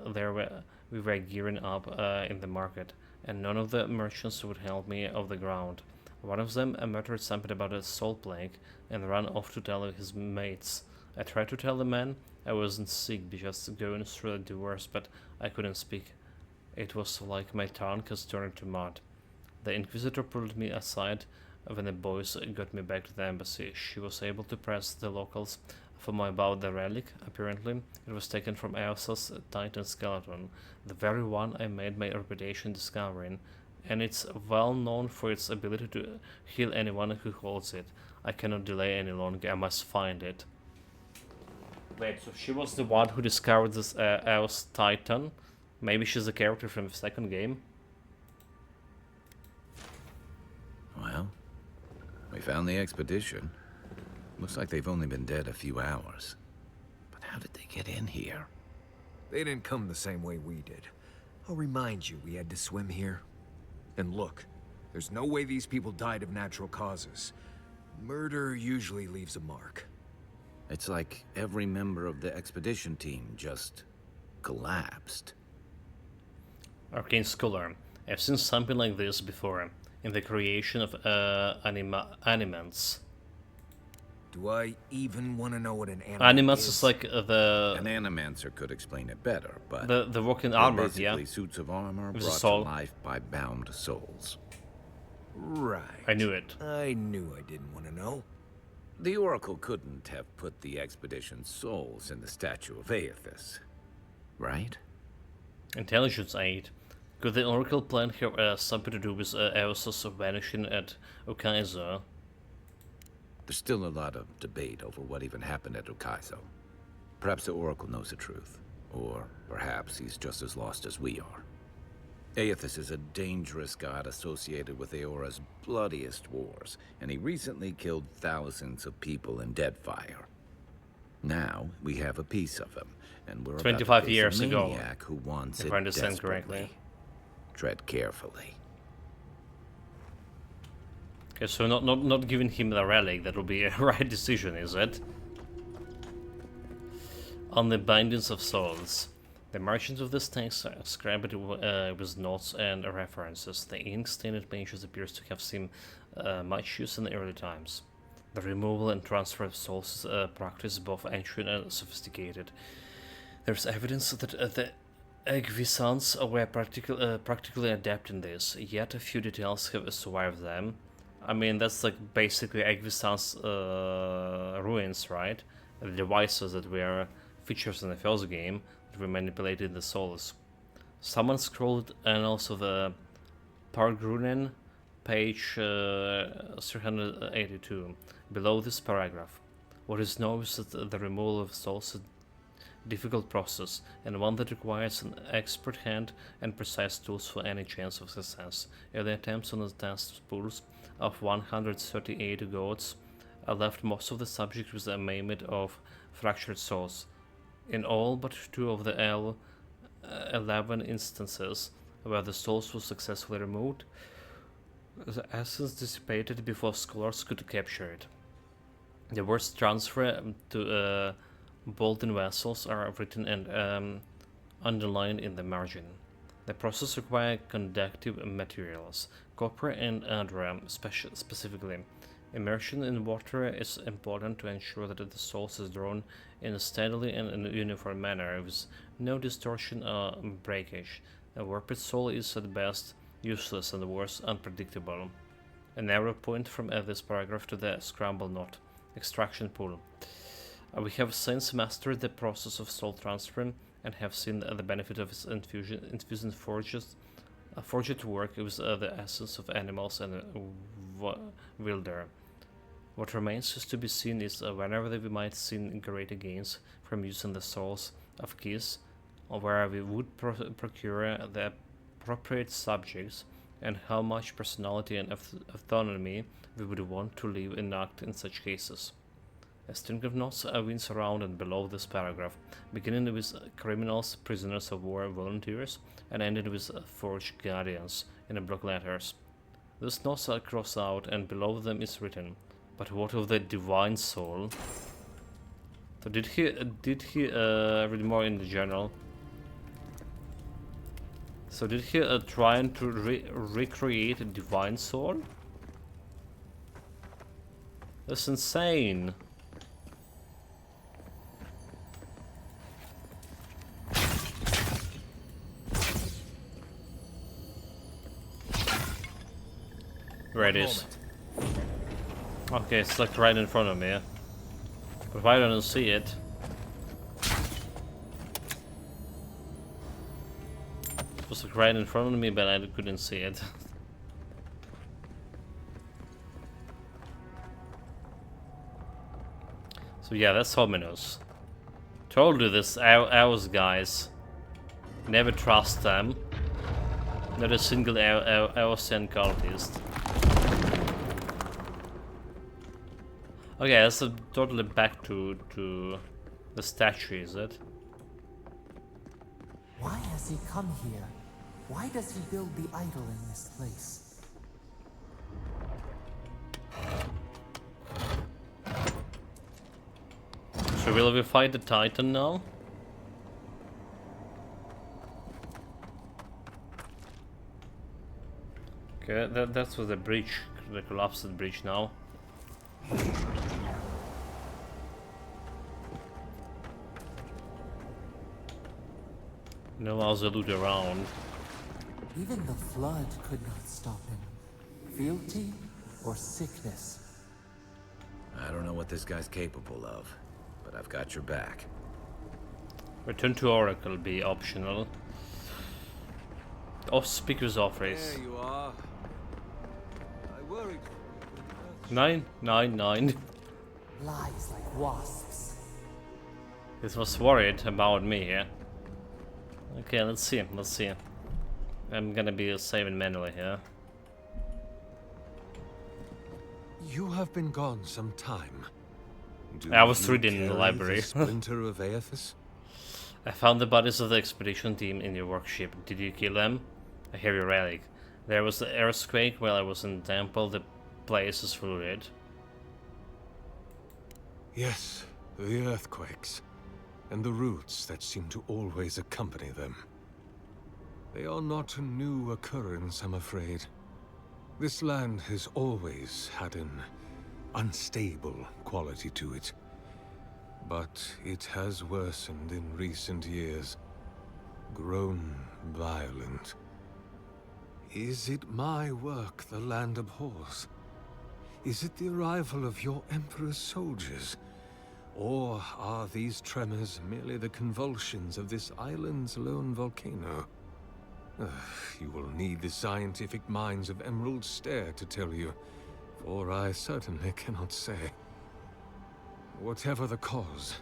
we were gearing up in the market, and none of the merchants would help me off the ground. One of them muttered something about a soul plague and ran off to tell his mates. I tried to tell the man I wasn't sick, just going through a divorce, but I couldn't speak. It was like my tongue has turned to mud. The Inquisitor pulled me aside when the boys got me back to the embassy. She was able to press the locals for more about the relic. Apparently, it was taken from Elsa's Titan skeleton, the very one I made my reputation discovering, and it's well known for its ability to heal anyone who holds it. I cannot delay any longer, I must find it. Wait, so she was the one who discovered this Elsa Titan? Maybe she's a character from the second game? Well, we found the expedition. Looks like they've only been dead a few hours. But how did they get in here? They didn't come the same way we did. I'll remind you, we had to swim here. And look, there's no way these people died of natural causes. Murder usually leaves a mark. It's like every member of the expedition team just collapsed. Arcane Scholar. I've seen something like this before, in the creation of animants. Do I even want to know what an animal Animats is? is like the... An animancer could explain it better, but... The working they're armor, basically yeah? suits of armor With a brought to soul. life by bound souls. Right. I knew it. I knew I didn't want to know. The Oracle couldn't have put the expedition's souls in the statue of Aethys, right? Intelligence 8. Could the Oracle plan have something to do with Elsa's vanishing at Okaizo? There's still a lot of debate over what even happened at Okaizo. Perhaps the Oracle knows the truth, or perhaps he's just as lost as we are. Aethys is a dangerous god associated with Eora's bloodiest wars, and he recently killed thousands of people in Deadfire. Now, we have a piece of him, and we're 25 about to face years a ago, maniac who wants if it I understand desperately. correctly. Tread carefully. Okay, so not giving him the relic, that would be a right decision, is it? On the Bindings of Souls. The margins of this text are scribed with notes and references. The ink-stained pages appears to have seen much use in the early times. The removal and transfer of souls is a practice both ancient and sophisticated. There's evidence that the Egvisans were practically adept in this, yet a few details have survived them. I mean, that's like basically Egvisans ruins, right? The devices that were features in the first game that were manipulated the souls. Someone scrolled annals of the Pargrunen, page 382, below this paragraph. What is known is that the removal of souls is a difficult process, and one that requires an expert hand and precise tools for any chance of success. Early attempts on the test pools of 138 goats left most of the subjects with a maiming of fractured souls. In all but 2 of the 11 instances where the souls were successfully removed, the essence dissipated before scholars could capture it. The words transfer to Bolden vessels are written and underlined in the margin. The process requires conductive materials, copper and andra specifically. Immersion in water is important to ensure that the source is drawn in a steadily and in a uniform manner with no distortion or breakage. A warped soul is at best useless and worse unpredictable. An arrow point from this paragraph to the scramble knot. Extraction pool. We have since mastered the process of soul transfer and have seen the benefit of its infusing forged work with the essence of animals and wilder. What remains is to be seen is whenever we might see greater gains from using the souls of keys, or where we would procure the appropriate subjects, and how much personality and autonomy we would want to leave enact in such cases. A string of notes winds around and below this paragraph, beginning with criminals, prisoners of war, volunteers, and ending with forged guardians in block letters. These notes are crossed out, and below them is written, "But what of the divine soul?" So did he read more in the journal? So did he try to recreate a divine soul? That's insane. Where it is. Okay, it's like right in front of me. But why don't I see it? It was like right in front of me, but I couldn't see it. So yeah, that's ominous. Told you this, ours guys. Never trust them. Not a single Aosian cultist. Okay, that's totally back to the statue, is it? Why has he come here? Why does he build the idol in this place? So will we fight the Titan now? Okay, that's with the bridge, the collapsed bridge now. No other loot around. Even the flood could not stop him. Fealty or sickness? I don't know what this guy's capable of, but I've got your back. Return to Oracle be optional. Off speakers office. There you are. I worried. 999. Lies like wasps. This was worried about me here. Okay, let's see. I'm gonna be saving manually here. You have been gone some time. I was you reading in the carry library. Splinter of Aethys? I found the bodies of the expedition team in your workshop. Did you kill them? A heavy relic. There was the earthquake while I was in the temple. The place is fluid. Yes, the earthquakes. And the roots that seem to always accompany them. They are not a new occurrence, I'm afraid. This land has always had an unstable quality to it. But it has worsened in recent years. Grown violent. Is it my work the land abhors? Is it the arrival of your Emperor's soldiers? Or are these tremors merely the convulsions of this island's lone volcano? You will need the scientific minds of Emerald Stair to tell you, for I certainly cannot say. Whatever the cause,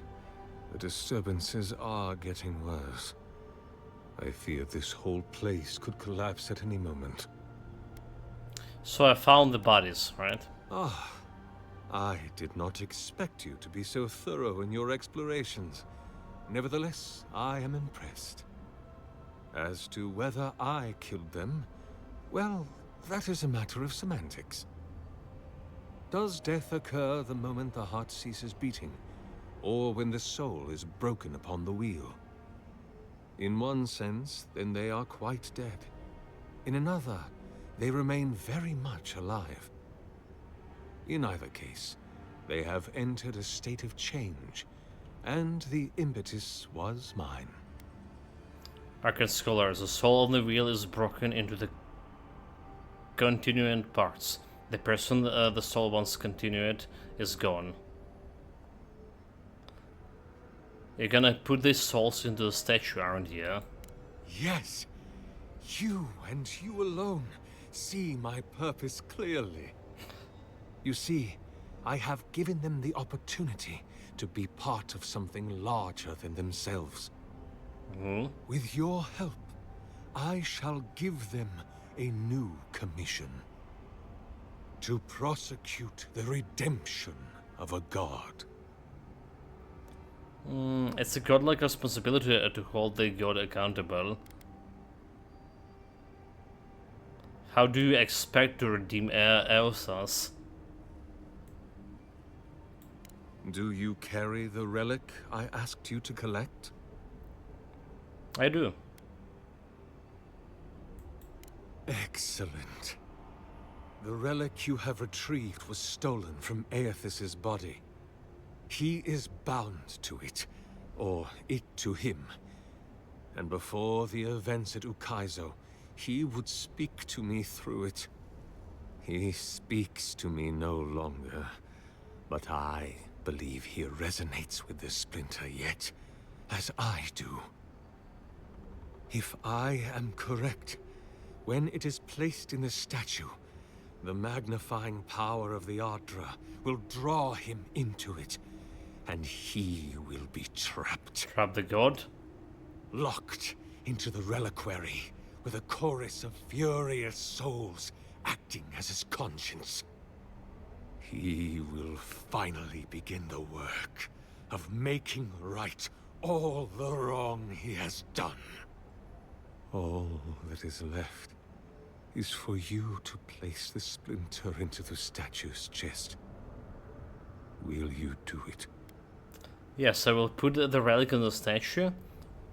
the disturbances are getting worse. I fear this whole place could collapse at any moment. So I found the bodies, right? Ah, I did not expect you to be so thorough in your explorations. Nevertheless, I am impressed. As to whether I killed them, well, that is a matter of semantics. Does death occur the moment the heart ceases beating, or when the soul is broken upon the wheel? In one sense, then they are quite dead. In another, they remain very much alive. In either case, they have entered a state of change, and the impetus was mine. Arcane Scholar, the soul of the wheel is broken into the continuant parts. The person the soul once continued is gone. You're gonna put these souls into the statue, aren't you? Yes, you and you alone see my purpose clearly. You see, I have given them the opportunity to be part of something larger than themselves. With your help, I shall give them a new commission. To prosecute the redemption of a god. It's a godlike responsibility to hold the god accountable. How do you expect to redeem Elsa's? Do you carry the relic I asked you to collect? I do. Excellent. The relic you have retrieved was stolen from Aethys' body. He is bound to it, or it to him. And before the events at Ukaizo, he would speak to me through it. He speaks to me no longer, but I believe he resonates with the splinter yet, as I do. If I am correct, when it is placed in the statue, the magnifying power of the Ardra will draw him into it, and he will be trapped. Trap the god? Locked into the reliquary with a chorus of furious souls acting as his conscience. He will finally begin the work of making right all the wrong he has done. All that is left is for you to place the splinter into the statue's chest. Will you do it? Yes, I will put the relic on the statue.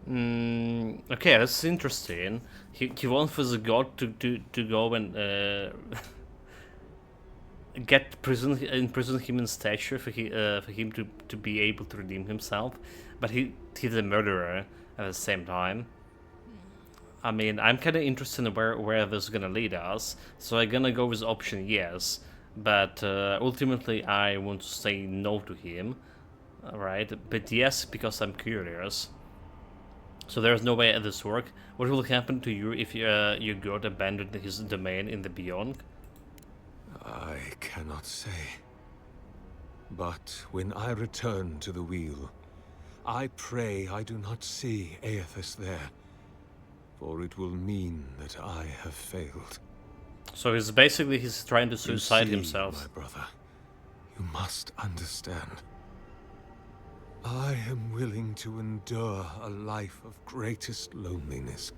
Okay, that's interesting. He wants for the god to go and imprison him in statue for him to be able to redeem himself, but he's a murderer at the same time. I mean, I'm kind of interested in where this is gonna lead us, so I'm gonna go with option yes, but ultimately I want to say no to him, alright? But yes, because I'm curious. So there's no way this work. What will happen to you if your god abandoned his domain in the Beyond? I cannot say. But when I return to the wheel, I pray I do not see Aethys there, for it will mean that I have failed. So he's trying to suicide himself. My brother, you must understand. I am willing to endure a life of greatest loneliness,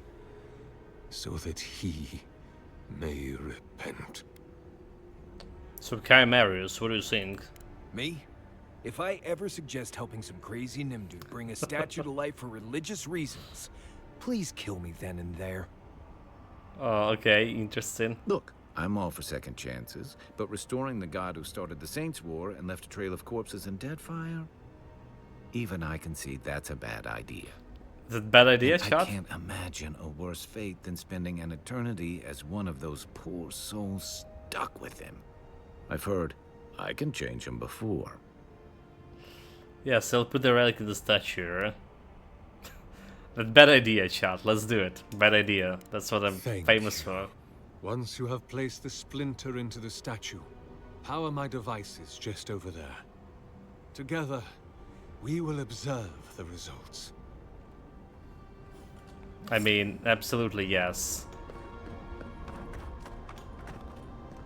so that he may repent. So Chimerius, what do you think? Me? If I ever suggest helping some crazy Nimdu bring a statue to life for religious reasons, please kill me then and there. Oh, okay, interesting. Look, I'm all for second chances, but restoring the god who started the Saints' War and left a trail of corpses and dead fire? Even I can see that's a bad idea. Is it a bad idea, And I Chad? can't imagine a worse fate than spending an eternity as one of those poor souls stuck with him. I've heard I can change him before. Yes, I'll put the relic in the statue. But bad idea, Chad. Let's do it. Bad idea. That's what I'm famous for. Once you have placed the splinter into the statue, power my devices just over there. Together, we will observe the results. I mean, absolutely yes.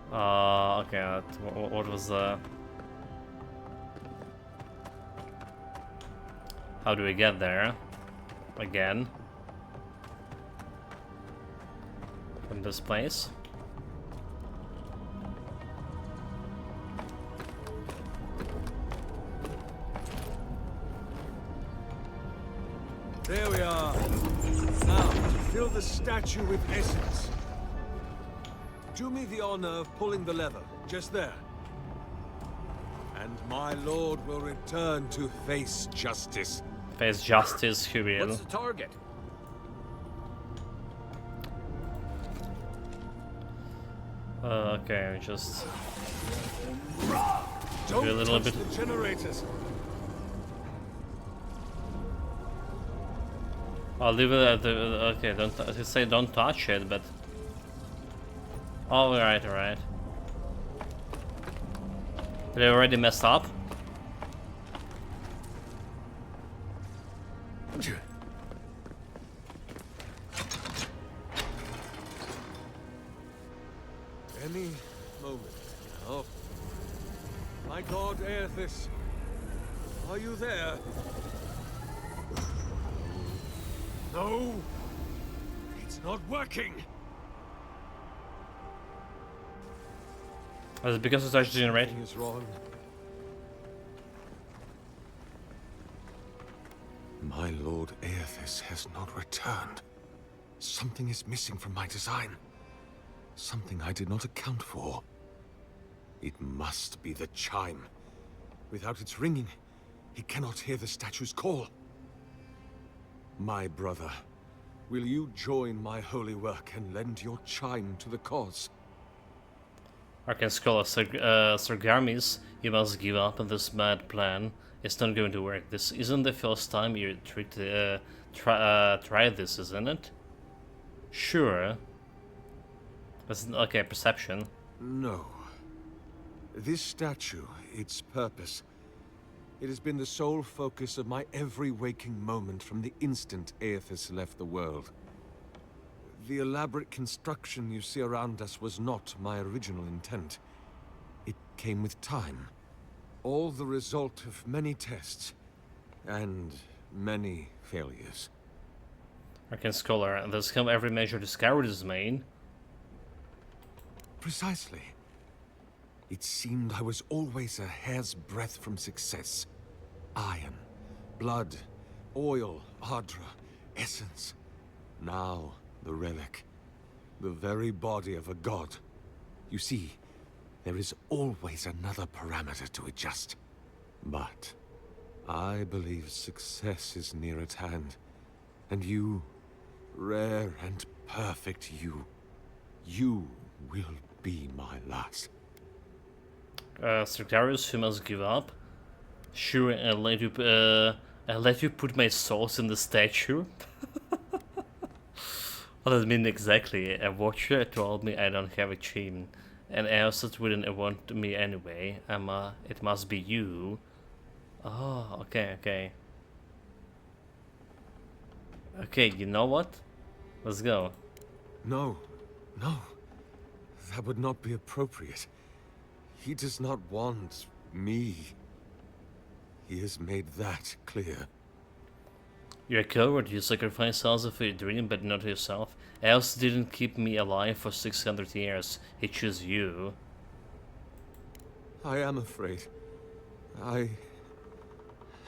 Okay, what was how do we get there? Again. From this place? There we are. Now, fill the statue with essence. Do me the honor of pulling the lever, just there. And my lord will return to face justice. Face justice, he will. What's the target? Okay, just Don't do a little touch bit. the generators. I'll leave it at the. Okay, don't say don't touch it, but. Alright, alright. Did I already mess up? Any moment now. My god Aethys, are you there? No! It's not working! Was it because it's actually generating? Something is wrong. My lord Aethys has not returned. Something is missing from my design. Something I did not account for. It must be the chime. Without its ringing, he cannot hear the statue's call. My brother, will you join my holy work and lend your chime to the cause? Arcane Scholar Sargamis, you must give up on this mad plan. It's not going to work. This isn't the first time you tried this, isn't it? Sure. That's okay, perception. No. This statue, its purpose, it has been the sole focus of my every waking moment from the instant Aethys left the world. The elaborate construction you see around us was not my original intent. It came with time. All the result of many tests, and many failures. Arcane Scholar, thus come every measure discovered is made. Precisely. It seemed I was always a hair's breadth from success. Iron, blood, oil, Ardra, essence. Now, the relic. The very body of a god. You see, there is always another parameter to adjust. But I believe success is near at hand. And you, rare and perfect you will be my last. Sartorius, who must give up. Sure, I'll let you put my souls in the statue. What does it mean exactly? A watcher told me I don't have a chain, and Aerostat wouldn't want me anyway. It must be you. Oh, okay. Okay, you know what? Let's go. No. That would not be appropriate. He does not want me. He has made that clear. You're a coward. You sacrifice others for your dream, but not yourself. Else didn't keep me alive for 600 years. He chose you. I am afraid. I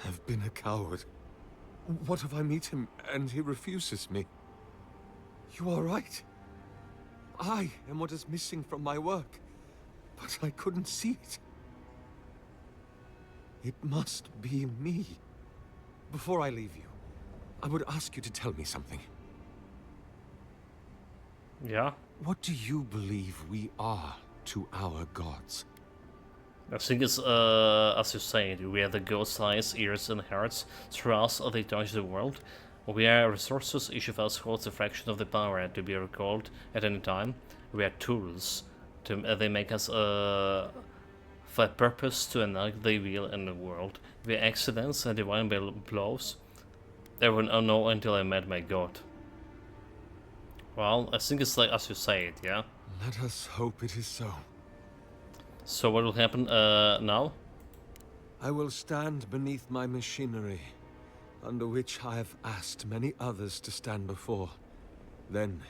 have been a coward. What if I meet him and he refuses me? You are right. I am what is missing from my work, but I couldn't see it. It must be me. Before I leave you, I would ask you to tell me something. Yeah? What do you believe we are to our gods? I think it's, as you said, we are the ghost eyes, ears, and hearts. Through us, they touch the world. We are resources, each of us holds a fraction of the power to be recalled at any time. We are tools. They make us, for a purpose to enact their will in the world. We are accidents and divine blows. I would not know until I met my god. Well, I think it's like as you say it, yeah? Let us hope it is so. So what will happen now? I will stand beneath my machinery, under which I have asked many others to stand before. Then,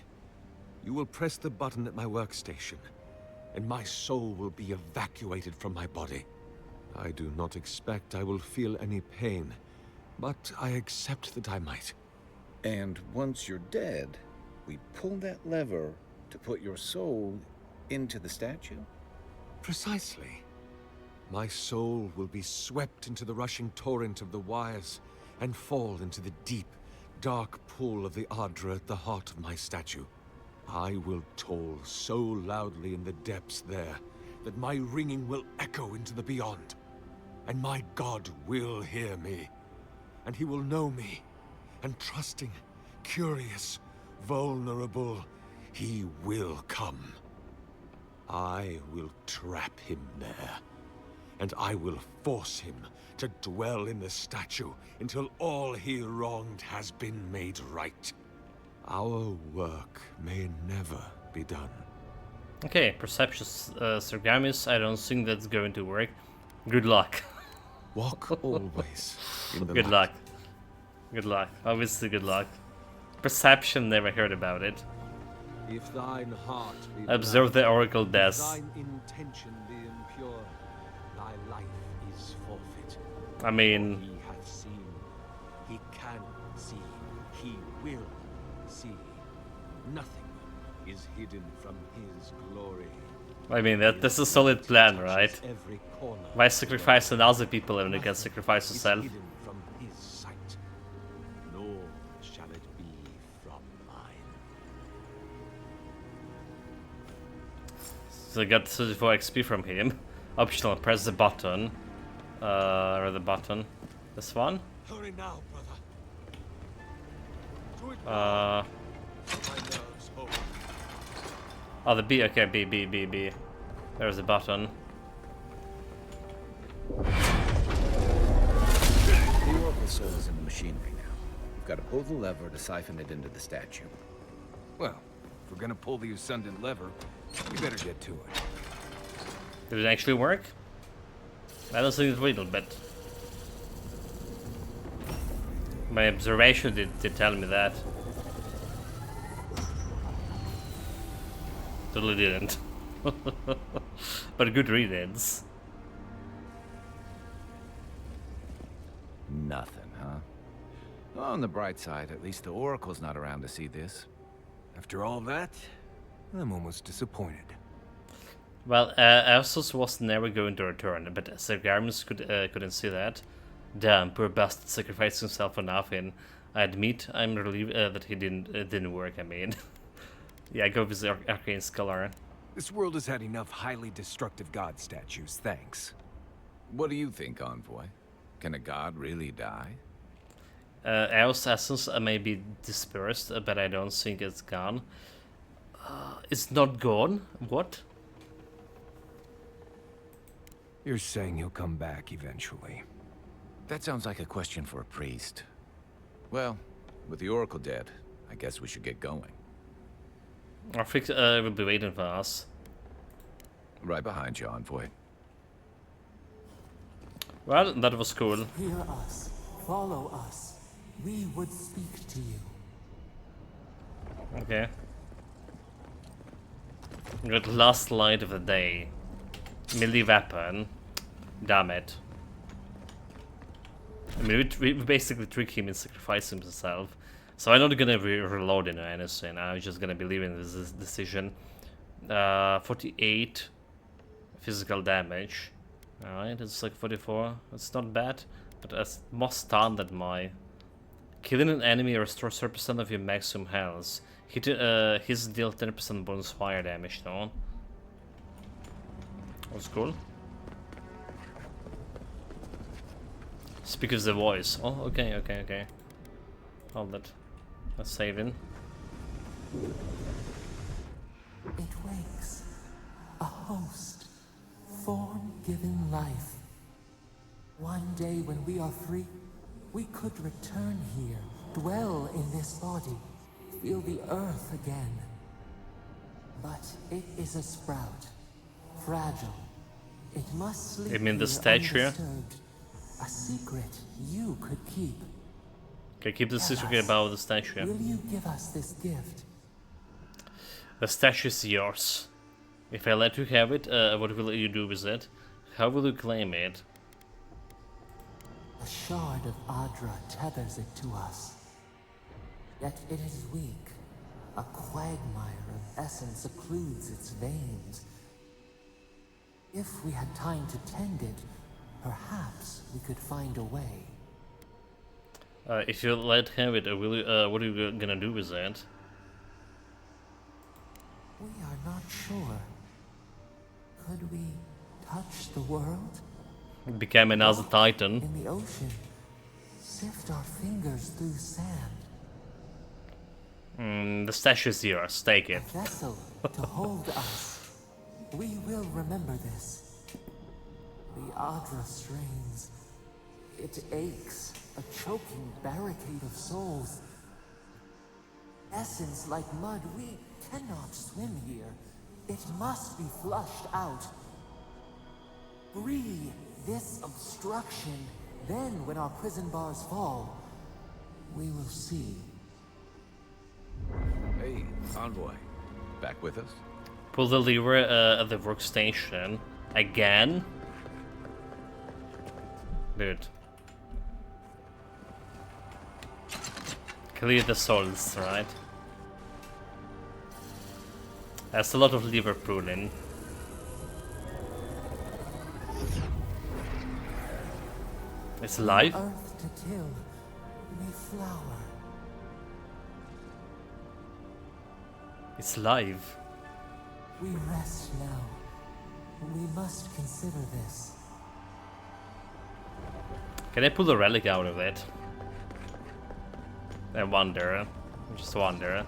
you will press the button at my workstation, and my soul will be evacuated from my body. I do not expect I will feel any pain, but I accept that I might. And once you're dead, we pull that lever to put your soul into the statue? Precisely. My soul will be swept into the rushing torrent of the wires and fall into the deep, dark pool of the Ardra at the heart of my statue. I will toll so loudly in the depths there that my ringing will echo into the beyond. And my god will hear me. And he will know me. And trusting, curious, vulnerable, he will come. I will trap him there. And I will force him to dwell in the statue until all he wronged has been made right. Our work may never be done. Okay, perception, Sergamis. I don't think that's going to work. Good luck. Walk always in the Good light. luck. Good luck. Obviously, good luck. Perception, never heard about it. If thine heart be Observe the oracle if death. thine intention be impure, thy life is forfeit. I mean, He hath seen, he can see, he will see. Nothing is hidden from his glory. that's a solid plan, right? Every corner Why sacrifice other people when you can sacrifice is yourself? hidden from his sight, nor shall it be from mine. So I got 34 XP from him. Optional, press the button. Or the button. This one? Hurry now, brother. Do it Uh, my nerves hold. oh, the B. Okay, B. There's the button. The Oracle soul is in the machinery now. We've got to pull the lever to siphon it into the statue. Well, if we're gonna pull the ascendant lever, we better get to it. Did it actually work? I don't think it will, but my observation did tell me that. Totally didn't. But good readings. Nothing, huh? Well, on the bright side, at least the Oracle's not around to see this. After all that, I'm almost disappointed. Well, Arsus was never going to return, but Sir Garmus couldn't see that. Damn, poor bastard sacrificed himself for nothing. I admit, I'm relieved that he didn't work. I mean, yeah, go with the Arcane Scholar. This world has had enough highly destructive god statues, thanks. What do you think, Envoy? Can a god really die? Eos essence may be dispersed, but I don't think it's gone. It's not gone? What? You're saying he'll come back eventually. That sounds like a question for a priest. Well, with the Oracle dead, I guess we should get going. I think it will be waiting for us. Right behind you, Envoy. Well, that was cool. Hear us. Follow us. We would speak to you. Okay. We got last light of the day. Melee weapon. Damn it. I mean, we basically trick him and sacrifice himself. So I'm not gonna reload it or anything. I'm just gonna be leaving this decision. 48 physical damage. Alright, it's like 44. It's not bad, but that's more stun than my. Killing an enemy restores 30% of your maximum health. His deal 10% bonus fire damage though. That's cool. Speak of the voice. Oh, okay. Hold that. Let's save in. It wakes. A host. Form given life. One day when we are free, we could return here, dwell in this body, feel the earth again. But it is a sprout. Fragile. It must sleep. You mean the here statue? undisturbed. A secret you could keep. Okay, keep the Tell secret us, about the statue. Will you give us this gift? The statue is yours. If I let you have it, what will you do with it? How will you claim it? A shard of Adra tethers it to us. Yet it is weak. A quagmire of essence occludes its veins. If we had time to tend it, perhaps we could find a way. If you let have it, will you, what are you gonna do with it? We are not sure. Could we touch the world? Become another titan. In the ocean, sift our fingers through sand. The statue is yours. Take A it. vessel to hold us. We will remember this. The Adra strains. It aches, a choking barricade of souls. Essence like mud, we cannot swim here. It must be flushed out. Free this obstruction. Then, when our prison bars fall, we will see. Hey, Envoy. Back with us? Pull the lever at the workstation. Again? Dude. Clear the souls, right? That's a lot of lever pulling. It's live? Earth to till, we flower. It's live. We rest now. We must consider this. Can I pull the relic out of it? I wonder. Just wonder.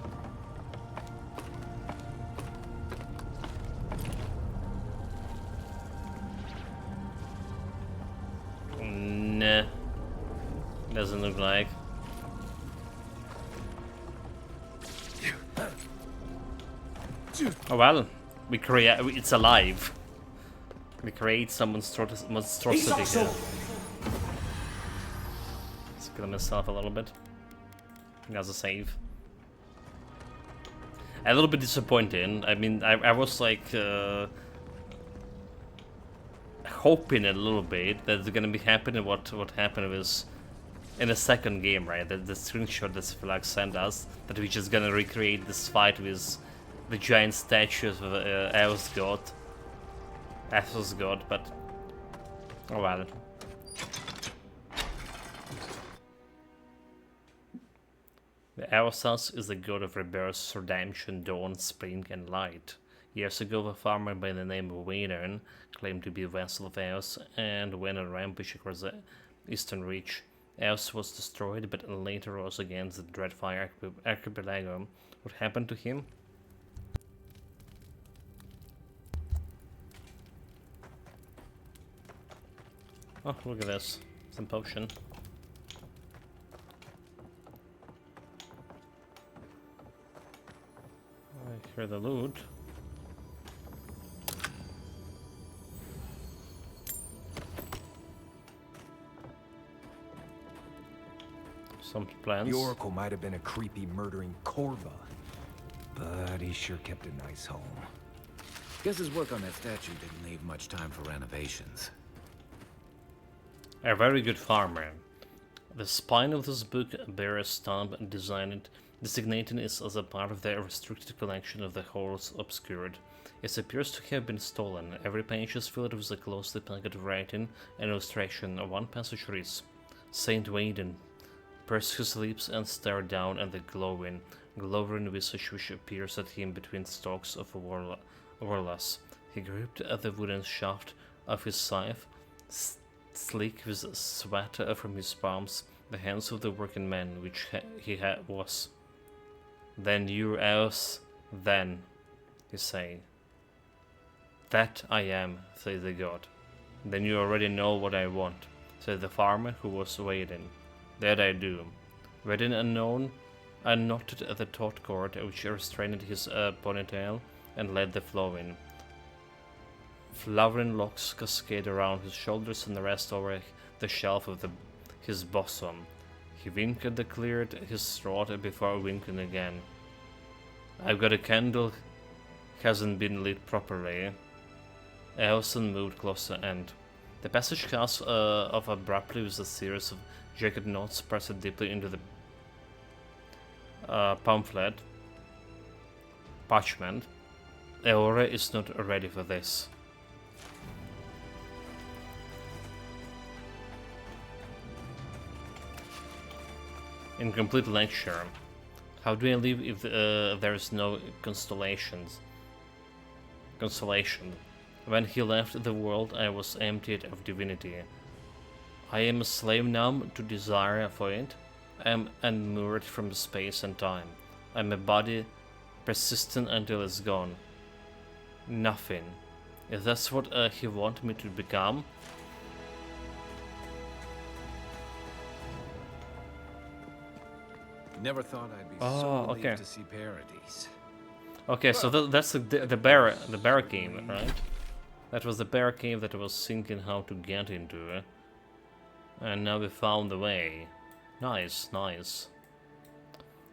Nah. Doesn't look like. Oh well, we create. It's alive. We create some monstrosity here. Let's kill myself a little bit. As a save. A little bit disappointing. I mean, I was like hoping a little bit that it's gonna be happening what happened was in the second game, right? The screenshot that Flag sent us, that we're just gonna recreate this fight with the giant statues of Athos god, but oh well. The Athos is the god of rebirth, redemption, dawn, spring, and light. Years ago, a farmer by the name of Waynern claimed to be a vessel of Eos and went on a rampage across the eastern reach. Eos was destroyed, but later rose against the Dreadfire Archipelago. What happened to him? Oh, look at this. Some potion. I hear the loot. Some plants. The Oracle might have been a creepy, murdering Corva, but he sure kept a nice home. Guess his work on that statue didn't leave much time for renovations. A very good farmer. The spine of this book bears a stamp designating it as a part of the restricted collection of the Horus Obscured. It appears to have been stolen. Every page is filled with a closely packed writing and illustration. One passage reads, Saint Waden pursed his lips and stared down at the glowering visage which appears at him between stalks of Warlas. He gripped at the wooden shaft of his scythe, sleek with sweat from his palms, the hands of the working man which he was. Then you're Eos, then, he say. That I am, said the god. Then you already know what I want, said the farmer who was waiting. That I do. Waiting unknown, I knotted at the taut cord which restrained his ponytail and let the flow in. Flowering locks cascade around his shoulders and rest over the shelf of his bosom. He winked and cleared his throat before winking again. I've got a candle, hasn't been lit properly. Elson moved closer and the passage cuts off abruptly with a series of jagged knots pressed deeply into the parchment. Eora is not ready for this. Incomplete lecture. How do I live if there is no consolation? When he left the world, I was emptied of divinity. I am a slave now to desire for it. I am unmoored from space and time. I am a body persistent until it's gone. Nothing. Is that what he wants me to become? Never thought I'd be so relieved to see Paradise. Okay, so that's the bear cave, right? That was the bear cave that I was thinking how to get into. And now we found the way. Nice, nice.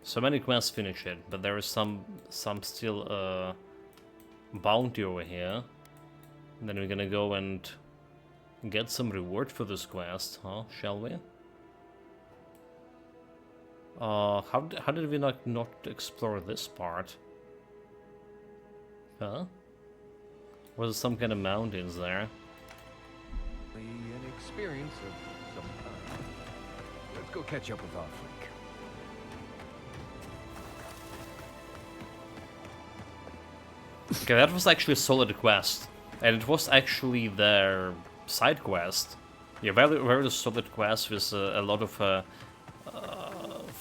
So many quests finished, but there is some still bounty over here. Then we're gonna go and get some reward for this quest, huh? Shall we? How did we not explore this part? Huh? Was there some kind of mountains there? An experience of some kind. Let's go catch up with our freak. Okay, that was actually a solid quest. And it was actually their side quest. Yeah, very solid quest with a lot of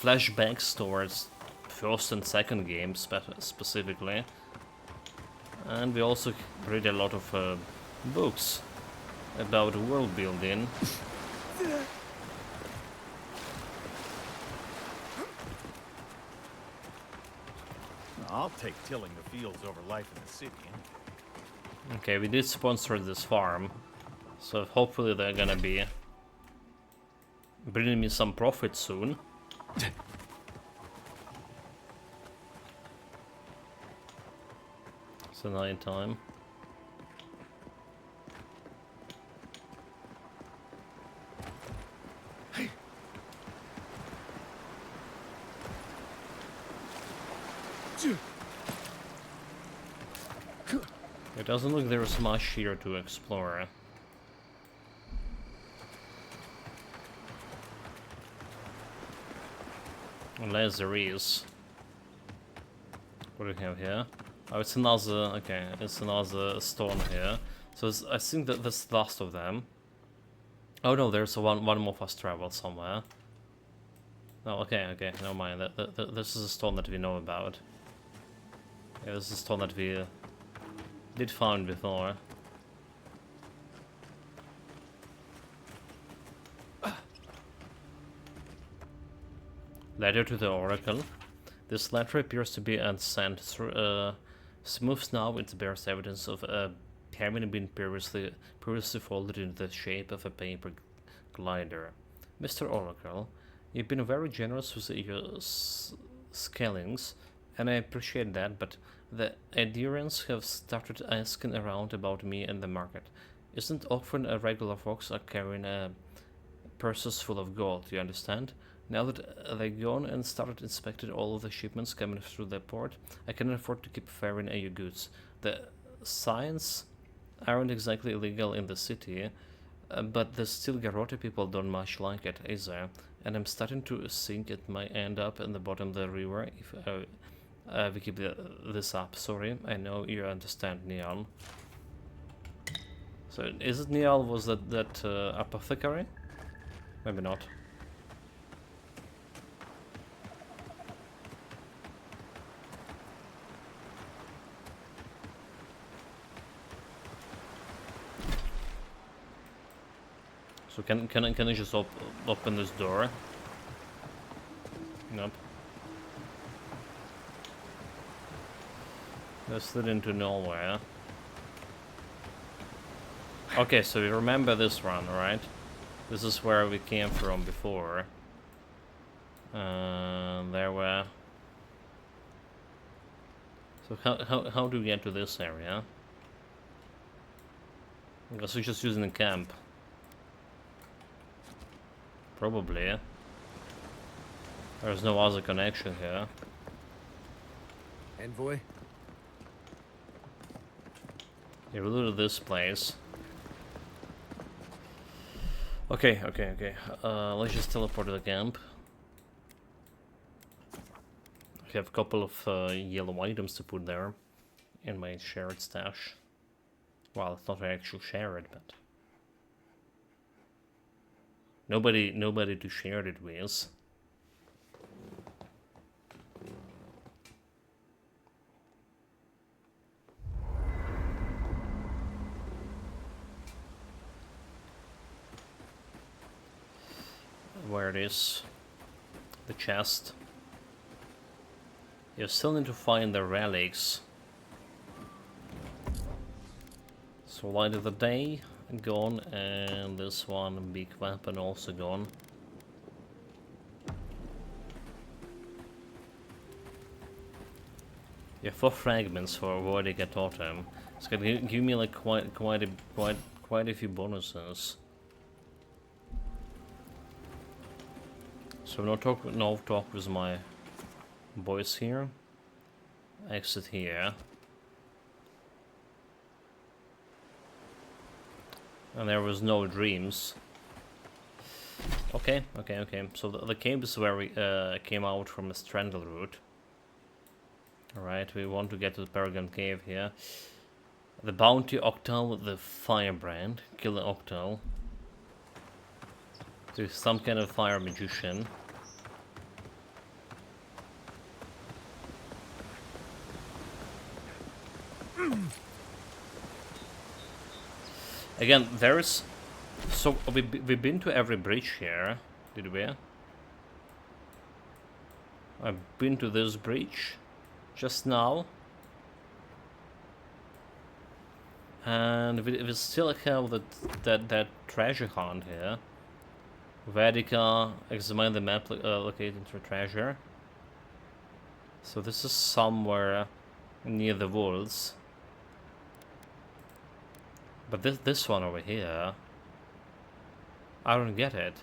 flashbacks towards first and second games specifically. And we also read a lot of books about world building. I'll take tilling the fields over life in the city. Okay, we did sponsor this farm, so hopefully they're gonna be bringing me some profit soon. It's night time. It doesn't look there's much here to explore. Unless there is. What do we have here? Oh, it's another, okay, it's another stone here. So I think that that's the last of them. Oh no, there's one more fast travel somewhere. Oh, okay, never mind. This is a stone that we know about. Yeah, this is a stone that we did find before. Letter to the Oracle. This letter appears to be unsent through smooth now. It bears evidence of having been previously folded in the shape of a paper glider. Mr. Oracle, you've been very generous with your scalings, and I appreciate that, but the adherents have started asking around about me in the market. Isn't often a regular folks are carrying purses full of gold, you understand? Now that they're gone and started inspecting all of the shipments coming through the port, I cannot afford to keep ferrying your goods. The signs aren't exactly illegal in the city, but the still Garrote people don't much like it either, and I'm starting to think it might end up in the bottom of the river if we keep this up. Sorry, I know you understand, Neon. So, is it Neon was that apothecary? Maybe not. So can I just open this door? Nope. This led into nowhere. Okay, so you remember this run, right? This is where we came from before. There were. So how do we get to this area? I guess we're just using the camp. Probably. There's no other connection here. Envoy? Yeah, we'll do this place. Okay. Let's just teleport to the camp. I have a couple of yellow items to put there in my shared stash. Well, it's not actually shared, but nobody to share it with. Where it is, the chest. You still need to find the relics. So light of the day gone, and this one big weapon also gone. Yeah, 4 fragments for avoiding a totem. It's gonna give me like quite a few bonuses. So no talk with my boys here. Exit here. And there was no dreams. Okay. So the cave is where we came out from the Strangle route. Alright, we want to get to the Paragon Cave here. The bounty octal with the firebrand. Kill the octal. There's some kind of fire magician. Again, there's... So, we've been to every bridge here, did we? I've been to this bridge just now. And we still have that treasure hunt here. Vedica, examine the map located for treasure. So this is somewhere near the walls. But this one over here, I don't get it.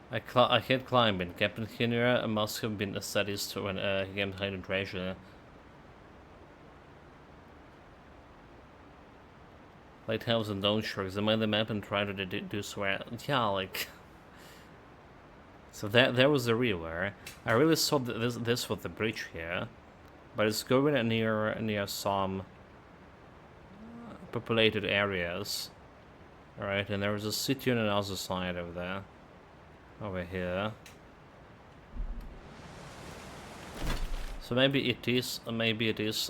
I hate climbing. Captain Hinner must have been a sadist when he came hiding treasure. Lighthouse and Dawn Shore. Examine the map and try to deduce where. Yeah, like. So there was the river. I really saw this was the bridge here, but it's going near some populated areas. All right, and there was a city on another side over there. Over here. So maybe it is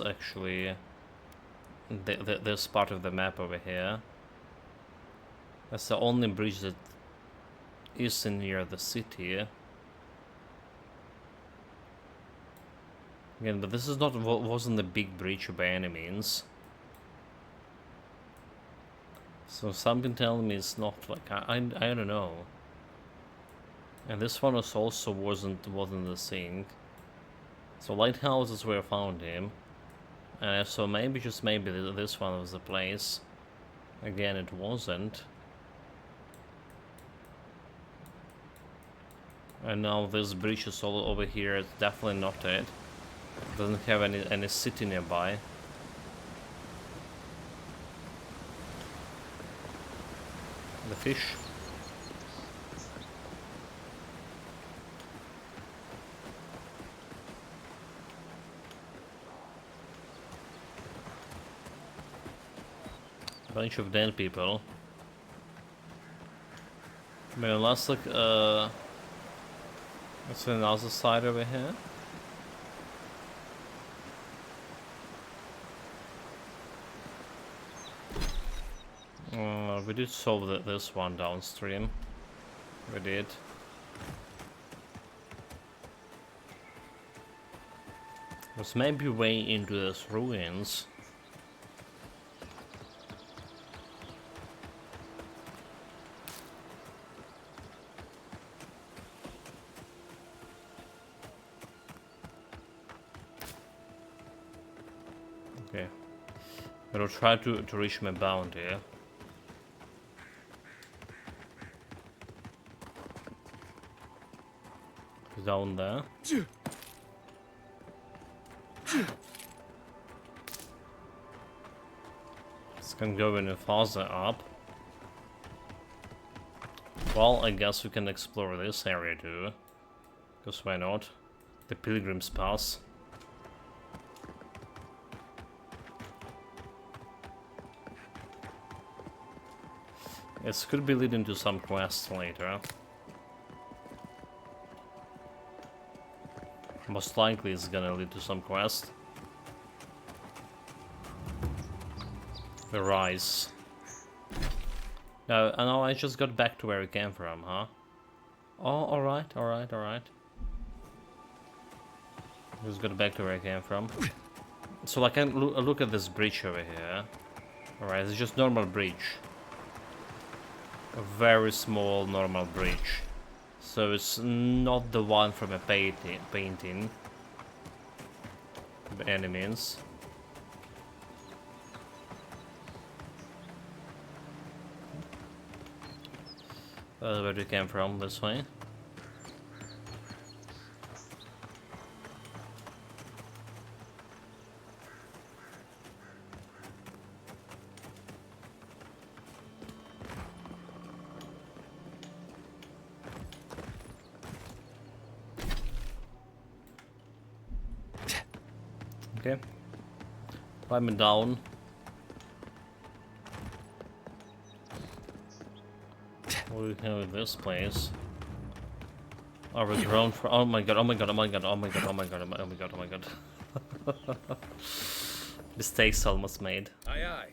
actually this part of the map over here. That's the only bridge that is near the city. Again, but this is wasn't a big bridge by any means. So something telling me it's not like I don't know. And this one also wasn't the thing. So lighthouse is where I found him. So maybe, just maybe, this one was the place. Again, it wasn't. And now this bridge is all over here. It's definitely not it. Doesn't have any city nearby. The fish. Bunch of dead people. I mean, let's look, what's on the other side over here? We did solve this one downstream. We did. Let's maybe way into those ruins. Okay. But I'll try to reach my bounty. Down there. This can go any farther up. Well, I guess we can explore this area too. Because why not? The Pilgrim's Pass. This could be leading to some quests later. Most likely it's gonna lead to some quest. The Rise. No, I just got back to where we came from, huh? Oh, alright. Just got back to where I came from. So I can look at this bridge over here. Alright, it's just normal bridge. A very small normal bridge. So it's not the one from a painting. By any means. Where we came from, this way. Okay. Climbing down. What do we have with this place? Are we grown for? Oh my god! Oh my god! Oh my god! Oh my god! Oh my god! Oh my god! Oh my god! Mistakes almost made. Aye, aye.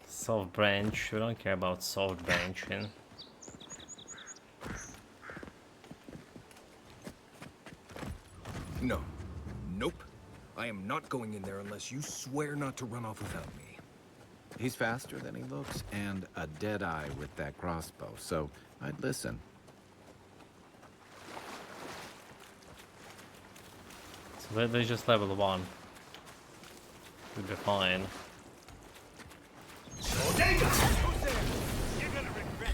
Soft branch. We don't care about soft branching. No. Nope. I am not going in there unless you swear not to run off without me. He's faster than he looks, and a dead eye with that crossbow, so I'd listen. So they just level 1. We'll be fine.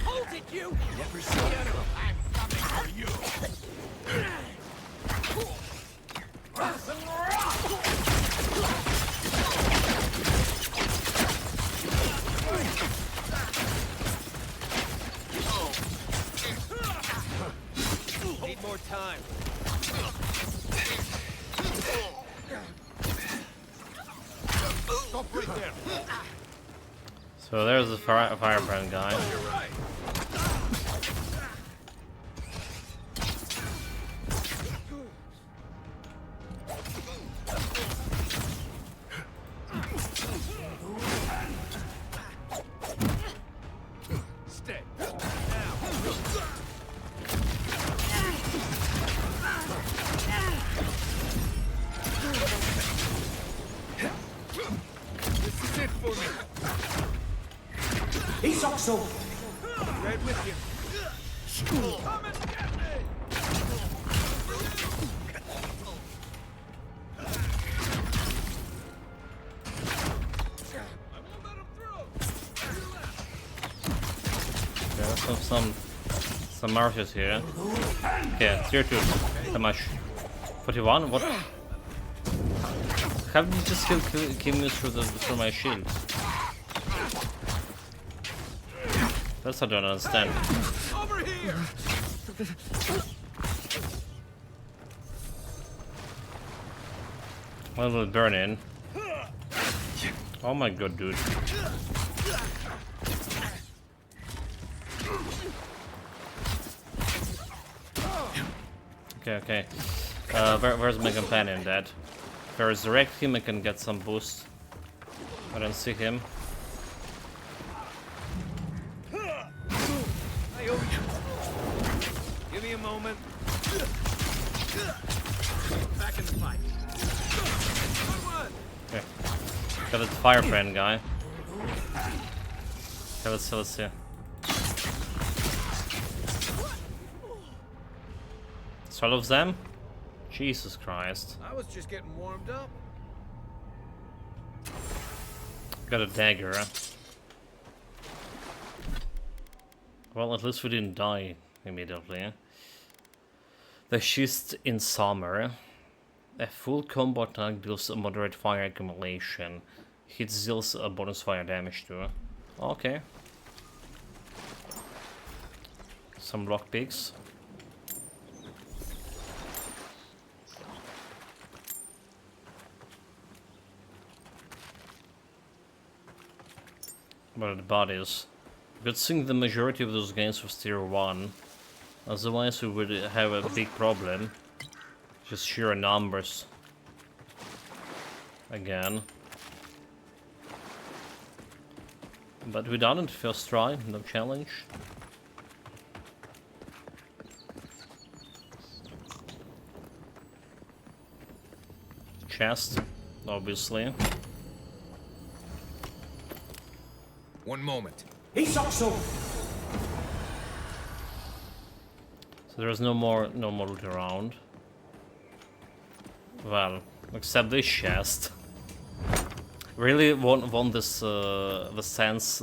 Hold it, you! Never see it. I'm coming for you. Need more time. Stop right there. So there's the firebrand guy. You're right. Stay. This is it for me. He's also Right with you. come and get me. There's some archers here. Okay, tier 2. How much? 41? What? How did you just kill me through my shield? That's what I don't understand. Over here. Why will it burn in? Oh my god, dude. Okay, okay. Where's my companion, Dad? If I resurrect him, I can get some boost. I don't see him. I owe you. Give me a moment. Back in the fight. Okay. Got the firebrand guy. Okay, let's see. All of them? Jesus Christ. I was just getting warmed up. Got a dagger. Well, at least we didn't die immediately. The schist in summer. A full combo attack deals a moderate fire accumulation. Hits deals a bonus fire damage too. Okay. Some lockpicks. What are the bodies? Good thing the majority of those games was tier 1. Otherwise we would have a big problem. Just sheer numbers. Again. But we done it first try, no challenge. Chest, obviously. One moment. He's also. So there's no more loot around. Well, except this chest. Really want this the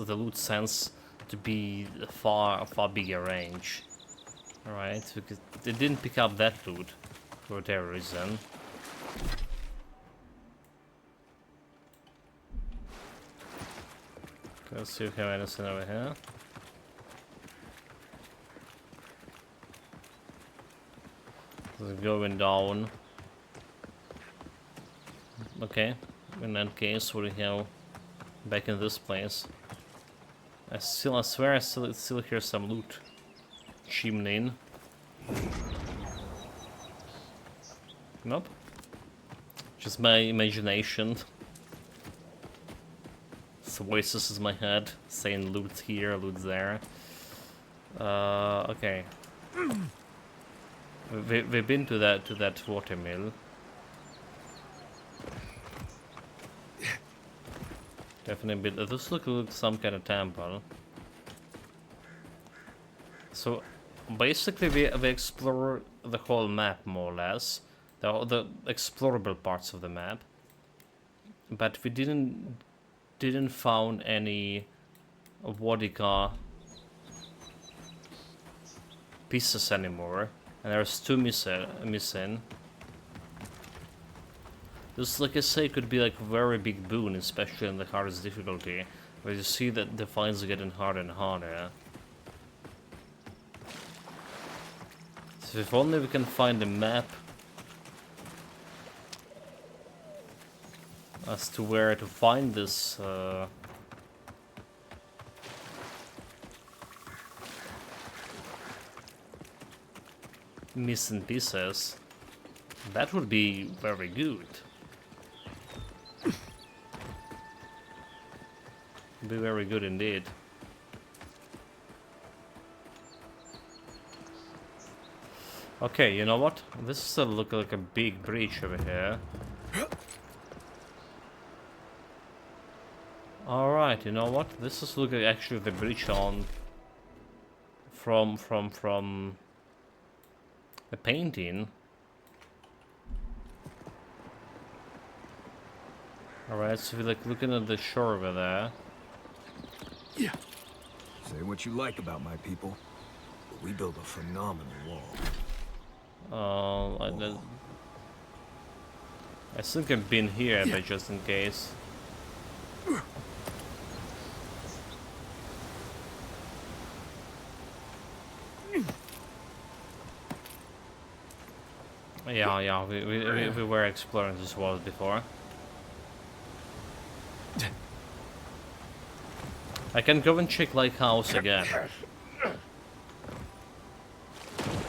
loot sense to be far bigger range. Alright, because they didn't pick up that loot for whatever reason. Let's see if we have anything over here. This is going down. Okay, in that case, what do we have back in this place? I swear I still hear some loot chimneying. Nope. Just my imagination. Voices in my head saying loot here, loot there. Okay. We've been to that watermill. Definitely been. This looks like some kind of temple. So basically, we explore the whole map more or less, the explorable parts of the map, but we didn't found any Vodika pieces anymore, and there's 2 missing. This, like I say, could be like a very big boon, especially in the hardest difficulty, where you see that the fights are getting harder and harder. So if only we can find a map as to where to find this missing pieces, that would be very good. Be very good indeed. Okay, you know what? This still looks like a big breach over here. Alright, you know what? This is looking actually the breach on from the painting. Alright, so we're like looking at the shore over there. Yeah. Say what you like about my people, but we built a phenomenal wall. I think I've been here, but just in case. Yeah, we were exploring this world before. I can go and check Lighthouse again.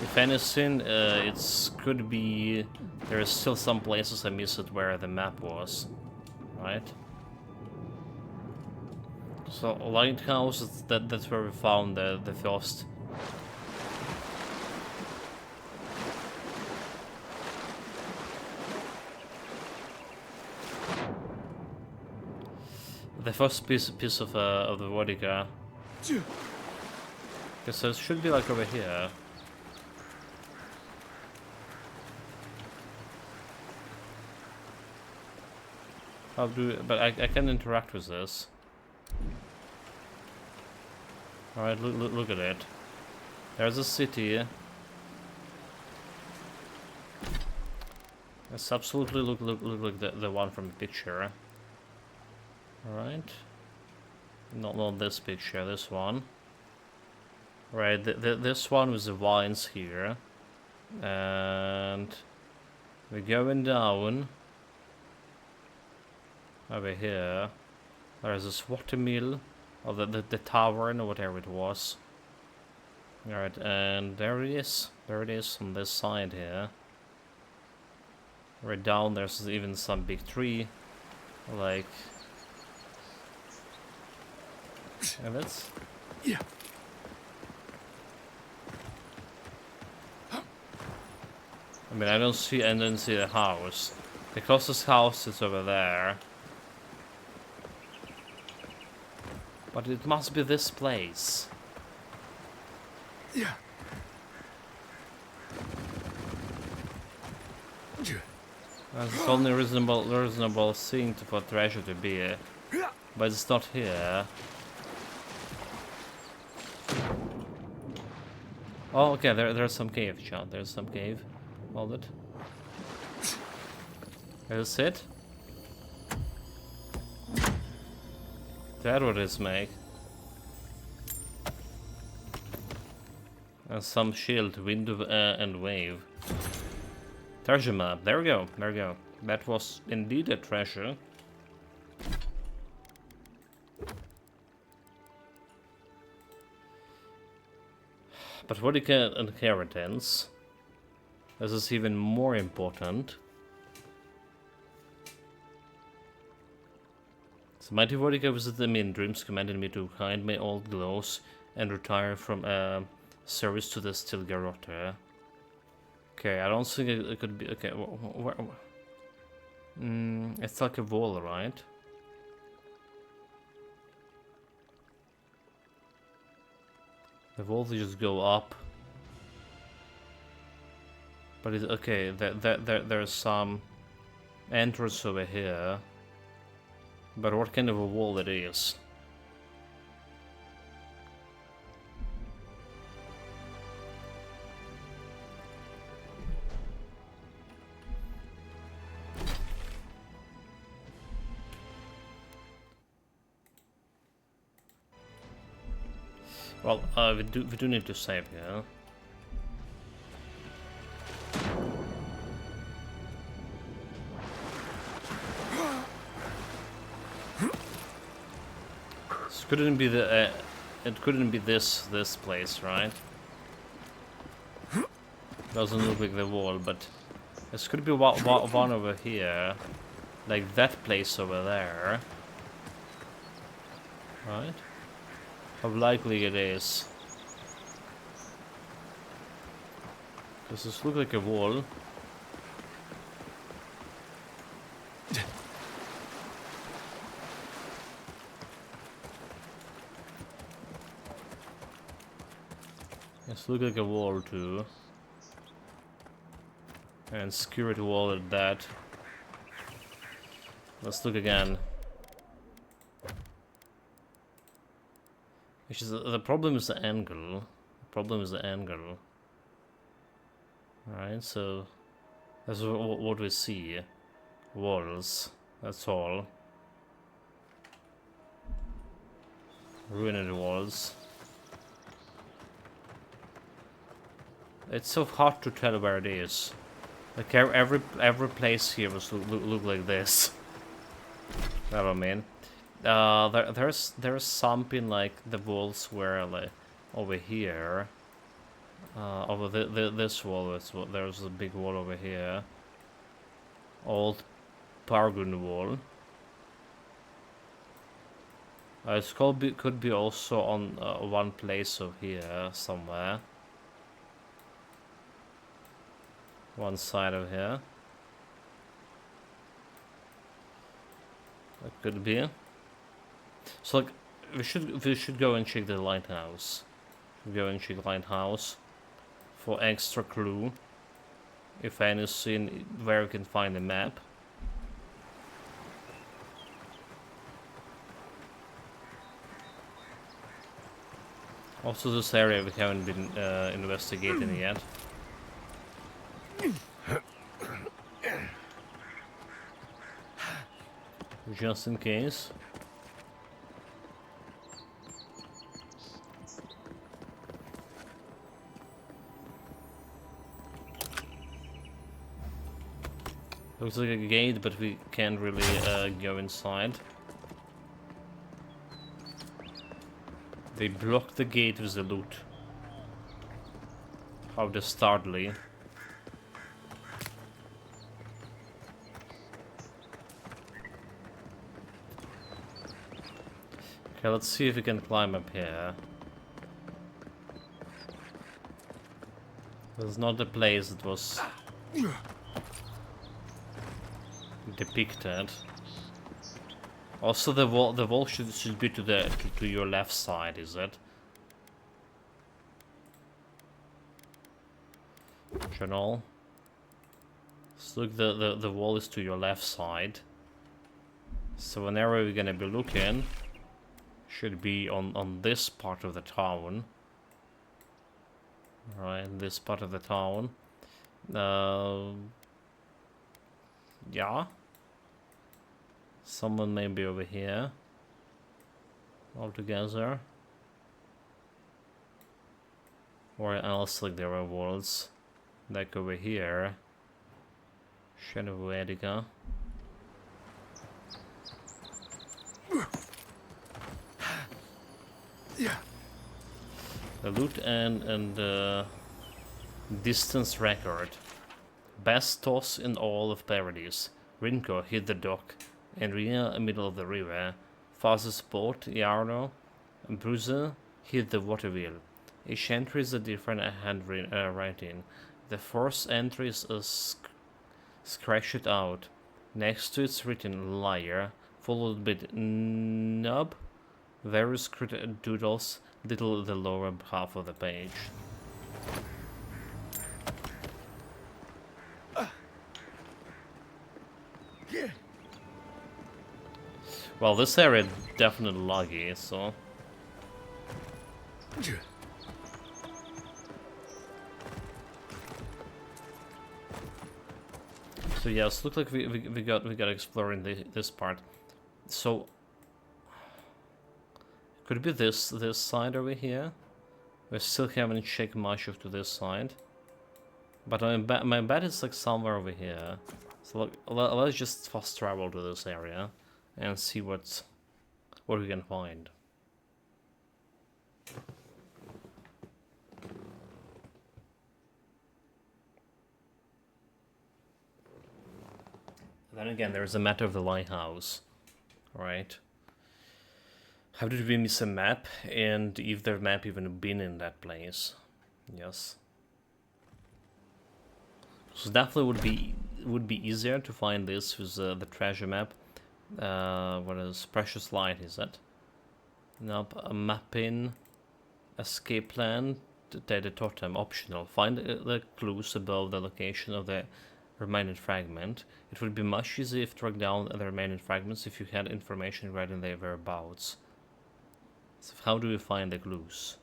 If anything, it could be there is still some places I missed where the map was, right? So Lighthouse, that's where we found the first. The first piece of the vodka. Because it should be like over here. But I can interact with this. Alright, look at it. There's a city. It's absolutely look like the one from the picture. Alright. Not this picture, this one. Right, this one with the vines here. And we're going down. Over here. There's this watermill. Or the tavern or whatever it was. Alright, and there it is. There it is on this side here. Right down there's even some big tree. Like... And that's... Yeah. I mean, I don't see the house. The closest house is over there. But it must be this place. Yeah. That's the only reasonable thing for treasure to be. But it's not here. Oh, okay, there's some cave, John. There's some cave. Hold it. Is it? That what is make. And some shield, wind and wave. Treasure map. There we go. There we go. That was indeed a treasure. But what inheritance? This is even more important. So Mighty Vodka visited me in dreams, commanded me to hide my old glows and retire from service to the Still Garrote. Okay, I don't think it could be. Okay, it's like a wall, right? The walls just go up. But it's okay. There's some entrance over here. But what kind of a wall it is? Well, we do need to save here. This couldn't be the. It couldn't be this place, right? Doesn't look like the wall, but this could be one over here, like that place over there, right? How likely it is? Does this look like a wall? This looks like a wall too. And security wall at that. Let's look again. Which is the problem is the angle. The problem is the angle. Alright, so that's what we see. Walls. That's all. Ruined walls. It's so hard to tell where it is. Like every place here was look like this. Never mind. There's something like the walls were like over here. Over this wall, there's a big wall over here. Old Pargun wall. It could be also on one place over here somewhere. One side of here. That could be. So like we should go and check the lighthouse. Go and check the lighthouse for extra clue. If anything, where we can find the map. Also, this area we haven't been investigating yet. Just in case. Looks like a gate, but we can't really go inside. They blocked the gate with the loot. How dastardly. Okay, let's see if we can climb up here. This is not the place that was depicted. Also, the wall should be to your left side, is it? Journal. So look, the wall is to your left side. So whenever we're gonna be looking, should be on this part of the town. Right, this part of the town. Yeah. Someone may be over here. all together. Or else like there are walls like over here. Shenovuedica. The loot and distance record. Best toss in all of Paradise. Rinko hit the dock. Enria, middle of the river. Fastest boat, Yarno. Bruiser hit the water wheel. Each entry is a different handwriting. The first entry is scratched out. Next to it's written liar, followed by nub, various doodles, little the lower half of the page. Well, this area definitely laggy, so... So yes, looks like we got exploring this part. So could it be this side over here? We still haven't checked much of to this side, but my bet is like somewhere over here. So look, let's just fast travel to this area and see what we can find. Then again, there's a matter of the lighthouse, right? How did we miss a map, and if the map even been in that place? Yes. So definitely would be easier to find this with the treasure map. What is Precious Light? Is it? Nope. A mapping, escape plan, data totem optional. Find the clues above the location of the remaining fragment. It would be much easier if track down the remaining fragments if you had information regarding their whereabouts. So how do we find the clues?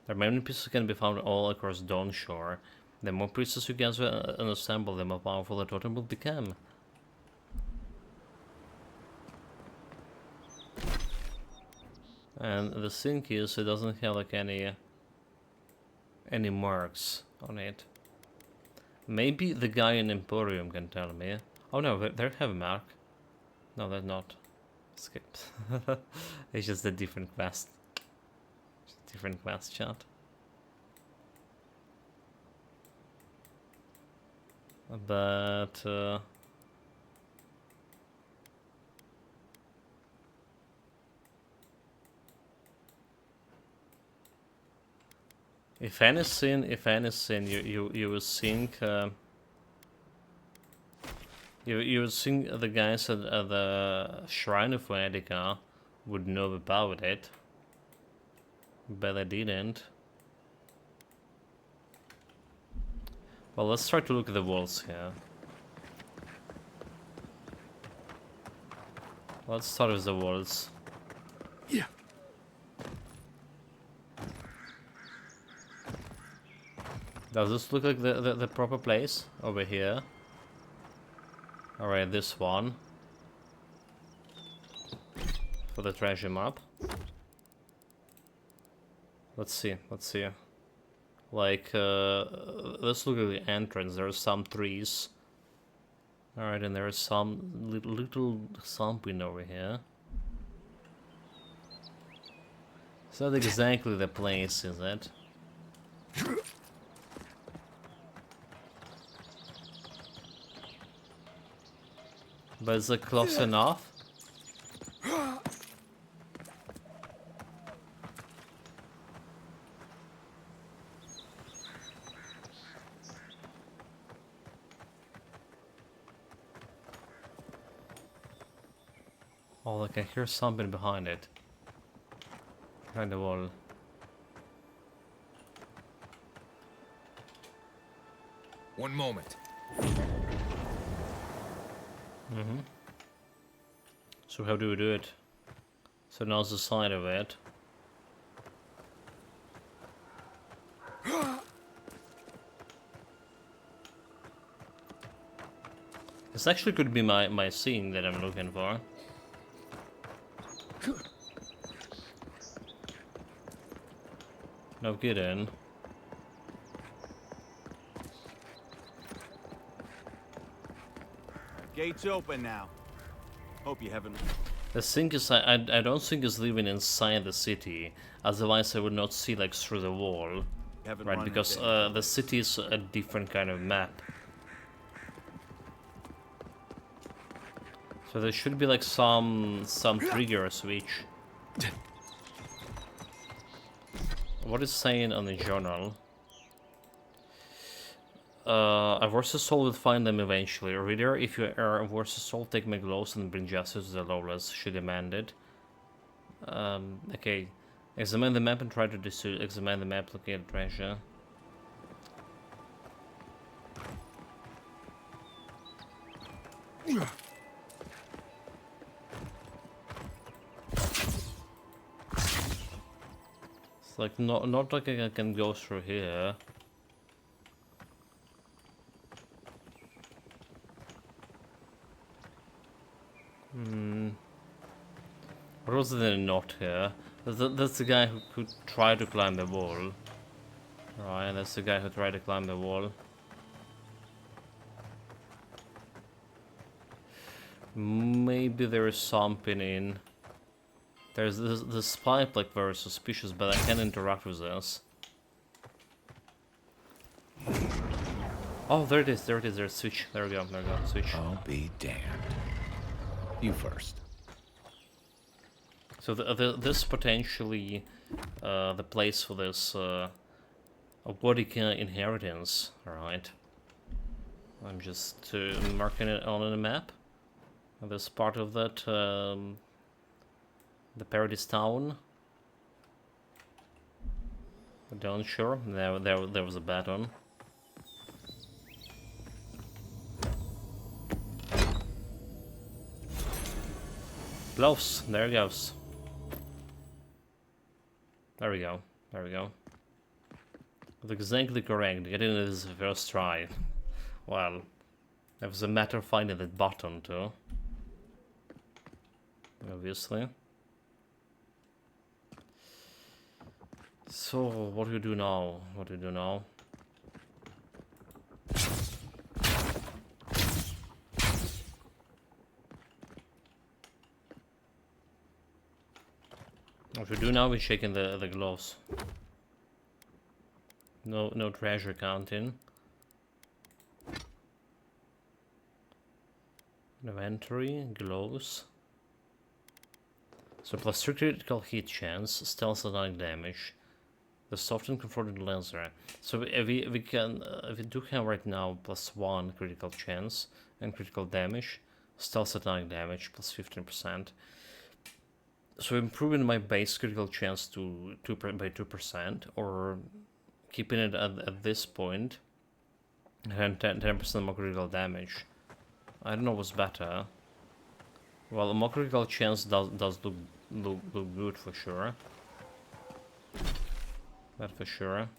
The remaining pieces can be found all across Dawn Shore. The more pieces you gather and assemble, the more powerful the totem will become. And the thing is, it doesn't have like any marks on it. Maybe the guy in Emporium can tell me. Oh no, they have a mark. No, they're not. Skipped. It's just a different quest. Different quest chat. But if anything, you will think you would think the guys at the Shrine of Vedica would know about it, but they didn't. Well, let's try to look at the walls here. Let's start with the walls. Yeah. Does this look like the proper place over here? Alright, this one. For the treasure map. Let's see. Like, let's look at the entrance. There are some trees. Alright, and there is some little something over here. It's not exactly the place, is it? But is it close enough? Oh, like I hear something behind it. Behind the wall. One moment. So how do we do it? So now's the side of it. This actually could be my scene that I'm looking for. No kidding. Gates open now. Hope you haven't. The thing is, I don't think it's living inside the city. Otherwise, I would not see like through the wall, Haven't right? run Because into any the city is a different kind of map. So there should be like some trigger switch. What is saying on the journal? A Versus Soul will find them eventually. Reader, if you are a Versus Soul, take my gloves and bring justice to the lawless, she demanded. Okay. Examine the map and try to examine the map, locate treasure. It's like not like I can go through here. What was there not here? That's the guy who tried to climb the wall. Right, that's the guy who tried to climb the wall. Maybe there is something in. There's this pipe like very suspicious, but I can't interact with this. Oh, there it is, there's a switch. There we go, switch. I'll be damned. You first. So this potentially the place for this Bodica inheritance, right? I'm just marking it on the map. This part of that, the Paradise Town. Don't sure. There was a button. Gloves. There it goes. There we go. There we go. Exactly correct. Getting it is the first try. Well, it was a matter of finding that button too. Obviously. So, what do we do now? What do we do now? What we do now is shaking the gloves. No treasure counting. Inventory, gloves. So plus 3 critical hit chance, stealth and damage. The softened confronted laser. So we do have right now plus 1 critical chance and critical damage, stealth attack damage plus 15%. So improving my base critical chance to by 2%, or keeping it at this point and 10% more critical damage. I don't know what's better. Well, a more critical chance does look good for sure. That for sure.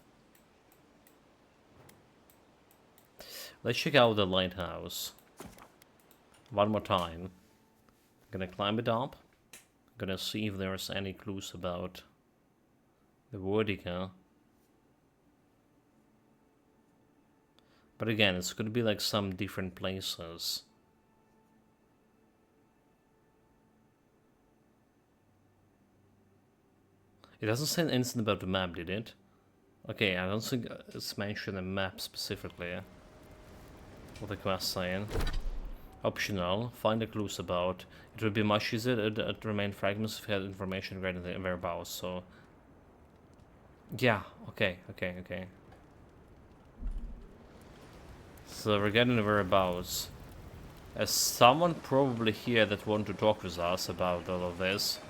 Let's check out the lighthouse one more time. Gonna climb it up. Gonna see if there's any clues about the Vortica. But again, it's gonna be like some different places. It doesn't say anything about the map, did it? Okay, I don't think it's mentioned a map specifically. What the quest saying. Optional, find the clues about. It would be much easier to remain fragments if you had information regarding the whereabouts, so... Yeah, okay. So regarding the whereabouts, there's someone probably here that want to talk with us about all of this.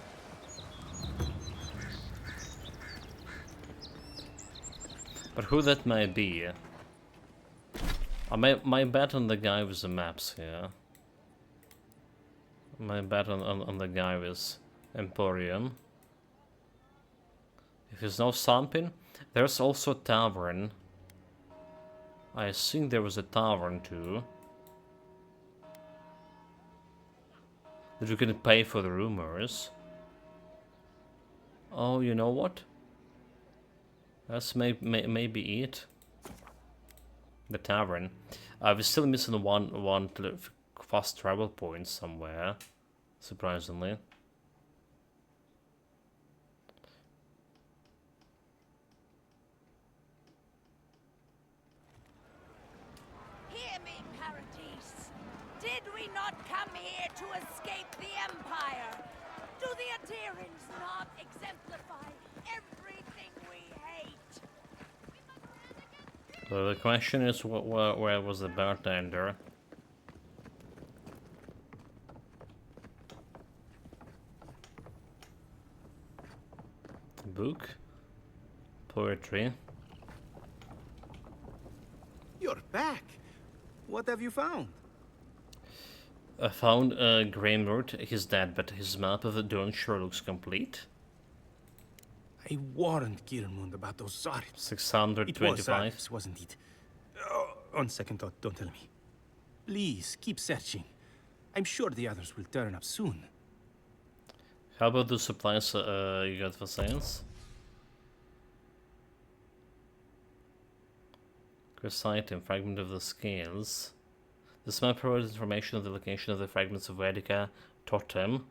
But who that may be? I my bet on the guy with the maps here. My bet on the guy with Emporium. If there's no something, there's also a tavern. I think there was a tavern too. That you can pay for the rumors. Oh, you know what? Let's maybe eat. The tavern. We're still missing one fast travel point somewhere, surprisingly. Hear me, Paradise. Did we not come here to escape the Empire? Do the adherents not exemplify everything we hate? So the question is, where was the bartender? Book, poetry. You're back. What have you found? I found Graymord. He's dead, but his map of the Dawn sure looks complete. I warned Kirmund about those Zaribs. It was 625. Zaribs, wasn't it? Oh, on second thought, don't tell me. Please, keep searching. I'm sure the others will turn up soon. How about the supplies you got for sales? Quest item, fragment of the scales. This map provides information of the location of the fragments of Vedica totem.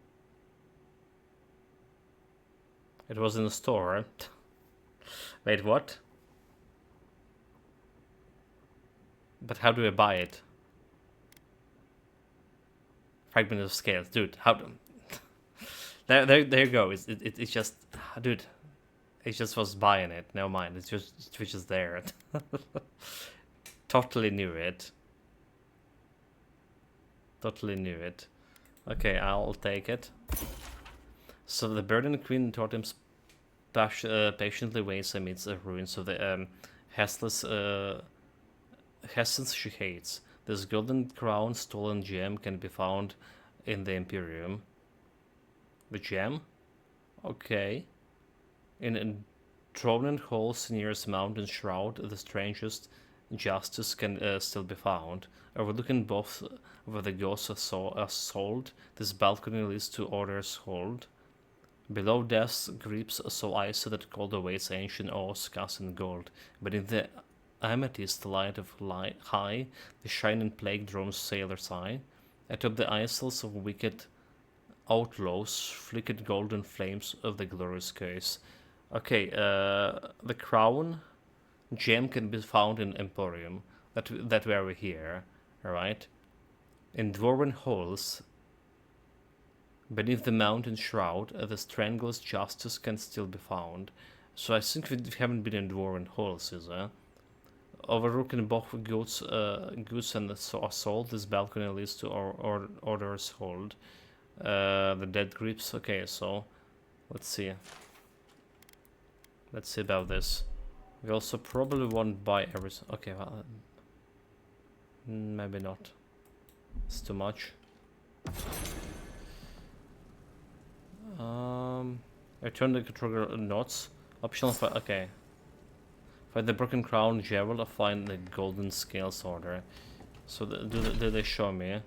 It was in the store. Wait, what? But how do I buy it? Fragment of scales, dude. How do? There you go. It's just, dude. It just was buying it. Never mind. It's just there. Totally knew it. Totally knew it. Okay, I'll take it. So the burdened queen totems patiently waits amidst the ruins of the Hessens she hates. This golden crown stolen gem can be found in the Imperium. The gem? Okay. In enthroned halls near its mountain shroud, the strangest justice can still be found. Overlooking both where the ghosts are sold, this balcony leads to Order's hold. Below death's grips so icy that cold awaits ancient oars cast in gold. Beneath the amethyst light of high, the shining plague drones sailor's eye. Atop the isles of wicked outlaws, flickered golden flames of the glorious curse. Okay, the crown gem can be found in Emporium. That where we're here, alright? In dwarven halls, beneath the mountain shroud, the stranglers' justice can still be found. So I think we haven't been in dwarven halls, is there? Overlooking both goods and assault, this balcony leads to our Order's hold. The dead grips. Okay, so let's see. Let's see about this. We also probably won't buy everything. Okay, well, maybe not. It's too much. Return the controller knots. Optional for okay. Find the broken crown jewel or find the golden scales order. So do they show me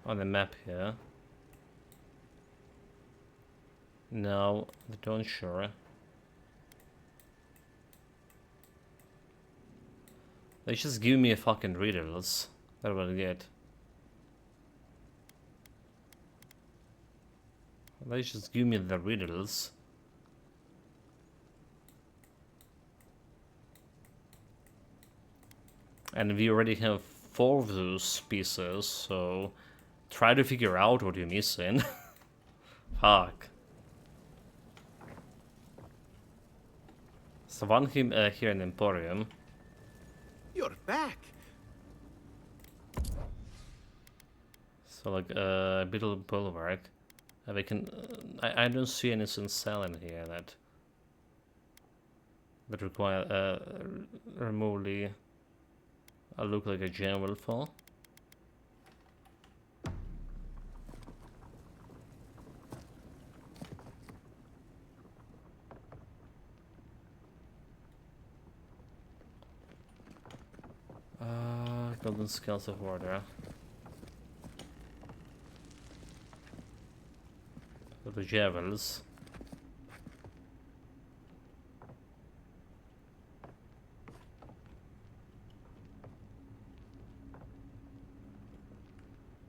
on the map here? No, they don't show. They just give me a fucking riddles. That's what I get. They just give me the riddles. And we already have 4 of those pieces, so try to figure out what you're missing. Fuck. So one here in Emporium. You're back. So like Beetle Boulevard. We can. I don't see anything selling here that require remotely. Look like a gem will fall. Golden scales of order. So the jewels.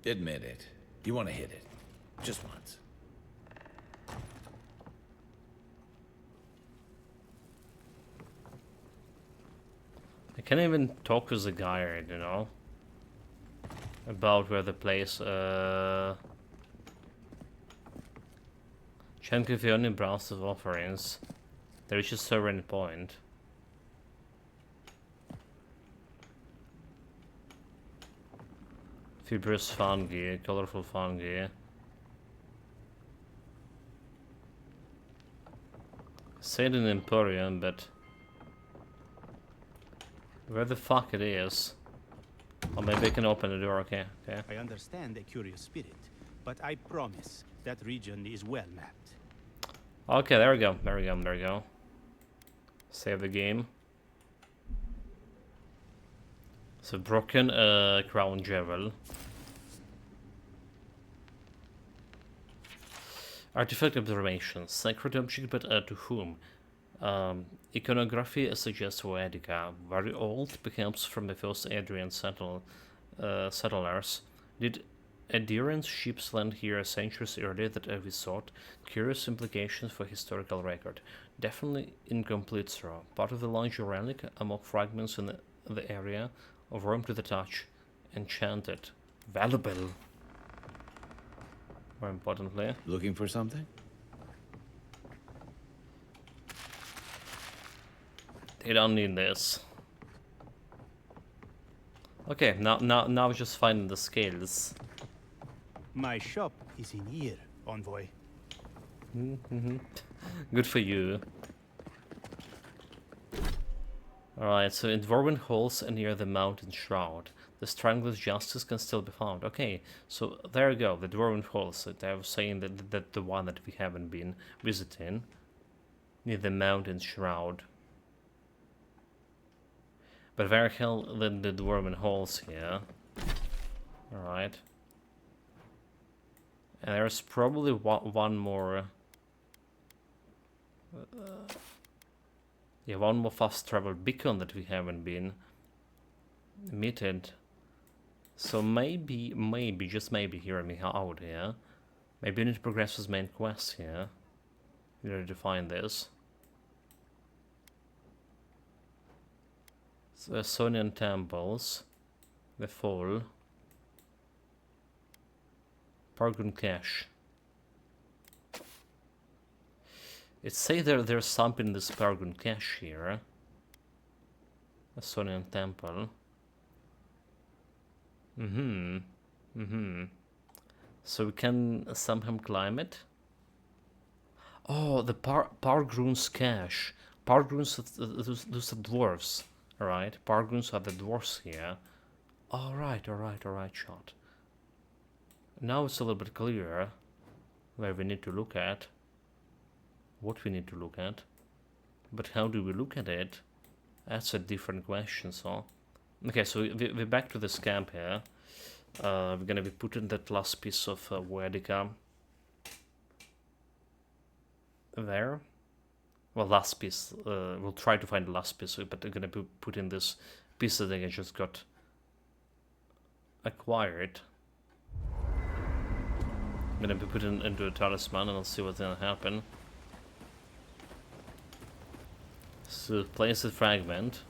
Admit it. You want to hit it. Just once. I can't even talk with the guy, you know, about where the place, Chunk if you only browse the offerings, there is a certain point. Fibrous fungi, colorful fungi. Say it in Emporium, but where the fuck it is? Or maybe I can open the door, okay, okay. I understand a curious spirit, but I promise that region is well mapped. Okay, there we go, there we go, there we go. Save the game. So broken crown jewel. Artifact observation. Sacred object, but to whom? Iconography suggests Oedica, very old, perhaps from the first Adrian settlers. Did Adrian ships land here centuries earlier that we sought? Curious implications for historical record. Definitely incomplete, sir. Part of the larger relic, among fragments in the area, of warm to the touch, enchanted, valuable. More importantly, looking for something? They don't need this. Okay, now just finding the scales. My shop is in here, envoy. Good for you. Alright, so in dwarven halls and near the mountain shroud, the Strangler's justice can still be found. Okay, so there you go, the dwarven halls. That I was saying that the one that we haven't been visiting, near the mountain shroud. But where hell than the dwarven halls here? Alright. And there's probably one more. Yeah, one more fast travel beacon that we haven't been emitted. So maybe, just maybe, hear me out here. Maybe we need to progress his main quest here. In order to find this. So Sonian temples. The fall. Pargun cache. It say there's something in this Pargun cache here. A Sonian temple. So we can somehow climb it. Oh, the Pargrun's cache. Pargruns, those are dwarves. Alright, Pargruns are the dwarves here. Alright, shot. Now it's a little bit clearer where we need to look at. What we need to look at. But how do we look at it? That's a different question, so... Okay, so we're back to this camp here. We're gonna be putting that last piece of Wedica there. Well, last piece. We'll try to find the last piece, but we're gonna be putting this piece that I just got acquired. I'm gonna be putting into a talisman and I'll see what's gonna happen. So place the fragment.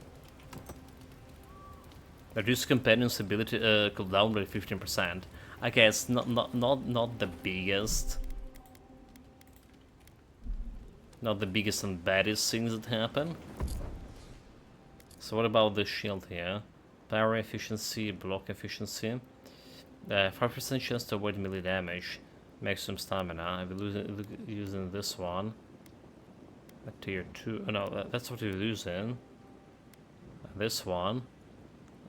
Reduce companion's ability cooldown by 15%. Okay, it's not the biggest. Not the biggest and baddest things that happen. So what about the shield here? Power efficiency, block efficiency. 5% chance to avoid melee damage. Maximum stamina. I'll be using this one. At tier 2. Oh, no, that's what we're using. This one.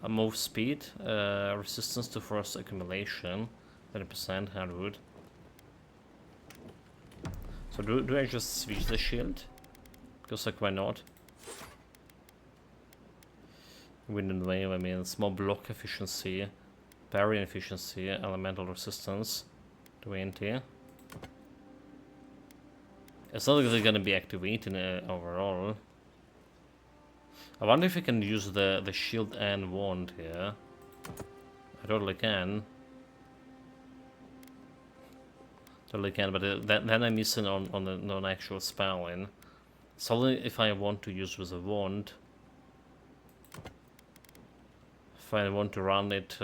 Move speed. Resistance to force accumulation. 30% hardwood. So do I just switch the shield? Because like why not? Wind and wave, I mean small block efficiency, parry efficiency, elemental resistance, 20. It's not like they're gonna be activating overall. I wonder if I can use the shield and wand here. I totally can. Totally can, but then I'm missing on the non-actual spelling. It's only if I want to use with a wand. If I want to run it,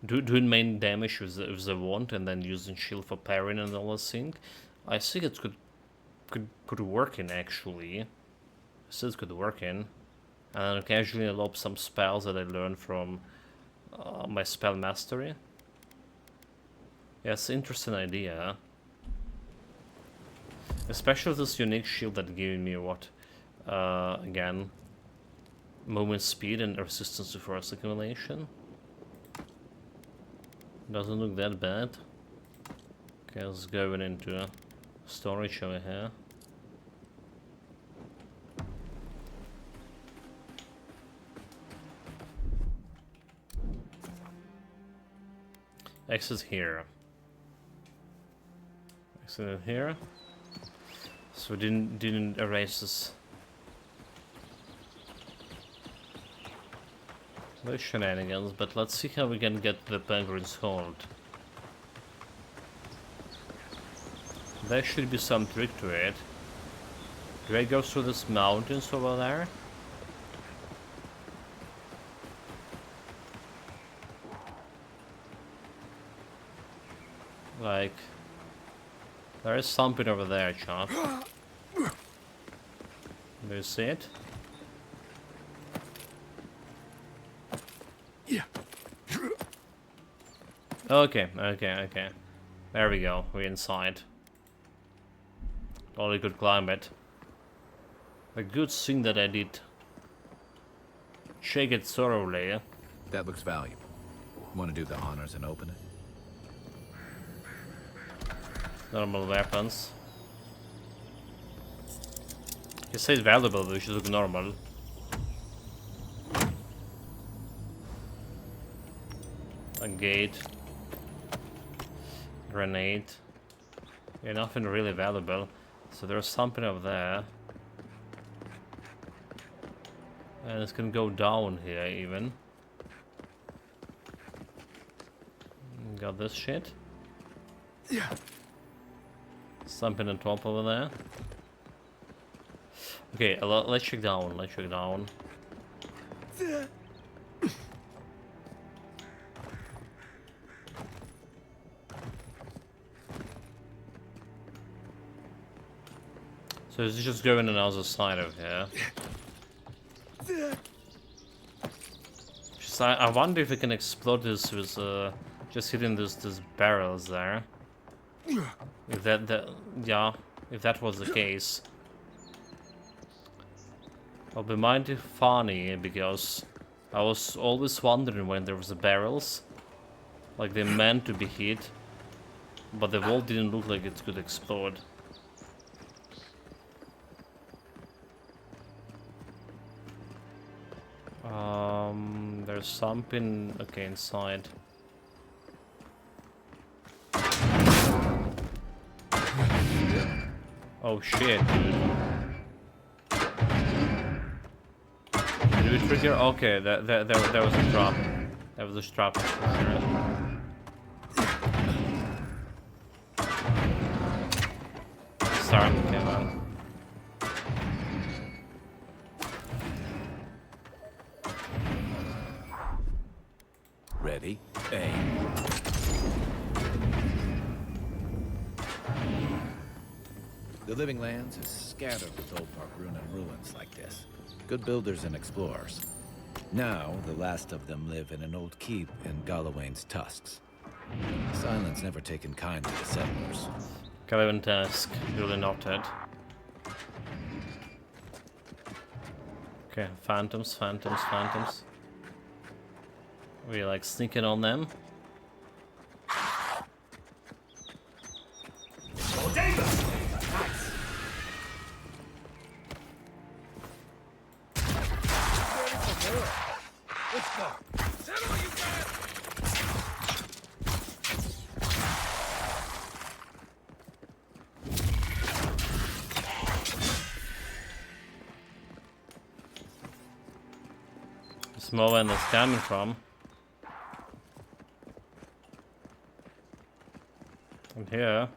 doing main damage with the wand and then using shield for parrying and all this thing, I think it could work in actually. I still it could work in, and occasionally lob some spells that I learned from my spell mastery. Yeah, it's an interesting idea. Especially this unique shield that giving me what? Again, movement speed and resistance to force accumulation. Doesn't look that bad. Okay, let's go into storage over here. Exit here. Exit here. So we didn't erase this. No shenanigans, but let's see how we can get the penguins hold. There should be some trick to it. Do I go through these mountains over there? Like, there is something over there, chap. Do you see it? Yeah. Okay. There we go. We're inside. Only could climb it. A good thing that I did check it thoroughly. That looks valuable. Want to do the honors and open it? Normal weapons. It says valuable, but it should look normal. A gate. Grenade. Yeah, nothing really valuable. So there's something up there. And it can go down here even. Got this shit. Yeah. Something on top over there. Okay, let's check down. Let's check down. So it's just going on the other side of here. Just, I wonder if we can explode this with just hitting these barrels there. If yeah, if that was the case. It'll be mighty funny because I was always wondering when there was the barrels, like they meant to be hit, but the wall didn't look like it could explode. There's something okay inside. Oh shit, dude. Did we trigger? Okay, that was a drop. That was a drop for sure. Start came out. Ready? Aim. The Living Lands is scattered with old Parkrun and ruins like this. Good builders and explorers. Now, the last of them live in an old keep in Galawain's tusks. Silence never taken kind to the settlers. Galawain Tusk, duly noted. Okay, phantoms. We like sneaking on them. Small one that's coming from. And here.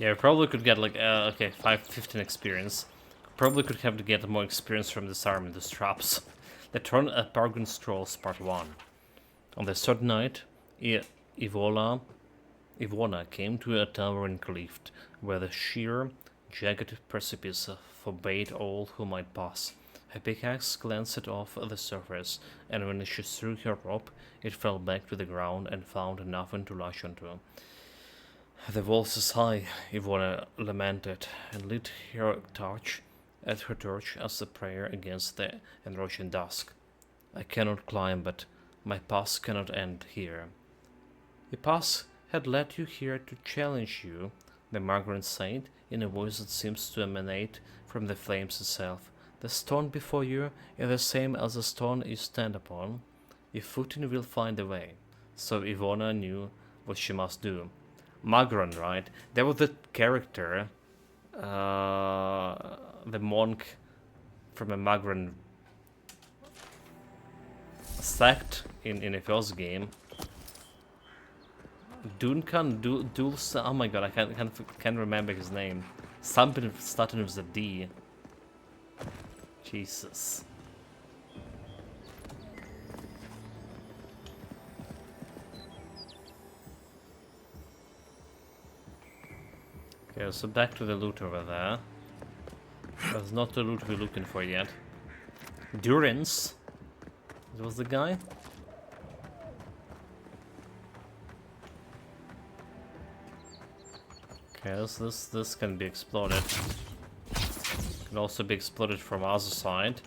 Yeah, we probably could get like, okay, 15 experience. Probably could have to get more experience from this arm and the straps. The Turn at Bargain Strolls Part 1. On the third night, Ivona came to a towering cliff, where the sheer, jagged precipice forbade all who might pass. Her pickaxe glanced off the surface, and when she threw her rope, it fell back to the ground and found nothing to latch onto. The walls is high, Ivona lamented, and lit her torch as a prayer against the encroaching dusk. I cannot climb, but my pass cannot end here. The pass had led you here to challenge you, the Margaret said, in a voice that seems to emanate from the flames itself. The stone before you is the same as the stone you stand upon. Your footing will find the way. So Ivona knew what she must do. Magron, right? There was the character, the monk from a Magron sect in the first game. Duncan Dulce. Oh my god, I can't remember his name. Something starting with a D. Jesus. Okay, so back to the loot over there. That's not the loot we're looking for yet. Durance. That was the guy? Okay, this can be exploded. Can also be exploded from other side.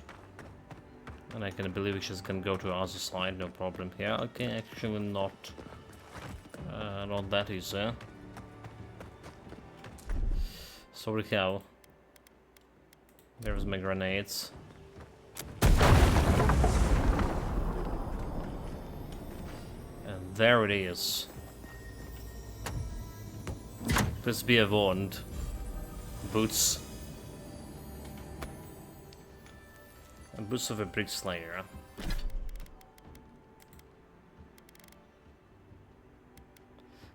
And I can believe we just can go to other side, no problem here. Okay, actually not that easy. Sorry, cow. There's my grenades. And there it is. Please be warned. Boots. And boots of a brick slayer.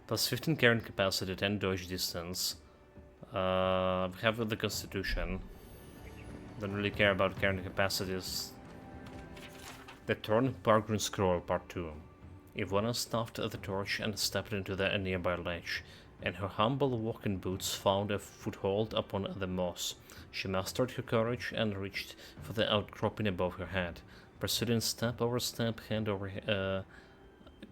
Plus 15 carrying capacity, 10 dodge distance. We have the Constitution. Don't really care about carrying capacities. The Torn Bargrun Scroll Part 2. Ivona stuffed the torch and stepped into the nearby ledge. In her humble walking boots found a foothold upon the moss. She mastered her courage and reached for the outcropping above her head. Proceeding step over step, hand over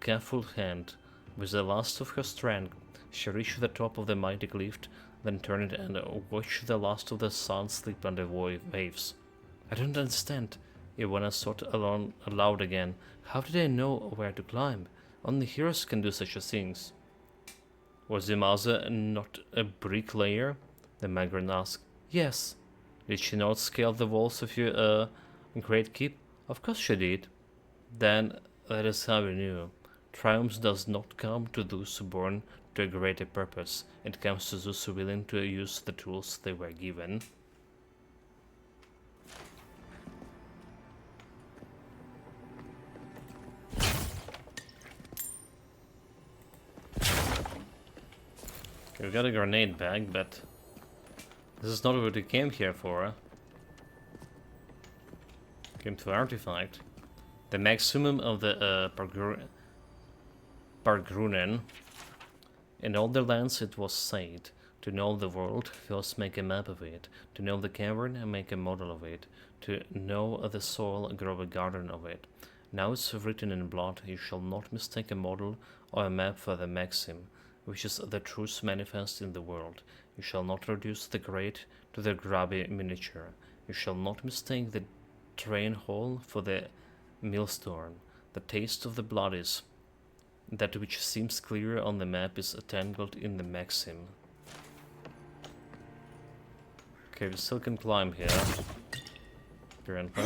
careful hand, with the last of her strength, she reached the top of the mighty cliff, then turned and watched the last of the sun slip under waves. I don't understand. Ivona thought aloud again. How did I know where to climb? Only heroes can do such things. Was the mother not a bricklayer? The Magron asked. Yes. Did she not scale the walls of your great keep? Of course she did. Then that is how we knew. Triumph does not come to those born to a greater purpose. It comes to those willing to use the tools they were given. Okay, we got a grenade bag, but this is not what we came here for. Came to artifact. The maximum of the Bargrunen. In all the lands it was said, to know the world, first make a map of it, to know the cavern and make a model of it, to know the soil, grow a garden of it. Now it's written in blood, you shall not mistake a model or a map for the maxim, which is the truth manifest in the world. You shall not reduce the great to the grubby miniature. You shall not mistake the train hole for the millstone. The taste of the blood is that which seems clear on the map is tangled in the maxim. Okay, we still can climb here. Apparently.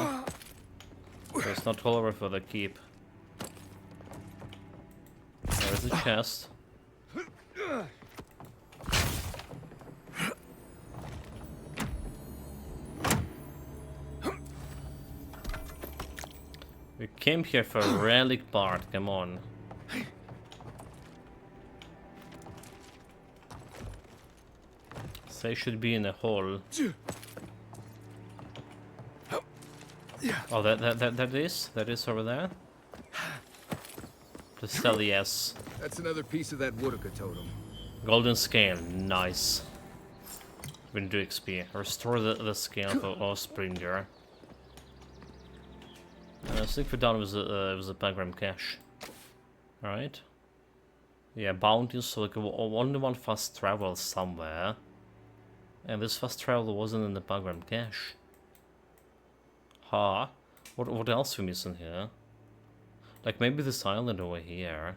So it's not all over for the keep. There's a chest. We came here for a relic part, come on. So it should be in a hole. Oh, that is over there. The cell, yes. That's another piece of that Woodaka totem. Golden scale, nice. We do XP. Restore the scale for Offspringer. I think we're done with the Pagram cache. Alright. Yeah, bounties, so like only one fast travel somewhere. And this fast travel wasn't in the Pagram cache. Ha. What else are we missing here? Like maybe this island over here.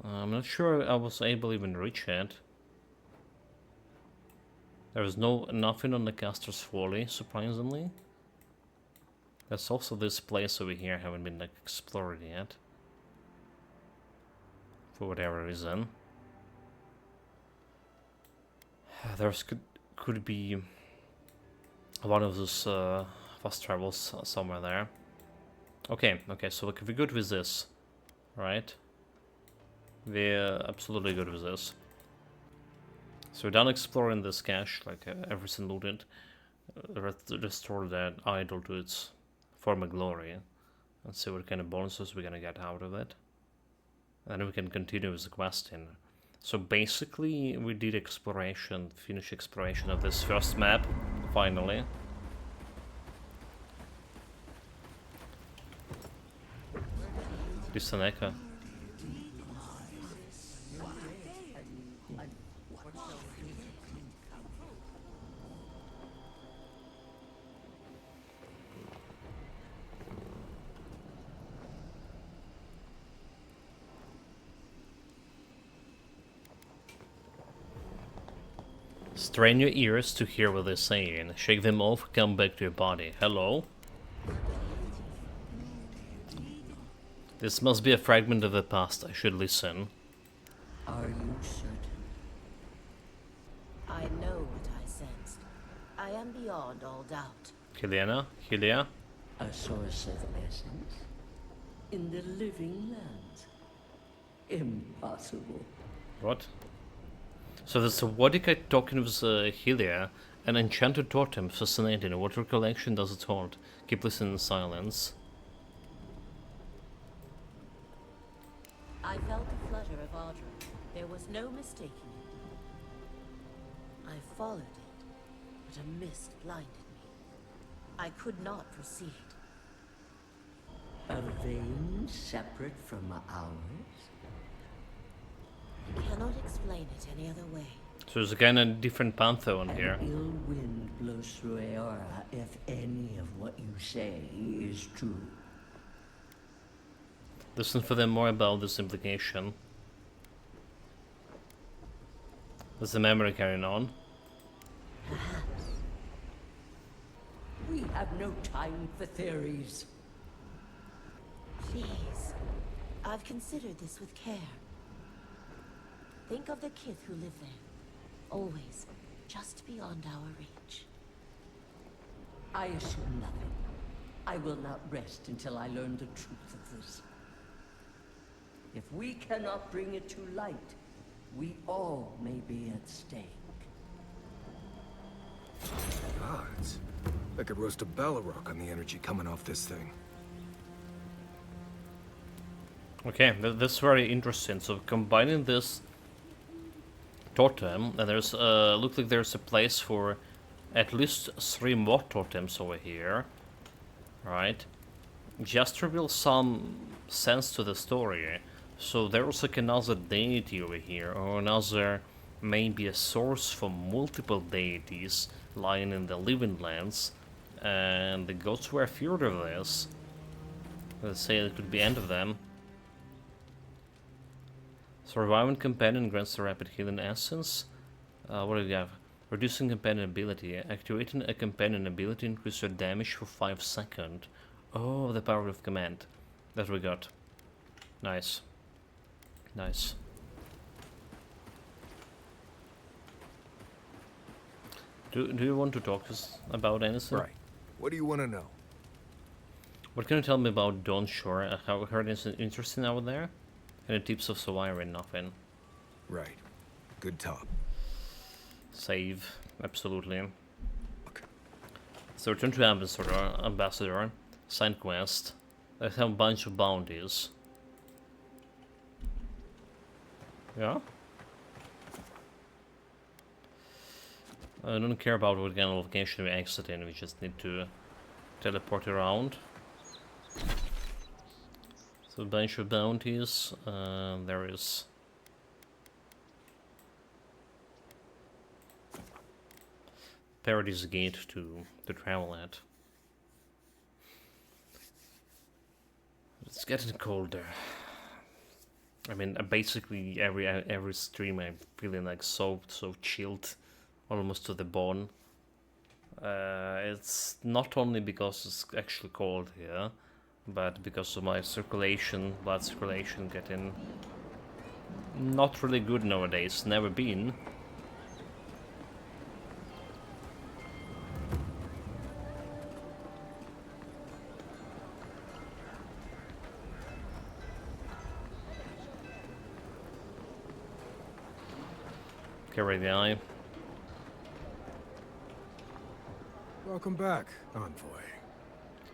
I'm not sure I was able to even reach it. There was nothing on the Caster's Folly, surprisingly. There's also this place over here, haven't been like explored yet. For whatever reason. There's could be one of those fast travels somewhere there. Okay, so like, we're good with this, right? We're absolutely good with this. So we're done exploring this cache, like everything looted. Restore that idol to its former glory, and see what kind of bonuses we're gonna get out of it. And then we can continue with the questing. So basically, we did exploration, finish exploration of this first map, finally. Disaneka. Strain your ears to hear what they're saying. Shake them off, come back to your body. Hello? This must be a fragment of the past. I should listen. Are you certain? I know what I sensed. I am beyond all doubt. Hylia? A source of essence? In the living lands? Impossible. What? So there's a Wadika token with Hylia, an enchanted totem. Fascinating. What recollection does it hold? Keep listening in silence. I felt the flutter of Audra. There was no mistaking it. I followed it, but a mist blinded me. I could not proceed. A vein separate from ours? I cannot explain it any other way. So there's a kind of different pantheon An here. ill wind blows through Eora if any of what you say is true. Listen for them more about this implication. There's the memory carrying on. Perhaps. We have no time for theories. Please. I've considered this with care. Think of the kith who live there. Always just beyond our reach. I assume nothing. I will not rest until I learn the truth of this. If we cannot bring it to light, we all may be at stake. Gods. I could roast a Balrog on the energy coming off this thing. Okay, that's very interesting. So combining this totem, and there's looks like there's a place for at least 3 more totems over here, right? Just to reveal some sense to the story. So there's like another deity over here, or another, maybe a source for multiple deities lying in the living lands, and the gods were feared of this. Let's say it could be end of them. Surviving companion grants a rapid healing essence. What do we have? Reducing companion ability. Activating a companion ability increases your damage for 5 seconds. Oh, the power of command. That we got. Nice. Nice. Do you want to talk to us about anything? Right. What do you want to know? What can you tell me about Dawn Shore? Have you heard anything interesting out there? Any tips of surviving? Nothing. Right. Good talk. Save. Absolutely. So return to Ambassador. Sign quest. I have a bunch of bounties. Yeah? I don't care about what kind of location we exit in, we just need to teleport around. So a bunch of bounties, there is Paradise Gate to travel at. It's getting colder. I mean, basically every stream I'm feeling like so chilled, almost to the bone. It's not only because it's actually cold here, but because of my circulation, blood circulation getting not really good nowadays. Never been. Carry the eye. Welcome back, Envoy.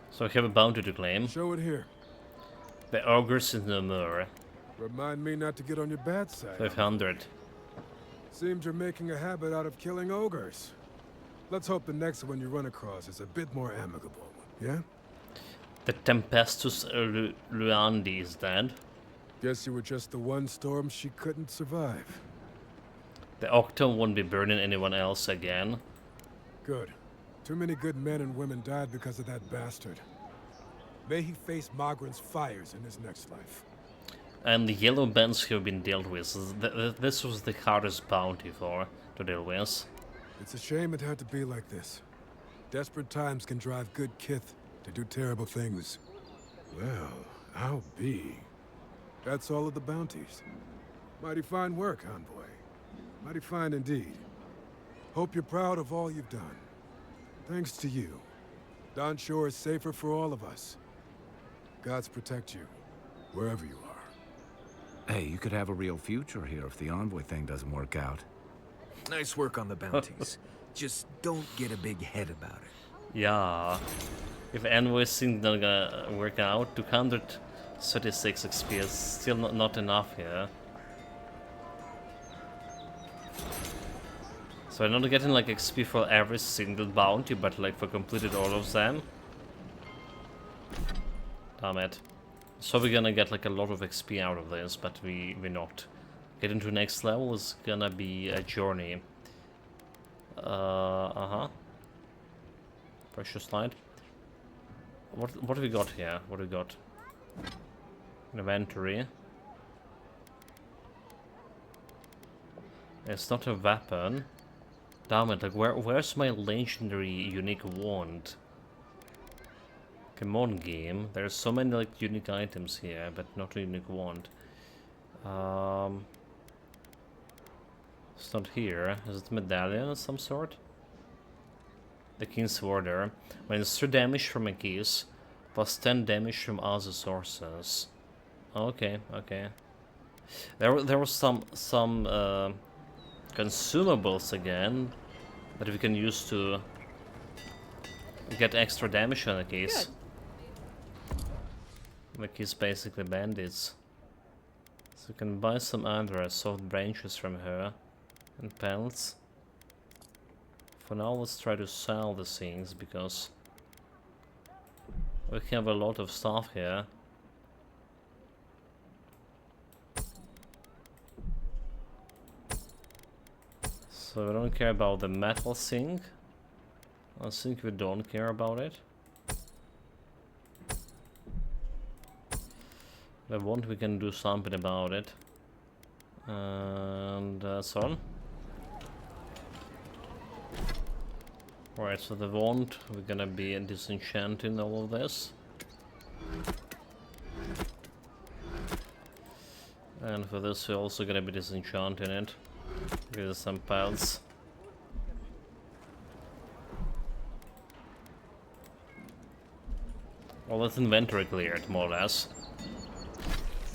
So I have a bounty to claim. Show it here. The ogres in the moor. Remind me not to get on your bad side. 500. Seems you're making a habit out of killing ogres. Let's hope the next one you run across is a bit more amicable, yeah? The Tempestus Luandi is dead. Guess you were just the one storm she couldn't survive. The Octo won't be burning anyone else again. Good. Too many good men and women died because of that bastard. May he face Magran's fires in his next life. And the yellow bands have been dealt with. This was the hardest bounty to deal with. It's a shame it had to be like this. Desperate times can drive good kith to do terrible things. Well, I'll be. That's all of the bounties. Mighty fine work, Envoy. Mighty fine indeed. Hope you're proud of all you've done. Thanks to you, Dawn Shore is safer for all of us. Gods protect you, wherever you are. Hey, you could have a real future here if the Envoy thing doesn't work out. Nice work on the bounties. Just don't get a big head about it. Yeah. If Envoy's thing not gonna work out, 236 XP is still not enough here. So I'm not getting like XP for every single bounty, but like for completed all of them. Damn it. So we're gonna get like a lot of XP out of this, but we're not. Getting to next level is gonna be a journey. Precious light. What have we got here? What have we got? Inventory. It's not a weapon. Damn it, like where's my legendary unique wand? Come on, game. There's so many like unique items here, but not a unique wand. It's not here. Is it a medallion of some sort? The King's Order. Minus 3 damage from a keys, plus 10 damage from other sources. Okay, okay. There was some consumables again that we can use to get extra damage on the keys. The keys basically bandits. So you can buy some other soft branches from her and pelts. For now, let's try to sell the things because we have a lot of stuff here. So we don't care about the metal thing. I think we don't care about it. The wand we can do something about it. And so on. Right, so the wand, we're gonna be disenchanting all of this. And for this we're also gonna be disenchanting it. With some piles. Well, that's inventory cleared, more or less.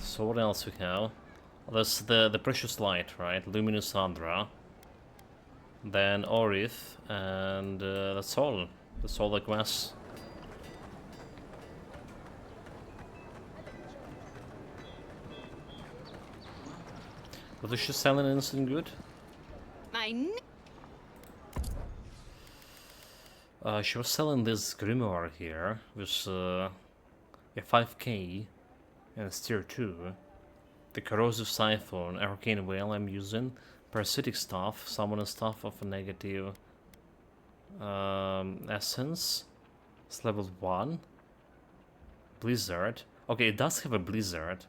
So what else we have? Well, there's the precious light, right? Luminous Andra. Then Orith, and that's all. That's all the quests. Was she selling anything good? She was selling this grimoire here with a 5k and it's tier 2. The corrosive siphon, arcane whale I'm using, parasitic staff, summoner staff of a negative essence. It's level 1. Blizzard. Okay, it does have a blizzard.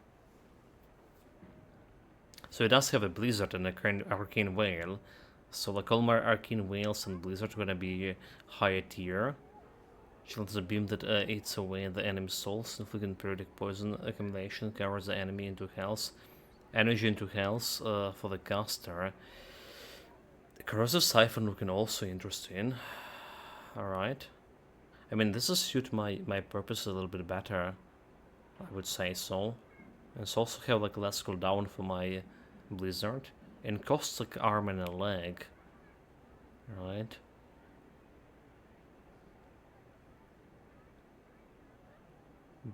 So it does have a blizzard and a arcane whale. So like all my arcane whales and blizzard are gonna be higher tier. Shields a beam that eats away the enemy's souls. Inflicting periodic poison accumulation covers the enemy into health. Energy into health for the caster. The corrosive siphon looking also interesting. Alright. I mean, this is suit my purpose a little bit better, I would say so. And it's also have like less cooldown for my blizzard. And costs like arm and a leg. Right.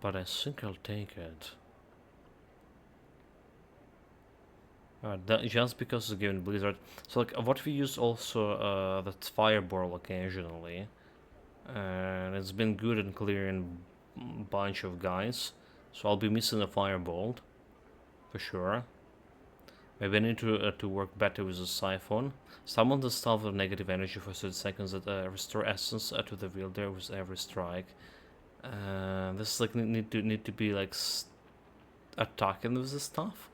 But I think I'll take it. Just because it's given blizzard. So like what we use also that's fireball occasionally. And it's been good in clearing a bunch of guys. So I'll be missing a firebolt. For sure. Maybe I need to work better with the siphon. Summon the staff of negative energy for 30 seconds that restore essence to the wielder with every strike. This is like need to be like attacking with the stuff.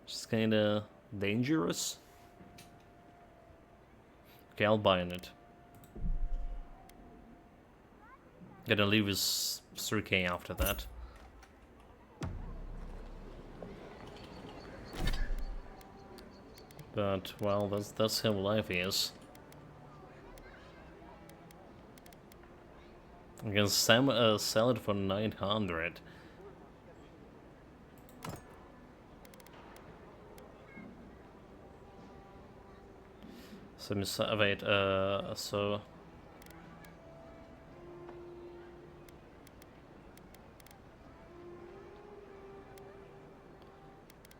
It's kind of dangerous. Okay, I'll buy in it. Gonna leave with 3k after that. But well, that's how life is. I can sell it for 900. So wait, so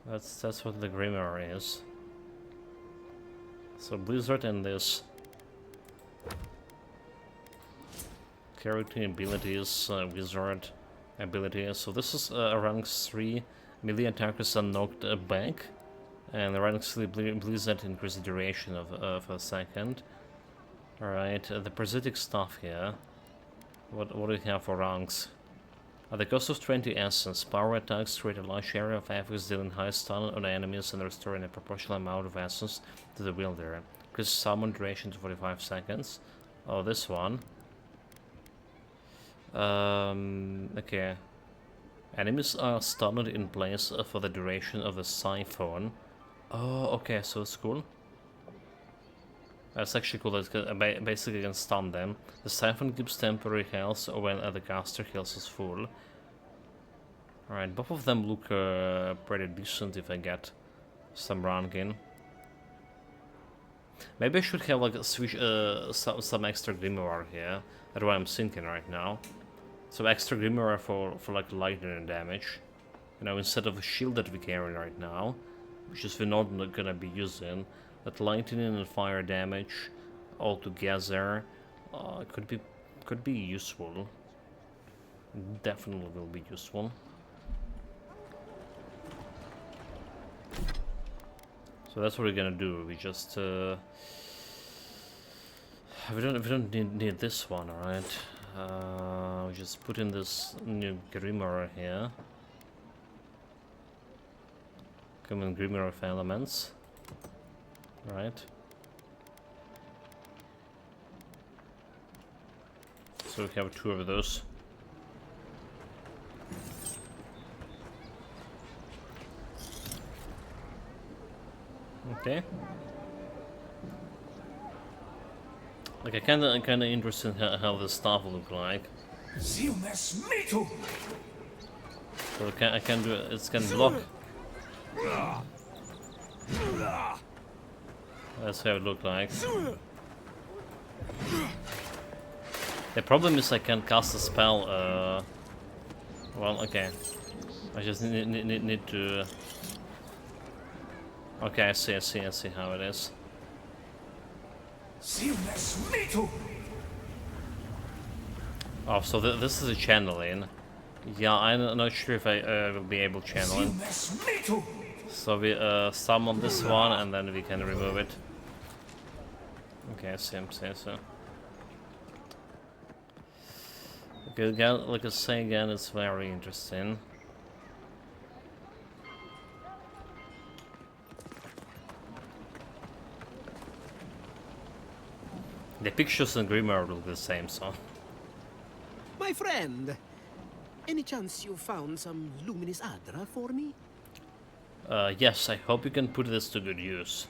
that's what the grimoire is. So blizzard and this. Character abilities, wizard abilities. So this is a rank 3 melee attackers unlocked back, and the rank 3 blizzard increase the duration of a second. Alright, the parasitic stuff here. What do we have for ranks? At the cost of 20 essence, power attacks create a large area of effects dealing high stun on enemies and restoring a proportional amount of essence to the wielder. Increase summon duration to 45 seconds. Oh, this one. Okay. Enemies are stunned in place for the duration of the siphon. Oh, okay, so it's cool. That's actually cool. That basically can stun them. The siphon gives temporary health when the caster heals is full. Alright, both of them look pretty decent if I get some ranking. Maybe I should have like a switch, some extra grimoire here. That's what I'm thinking right now. Some extra grimoire for like lightning damage. You know, instead of a shield that we're carrying right now, which is we're not gonna be using. That lightning and fire damage all together could be useful. Definitely will be useful. So that's what we're gonna do. We just we don't need this one, alright? We just put in this new grimoire here. Common grimoire of elements. Right. So we have 2 of those. Okay. Like I kinda interested in how the stuff will look like. So I can do it. It can block. That's how it looked like. The problem is I can't cast a spell. Well, okay. I just need to. Okay, I see how it is. Oh, so this is a channeling. Yeah, I'm not sure if I will be able to channel it. So we summon this one and then we can remove it. Okay, I see, so. Okay, again, like I say again, it's very interesting. The pictures in Grimoire look the same, so. My friend, any chance you found some luminous adra for me? Yes, I hope you can put this to good use.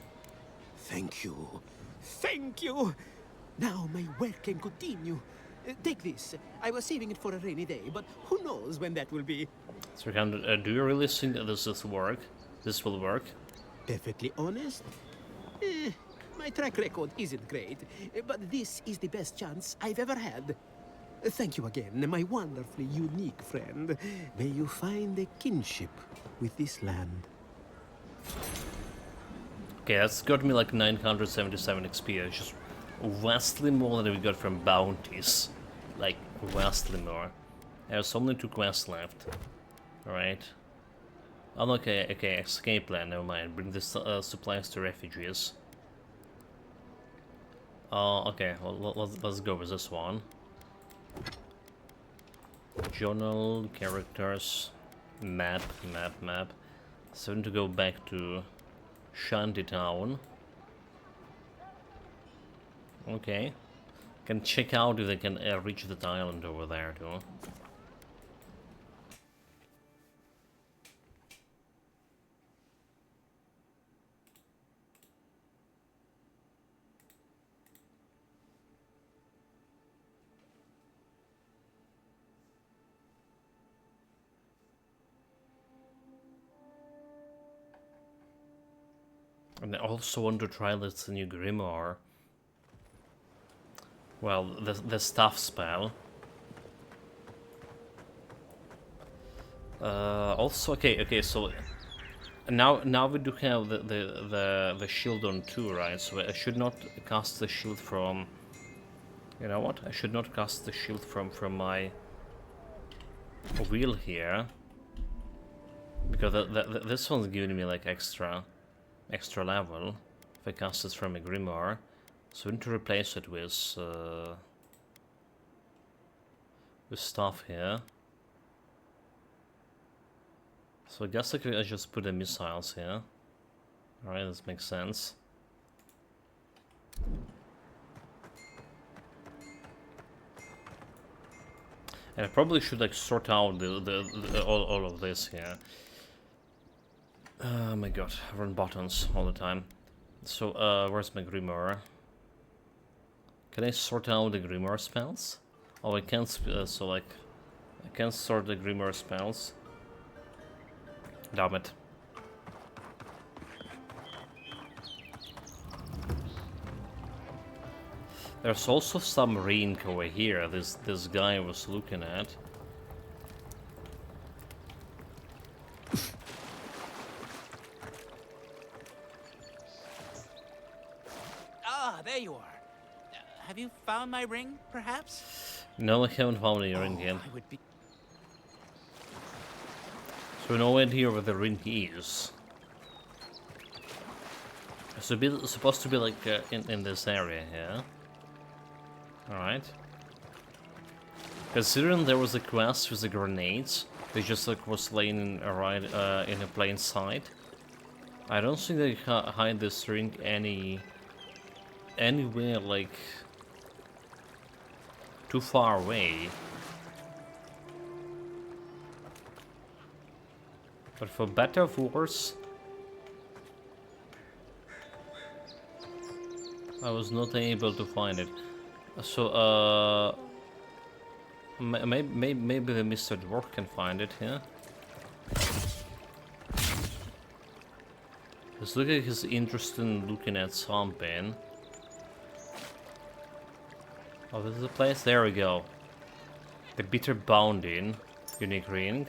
Thank you. Thank you! Now my work can continue. Take this. I was saving it for a rainy day, but who knows when that will be. 300, do you really think that this will work? Perfectly honest? My track record isn't great, but this is the best chance I've ever had. Thank you again, my wonderfully unique friend. May you find a kinship with this land. Okay, that's got me like 977 XP. It's just vastly more than we got from bounties. Like, vastly more. There's only 2 quests left. Alright. Oh, okay, escape plan, never mind. Bring the supplies to refugees. Okay, well, let's go with this one. Journal, characters, map. So I need to go back to Shantytown. Okay. Can check out if they can reach that island over there too. And I also want to try this new Grimoire. Well, the staff spell. Also, okay, so now we do have the shield on 2, right? So I should not cast the shield from. You know what? I should not cast the shield from my wheel here, because this one's giving me like extra level if I cast this from a Grimoire. So we need to replace it with stuff here. So I guess I could just put the missiles here. Alright, this makes sense. And I probably should like sort out all of this here. Oh my god, run buttons all the time. So, where's my Grimoire? Can I sort out the Grimoire spells? Oh, I can't, so like, I can't sort the Grimoire spells. Damn it. There's also some rink over here, this guy was looking at. Ah, there you are. Have you found my ring, perhaps? No, I haven't found any ring yet. I would be... So no idea where the ring is. It's supposed to be like in this area here. Alright. Considering there was a quest with the grenades, they just like was laying in a plain sight. I don't think they hide this ring anywhere like too far away. But for better or for worse, I was not able to find it. So, maybe the Mr. Dwarf can find it here. Let's look at his interest in looking at something. Oh, this is the place? There we go. The Bitter Bounding. Unique ring.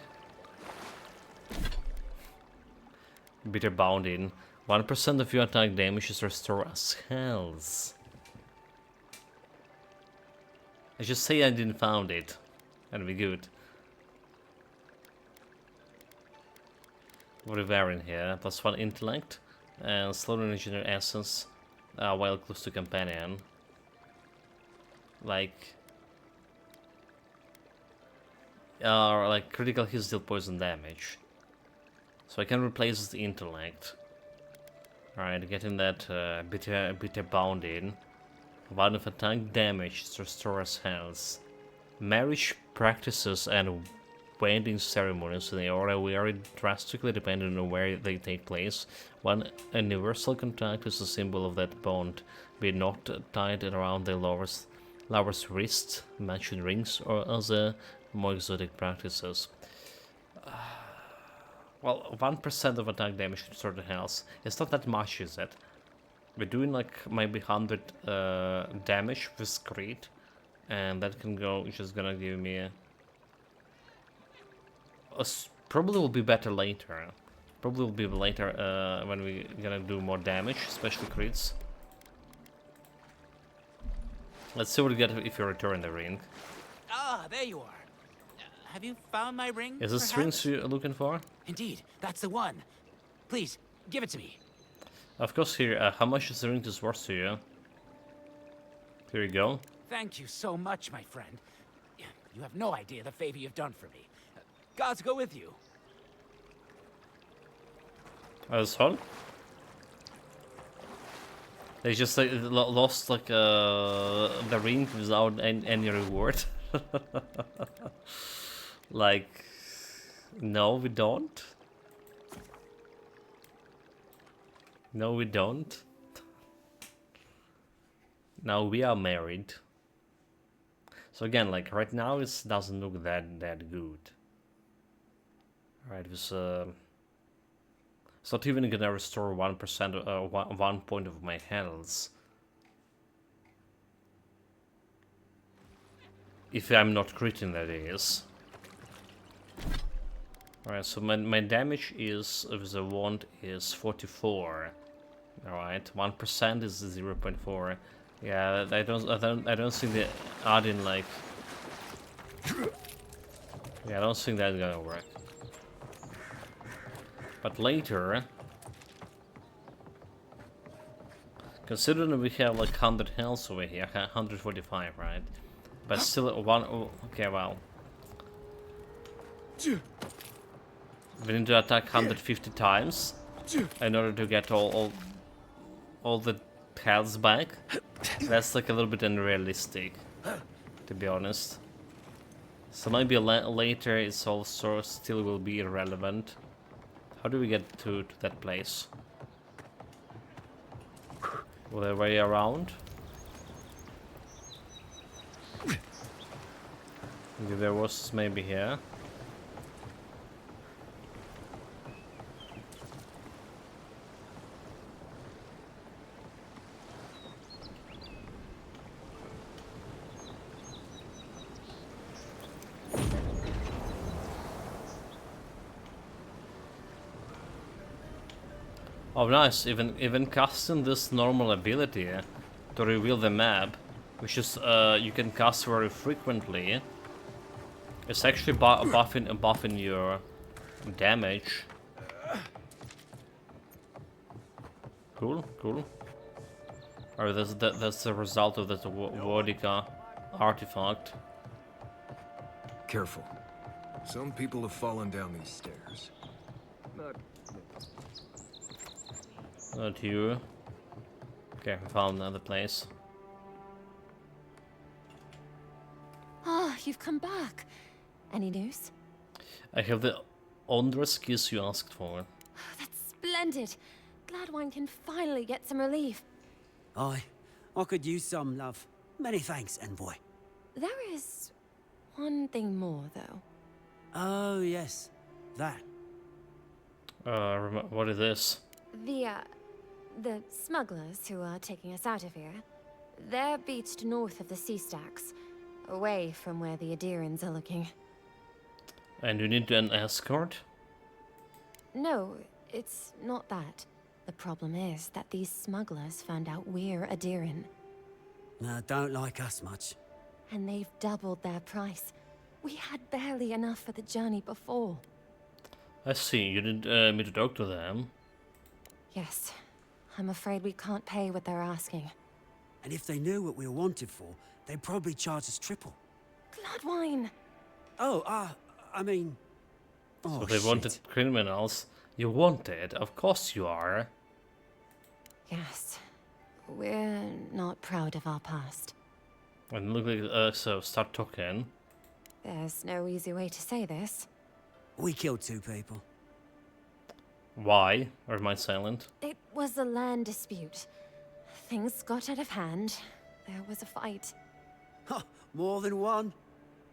Bitter Bounding. 1% of your attack damage is restored as health. I just say I didn't found it. That'd be good. What are we wearing here? +1 intellect. And slowly regenerate essence while close to companion. Like critical hits deal poison damage. So I can replace the intellect. Alright, getting that bitter bounding. One of attack damage restores health. Marriage practices and wedding ceremonies in the area vary drastically depending on where they take place. One universal contract is a symbol of that bond, be it not tied around the lover's wrist, matching rings, or other more exotic practices. Well, 1% of attack damage to restore the health. It's not that much, is it? We're doing like maybe 100 damage with crit, and that can go, just gonna give me a probably will be better later. Probably will be later when we gonna do more damage, especially crits. Let's see what we get if you return the ring. Ah, there you are. Have you found my ring? Is this rings you're looking for? Indeed, that's the one. Please, give it to me. Of course, here. How much is the ring worth to you? Here you go. Thank you so much, my friend. You have no idea the favor you've done for me. Gods go with you. That's fun. They just like, lost like the ring without any reward. Like, no, we don't. No, we don't. Now we are married. So again, like right now, it doesn't look that good. Alright, it's not even gonna restore 1%, 1 point of my health. If I'm not critting, that is. Alright, so my damage is with the wand is 44. Alright, 1% is 0.4. Yeah, I don't think the adding like. Yeah, I don't think that's gonna work. But later, considering we have like 100 health over here, 145, right? But still at one. Oh, okay, well. We need to attack 150 times in order to get all the health back. That's like a little bit unrealistic, to be honest. So maybe later it's also still will be irrelevant. How do we get to that place? The way around? Maybe there was maybe here. Oh nice, even casting this normal ability to reveal the map, which is you can cast very frequently. It's actually buffing your damage. Cool. Or that's the result of that Vodika artifact. Careful. Some people have fallen down these stairs. Not you. Okay, we found another place. you've come back. Any news? I have the onerous kiss you asked for. That's splendid. Gladwine can finally get some relief. Aye. I could use some, love. Many thanks, envoy. There is one thing more, though. Oh, yes. That. What is this? The smugglers who are taking us out of here, they're beached north of the sea stacks, away from where the Adirans are looking. And you need an escort? No, it's not that. The problem is that these smugglers found out we're Adiran. Don't like us much. And they've doubled their price. We had barely enough for the journey before. I see, you need me to talk to them. Yes. I'm afraid we can't pay what they're asking. And if they knew what we were wanted for, they'd probably charge us triple. Gladwine! Oh, I mean... So they wanted criminals. You wanted? Of course you are. Yes. We're not proud of our past. And look like, so start talking. There's no easy way to say this. We killed 2 people. Why? Or am I silent? It was a land dispute. Things got out of hand. There was a fight. Huh, more than one?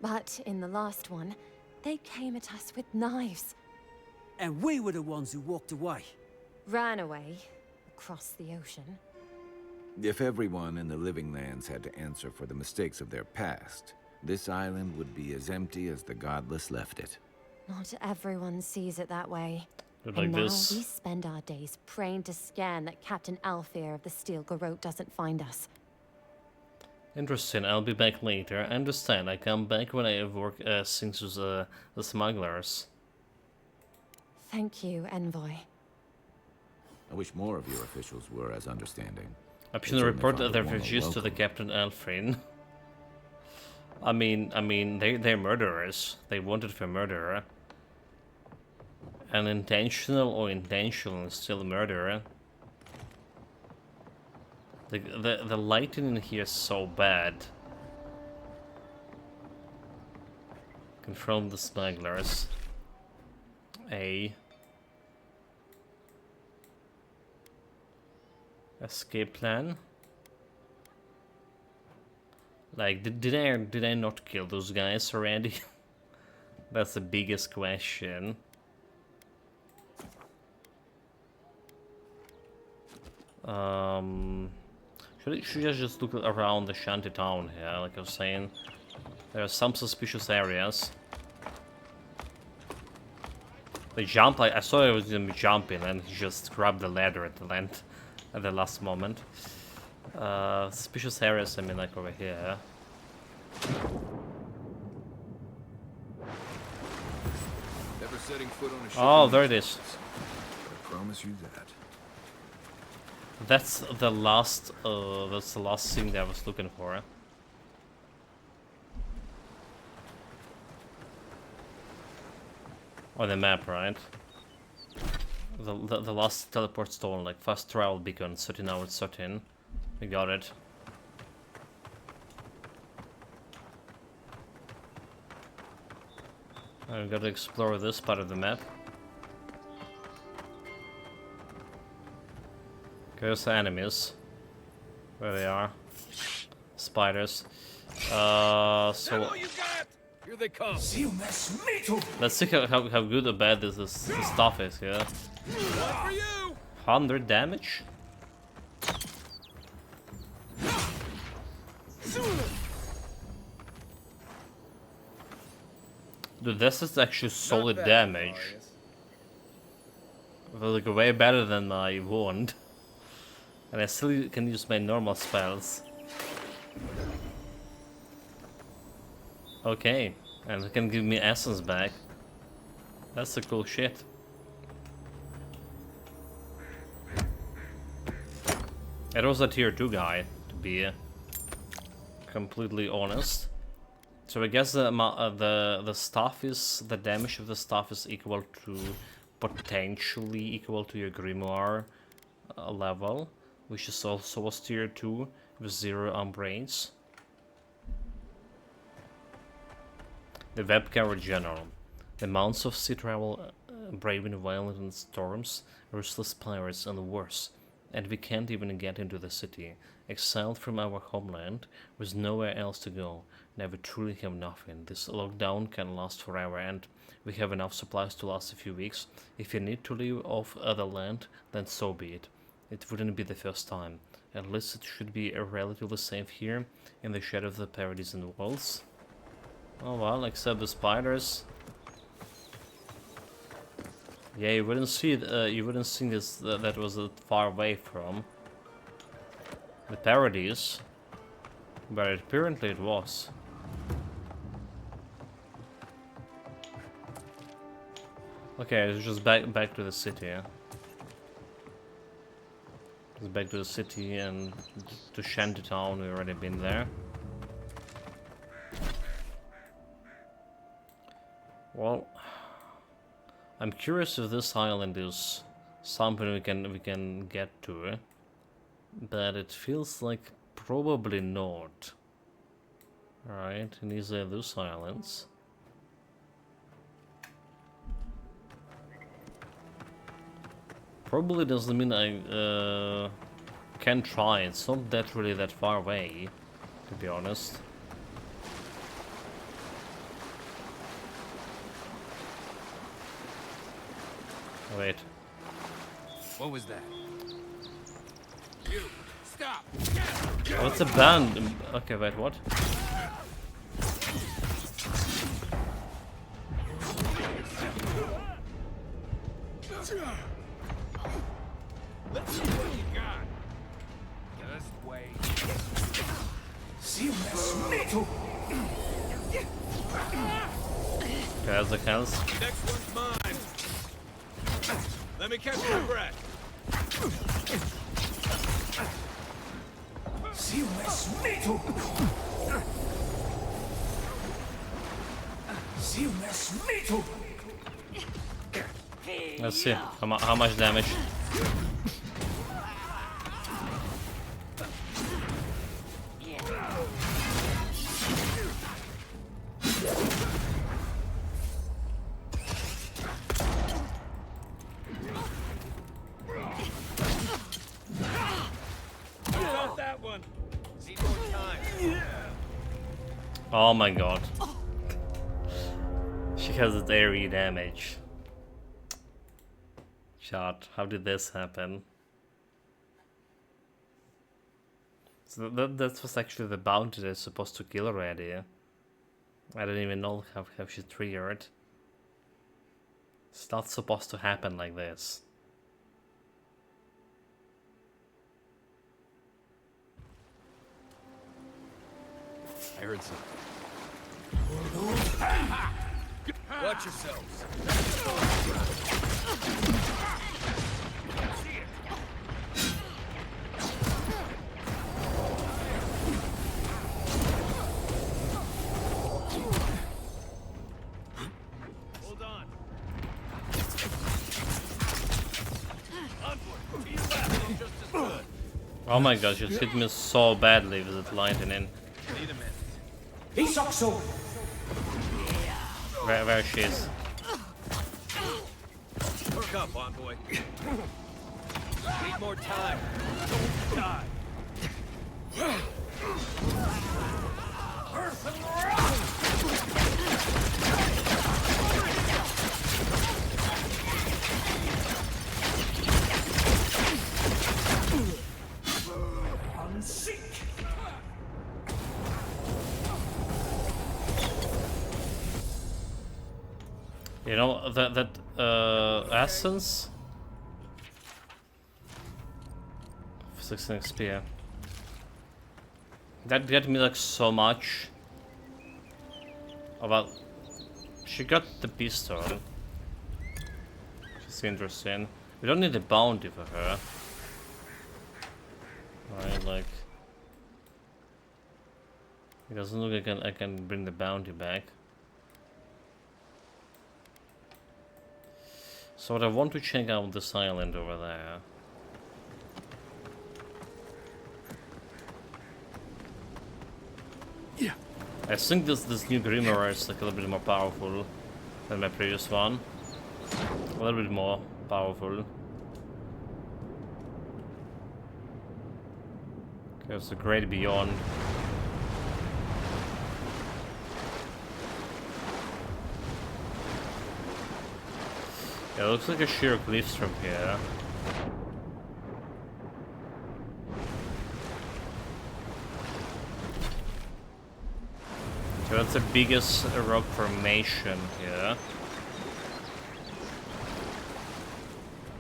But in the last one, they came at us with knives. And we were the ones who walked away. Ran away. Across the ocean. If everyone in the Living Lands had to answer for the mistakes of their past, this island would be as empty as the Godless left it. Not everyone sees it that way. Like and now this. we spend our days praying to scan that Captain Alfear of the Steel Garrote doesn't find us. Interesting, I'll be back later. I understand, I come back when I have work things with the smugglers. Thank you, Envoy. I wish more of your officials were as understanding. I should report the refugees to the Captain Alfrin. I mean, they're murderers. They wanted for murder. Unintentional or intentional is still murder. The lighting in here is so bad. Confront the smugglers. Escape plan. Like, did I not kill those guys already? That's the biggest question. Should I just look around the shanty town here? Like I was saying, there are some suspicious areas. They jump. I saw he was gonna be jumping, and he just grabbed the ladder at the end, at the last moment. Suspicious areas. I mean, like over here. Never setting foot on a ship. Oh, there it is. I promise you that. That's the last thing that I was looking for. On the map, right? The last teleport stone, like fast travel beacon, 13 hours 13. We got it. I gotta explore this part of the map. There's the enemies. Where they are. Spiders. So Here they come. let's see how good or bad this stuff is here. 100 damage? Dude, this is actually solid damage. Like way better than my wand. And I still can use my normal spells. Okay, and it can give me essence back. That's the cool shit. It was a tier 2 guy, to be completely honest. So I guess the stuff is, the damage of the stuff is equal to, potentially equal to your grimoire level, which is also was tier 2 with 0 umbrains. The web carrier general. The mounts of sea travel, braving violent storms, ruthless pirates, and worse. And we can't even get into the city. Exiled from our homeland, with nowhere else to go. Never truly have nothing. This lockdown can last forever, and we have enough supplies to last a few weeks. If you need to live off other land, then so be it. It wouldn't be the first time. At least it should be relatively safe here, in the shadow of the paradies and walls. Oh well, except the spiders. Yeah, you wouldn't see it. You wouldn't think this that was that far away from the paradies, but apparently it was. Okay, it's just back to the city. Yeah? It's back to the city and to Shantytown. We've already been there. Well, I'm curious if this island is something we can get to, but it feels like probably not. Alright, and these are those islands. Probably doesn't mean I can try. It's not that really that far away, to be honest. Wait. What was that? You stop. Oh, it's a band. Okay, wait, what? Let's see what you got. Just wait. Okay, that's the counts. Next one's mine. Let me catch my breath. Let's see how much damage. Got that one. See more time. Oh my god. She has a AoE damage. Shot. How did this happen? So that was actually the bounty that's supposed to kill already. I didn't even know how she triggered. It's not supposed to happen like this. I heard something. Watch yourselves. Hold on. Onward. To your left. Just as good. Oh my gosh, it hit me so badly with that lightning. Need a minute. Where she is. Work up, envoy. Need more time. Don't die. You know that essence. 16 XP. That got me like so much. Oh well, she got the pistol. She's interesting. We don't need a bounty for her. Right, like it doesn't look like I can bring the bounty back. So I want to check out this island over there. Yeah. I think this new Grimoire is like a little bit more powerful than my previous one. A little bit more powerful. There's the Great Beyond. Yeah, it looks like a sheer cliffs from here. So that's the biggest rock formation here.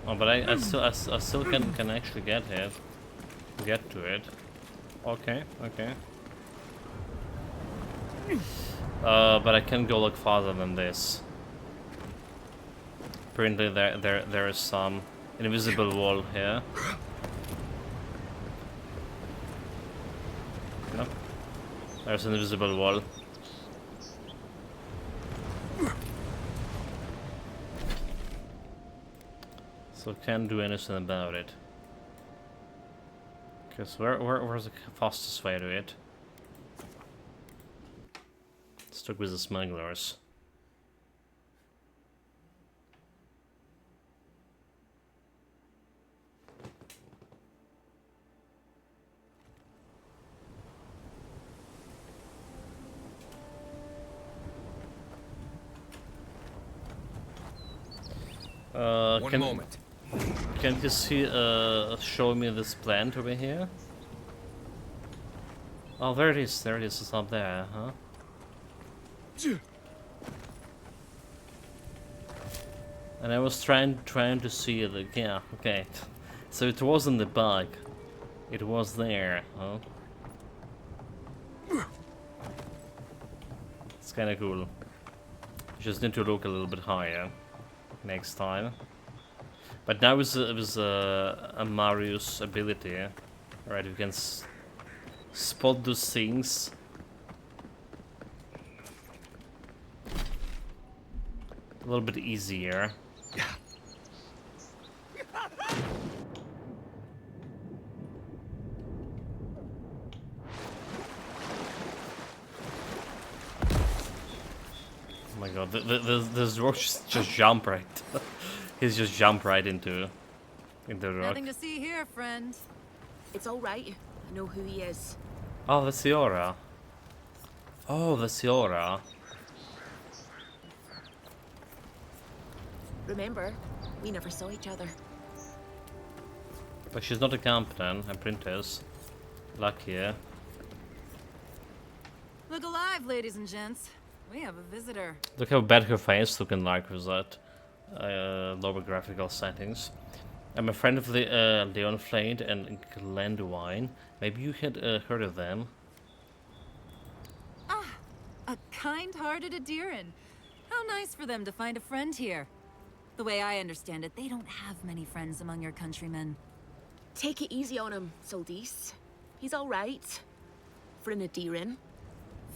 Oh, but I still can actually get to it. Okay, okay. But I can't go like farther than this. Apparently there is some invisible wall here. No, there's an invisible wall. So can't do anything about it. Okay, so where's the fastest way to it? Stuck with the smugglers. One moment. Can you see, show me this plant over here? Oh, there it is, it's up there, huh? And I was trying to see it, yeah, okay. So it wasn't the bug. It was there, huh? It's kinda cool. You just need to look a little bit higher next time. But now with a Marius ability, right? We can spot those things. A little bit easier. Oh my god, this rock just jump right. He's just jumped right into the rock. Nothing to see here, friend. It's all right. I know who he is. Oh, that's the aura. Oh, that's the aura. Remember, we never saw each other. But she's not a captain, a princess. Lucky. Look alive, ladies and gents. We have a visitor. Look how bad her face looking like with that lower graphical settings. I'm a friend of the Leon Flade and Glenduine. Maybe you had heard of them. Ah, a kind-hearted Adiran. How nice for them to find a friend here. The way I understand it, they don't have many friends among your countrymen. Take it easy on him, Soldis. He's all right. For an Adiran.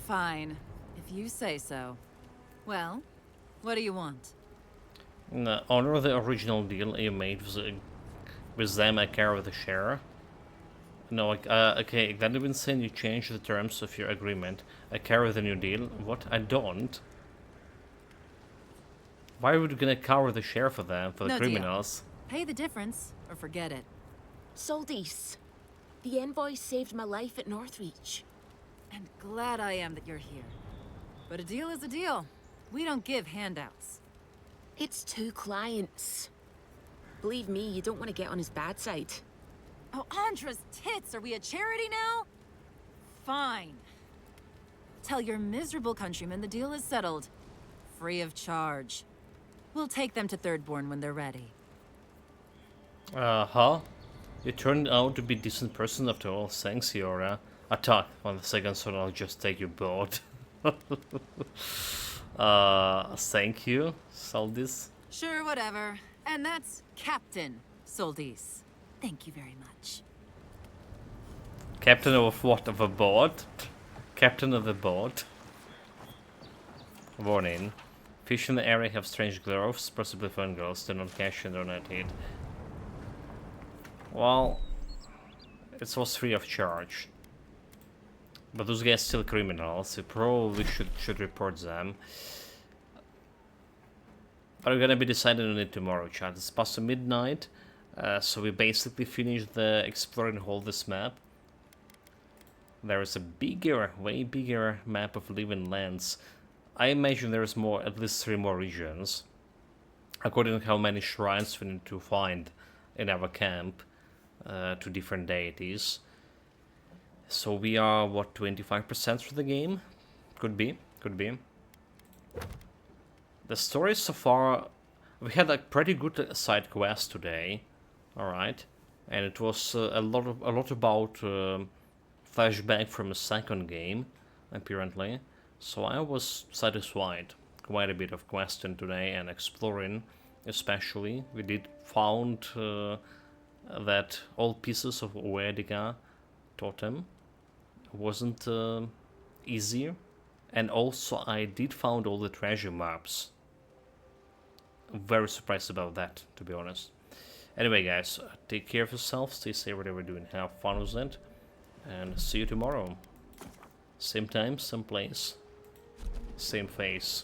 Fine, if you say so. Well, what do you want? No, honor the original deal you made with them. I carry the share. No, okay, that even saying you change the terms of your agreement. I carry the new deal. What? I don't. Why are we gonna cover the share for them, for the criminals? Deal. Pay the difference, or forget it. Soldis, the envoy saved my life at Northreach. And glad I am that you're here. But a deal is a deal. We don't give handouts. It's 2 clients. Believe me, you don't want to get on his bad side. Oh, Andra's tits! Are we a charity now? Fine. Tell your miserable countrymen the deal is settled. Free of charge. We'll take them to Thirdborn when they're ready. Uh-huh. You turned out to be a decent person after all. Thanks, Yora. Attack. 1 second, so I'll just take your boat. Thank you, Soldis. Sure, whatever. And that's Captain Soldis. Thank you very much. Captain of what? Of a boat? Captain of a boat? Warning. Fish in the area have strange gloves, possibly fun girls. Do not catch and do not eat. Well, it was free of charge. But those guys still criminals. We probably should report them. But we're gonna be deciding on it tomorrow, chat. It's past midnight, so we basically finished the exploring whole this map. There is a bigger, way bigger map of living lands. I imagine there's more, at least 3 more regions, according to how many shrines we need to find in our camp to different deities. So we are, what, 25% through the game? Could be, could be. The story so far, we had a pretty good side quest today, alright, and it was a lot about flashback from a second game, apparently. So I was satisfied. Quite a bit of questing today and exploring, especially. We did found that all pieces of Oediga totem wasn't easy, and also I did found all the treasure maps. Very surprised about that, to be honest. Anyway, guys, take care of yourselves, stay safe whatever you're doing, have fun with it, and see you tomorrow. Same time, same place, same face.